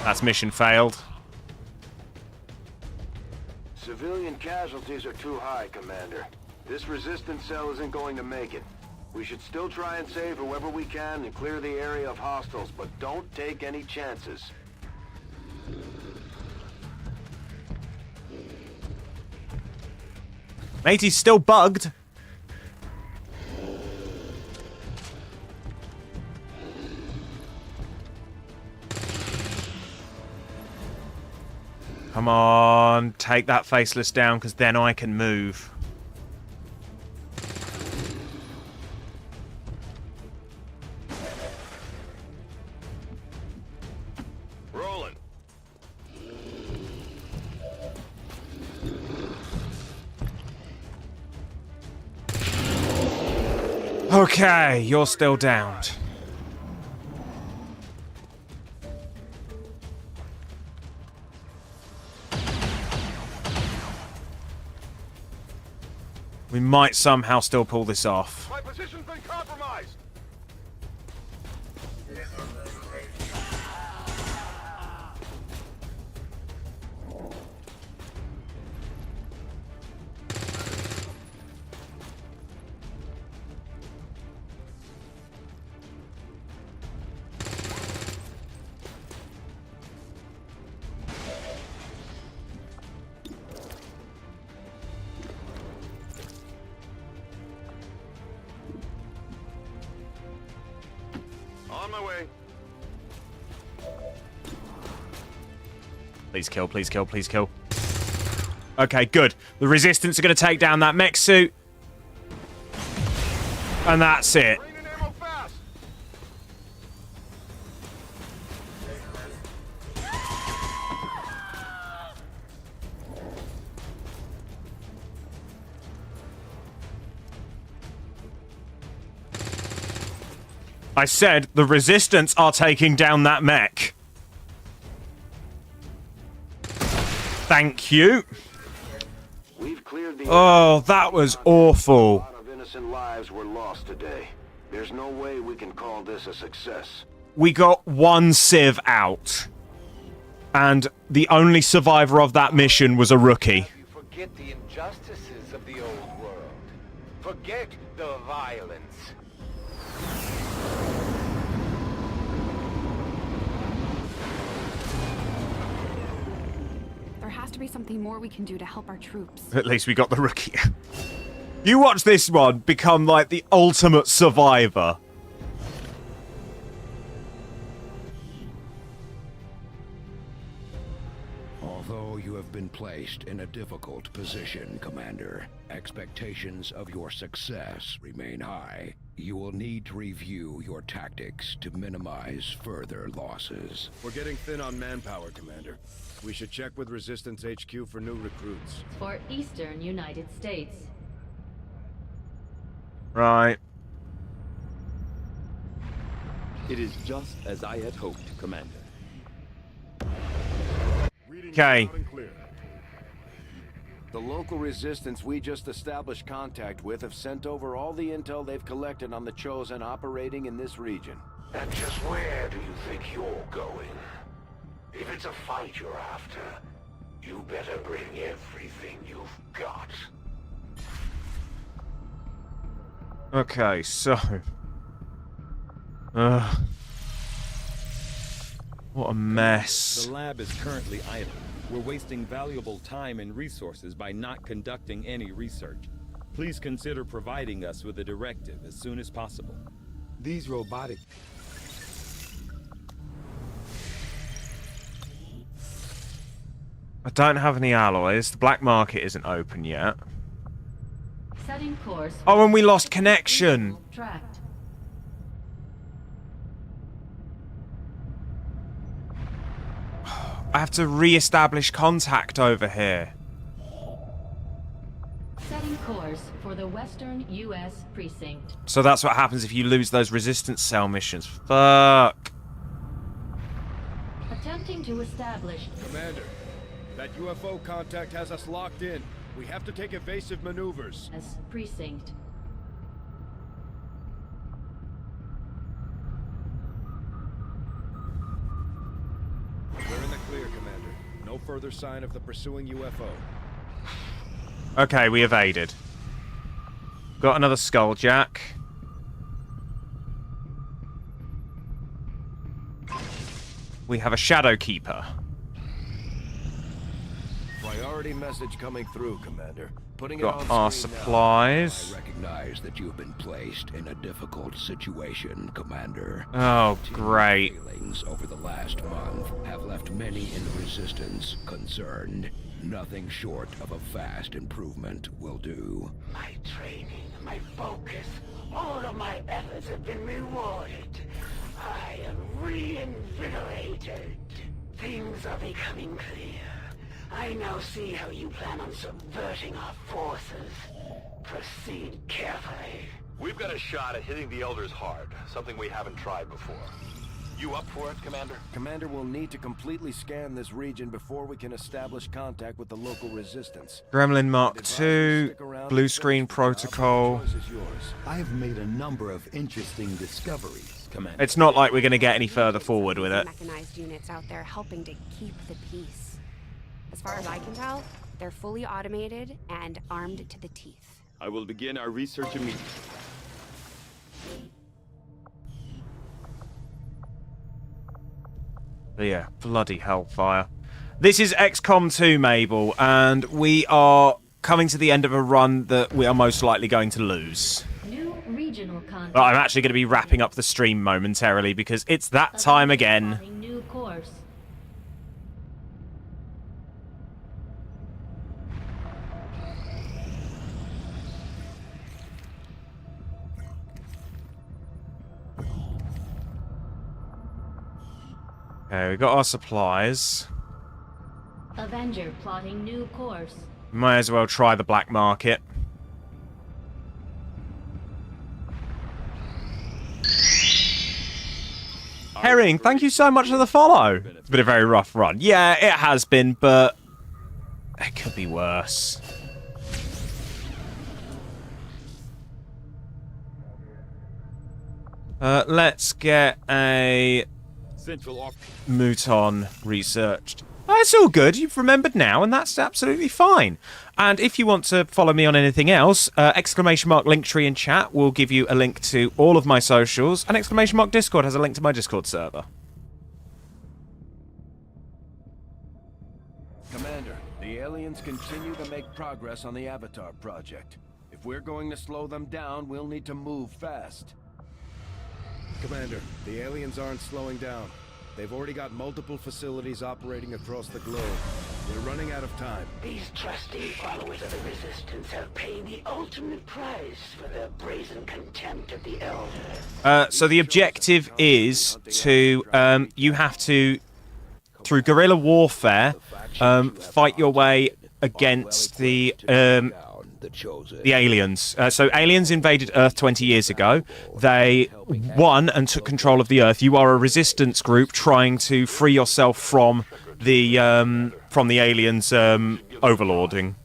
S1: That's mission failed.
S3: Civilian casualties are too high, Commander. This resistance cell isn't going to make it. We should still try and save whoever we can and clear the area of hostiles, but don't take any chances.
S1: Matey's still bugged. Come on, take that faceless down, because then I can move.
S5: Rolling.
S1: Okay, you're still downed. We might somehow still pull this off.
S5: My position's been compromised. On my way.
S1: Please kill, please kill, please kill. Okay, good. The Resistance are going to take down that mech suit. And that's it. I said the Resistance are taking down that mech. Thank you. Oh, that was awful.
S3: A lot of innocent lives were lost today. There's no way we can call this a success.
S1: We got one civ out. And the only survivor of that mission was a rookie.
S20: You forget the injustices of the old world. Forget the violence.
S17: There has to be something more we can do to help our troops.
S1: At least we got the rookie. You watch this one become like the ultimate survivor.
S16: Although you have been placed in a difficult position, Commander, expectations of your success remain high. You will need to review your tactics to minimize further losses.
S18: We're getting thin on manpower, Commander. We should check with Resistance HQ for new recruits.
S7: For Eastern United States.
S1: Right.
S9: It is just as I had hoped, Commander.
S1: Okay.
S18: The local Resistance we just established contact with have sent over all the intel they've collected on the Chosen operating in this region.
S21: And just where do you think you're going? If it's a fight you're after, you better bring everything you've got.
S1: Okay, so... what a mess.
S9: The lab is currently idle. We're wasting valuable time and resources by not conducting any research. Please consider providing us with a directive as soon as possible.
S11: These robotic...
S1: I don't have any alloys. The black market isn't open yet.
S7: Setting course.
S1: Oh, and we lost connection.
S7: Tracked.
S1: I have to re-establish contact over here.
S7: Setting course for the Western U.S. precinct.
S1: So that's what happens if you lose those Resistance cell missions. Fuck.
S7: Attempting to establish...
S18: Commander, that UFO contact has us locked in. We have to take evasive maneuvers.
S7: As precinct.
S18: We're in the clear, Commander. No further sign of the pursuing UFO.
S1: Okay, we evaded. Got another Skulljack. We have a Shadow Keeper.
S18: Priority message coming through, Commander. Putting it
S1: Got
S18: on
S1: our
S18: screen now.
S1: supplies.
S16: I recognize that you have been placed in a difficult situation, Commander.
S1: Oh, great.
S16: Failings over the last month have left many in the Resistance concerned. Nothing short of a fast improvement will do.
S21: My training, my focus, all of my efforts have been rewarded. I am reinvigorated. Things are becoming clear. I now see how you plan on subverting our forces. Proceed carefully.
S5: We've got a shot at hitting the Elders hard, something we haven't tried before. You up for it, Commander?
S18: Commander will need to completely scan this region before we can establish contact with the local resistance.
S1: Gremlin Mark II, blue screen protocol.
S11: I have made a number of interesting discoveries, Commander.
S1: It's not like we're going to get any further forward with it.
S17: Mechanized units out there helping to keep the peace. As far as I can tell, they're fully automated and armed to the teeth.
S9: I will begin our research immediately.
S1: Yeah, bloody hellfire. This is XCOM 2, Mabel, and we are coming to the end of a run that we are most likely going to lose.
S7: New regional content.
S1: But I'm actually going to be wrapping up the stream momentarily because it's that time again.
S7: New course.
S1: Okay, we got our supplies.
S7: Avenger plotting new course.
S1: Might as well try the black market. Herring, thank you so much for the follow. It's been a very rough run. Yeah, it has been, but it could be worse. Let's get a Mouton researched. Oh, it's all good. You've remembered now, and that's absolutely fine. And if you want to follow me on anything else, ! Linktree in chat will give you a link to all of my socials, and ! Discord has a link to my Discord server.
S18: Commander, the aliens continue to make progress on the Avatar project. If we're going to slow them down, we'll need to move fast. Commander, the aliens aren't slowing down. They've already got multiple facilities operating across the globe. We're running out of time.
S10: These trusty followers of the Resistance have paid the ultimate price for their brazen contempt of the Elders.
S1: So the objective is to, you have to, through guerrilla warfare, fight your way against the aliens. So aliens invaded Earth 20 years ago. They won and took control of the Earth. You are a resistance group trying to free yourself from the aliens overlording.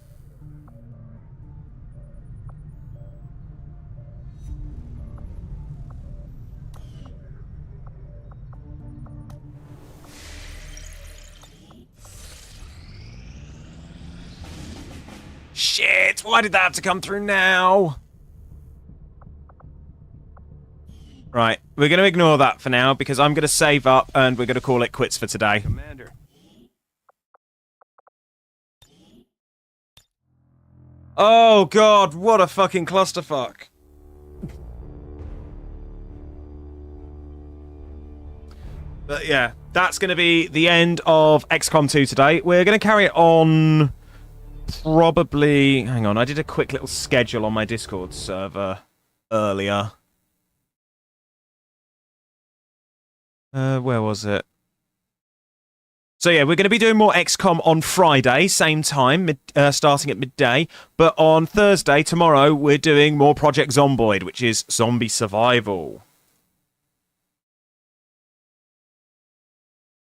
S1: Shit, why did that have to come through now? Right, we're going to ignore that for now because I'm going to save up and we're going to call it quits for today.
S18: Commander.
S1: Oh god, what a fucking clusterfuck. But yeah, that's going to be the end of XCOM 2 today. We're going to carry it on... Probably... Hang on, I did a quick little schedule on my Discord server earlier. Where was it? So yeah, we're going to be doing more XCOM on Friday, same time, starting at midday. But on Thursday, tomorrow, we're doing more Project Zomboid, which is zombie survival.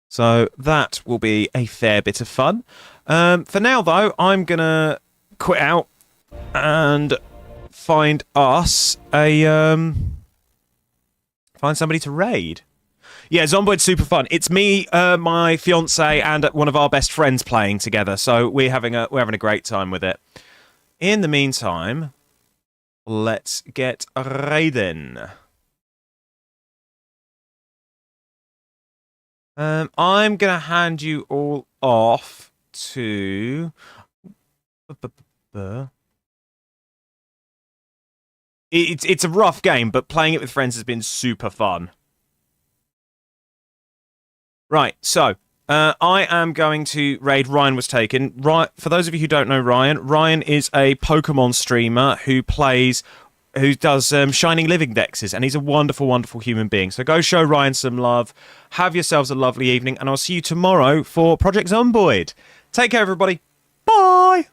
S1: So that will be a fair bit of fun. For now, though, I'm going to quit out and find us a... find somebody to raid. Yeah, Zomboid's super fun. It's me, my fiance, and one of our best friends playing together. So we're having a great time with it. In the meantime, let's get raiding. I'm going to hand you all off to... It's a rough game, but playing it with friends has been super fun. Right, so, I am going to raid Ryan Was Taken. For those of you who don't know Ryan is a Pokemon streamer who does Shining Living Dexes, and he's a wonderful, wonderful human being. So go show Ryan some love, have yourselves a lovely evening, and I'll see you tomorrow for Project Zomboid. Take care, everybody. Bye!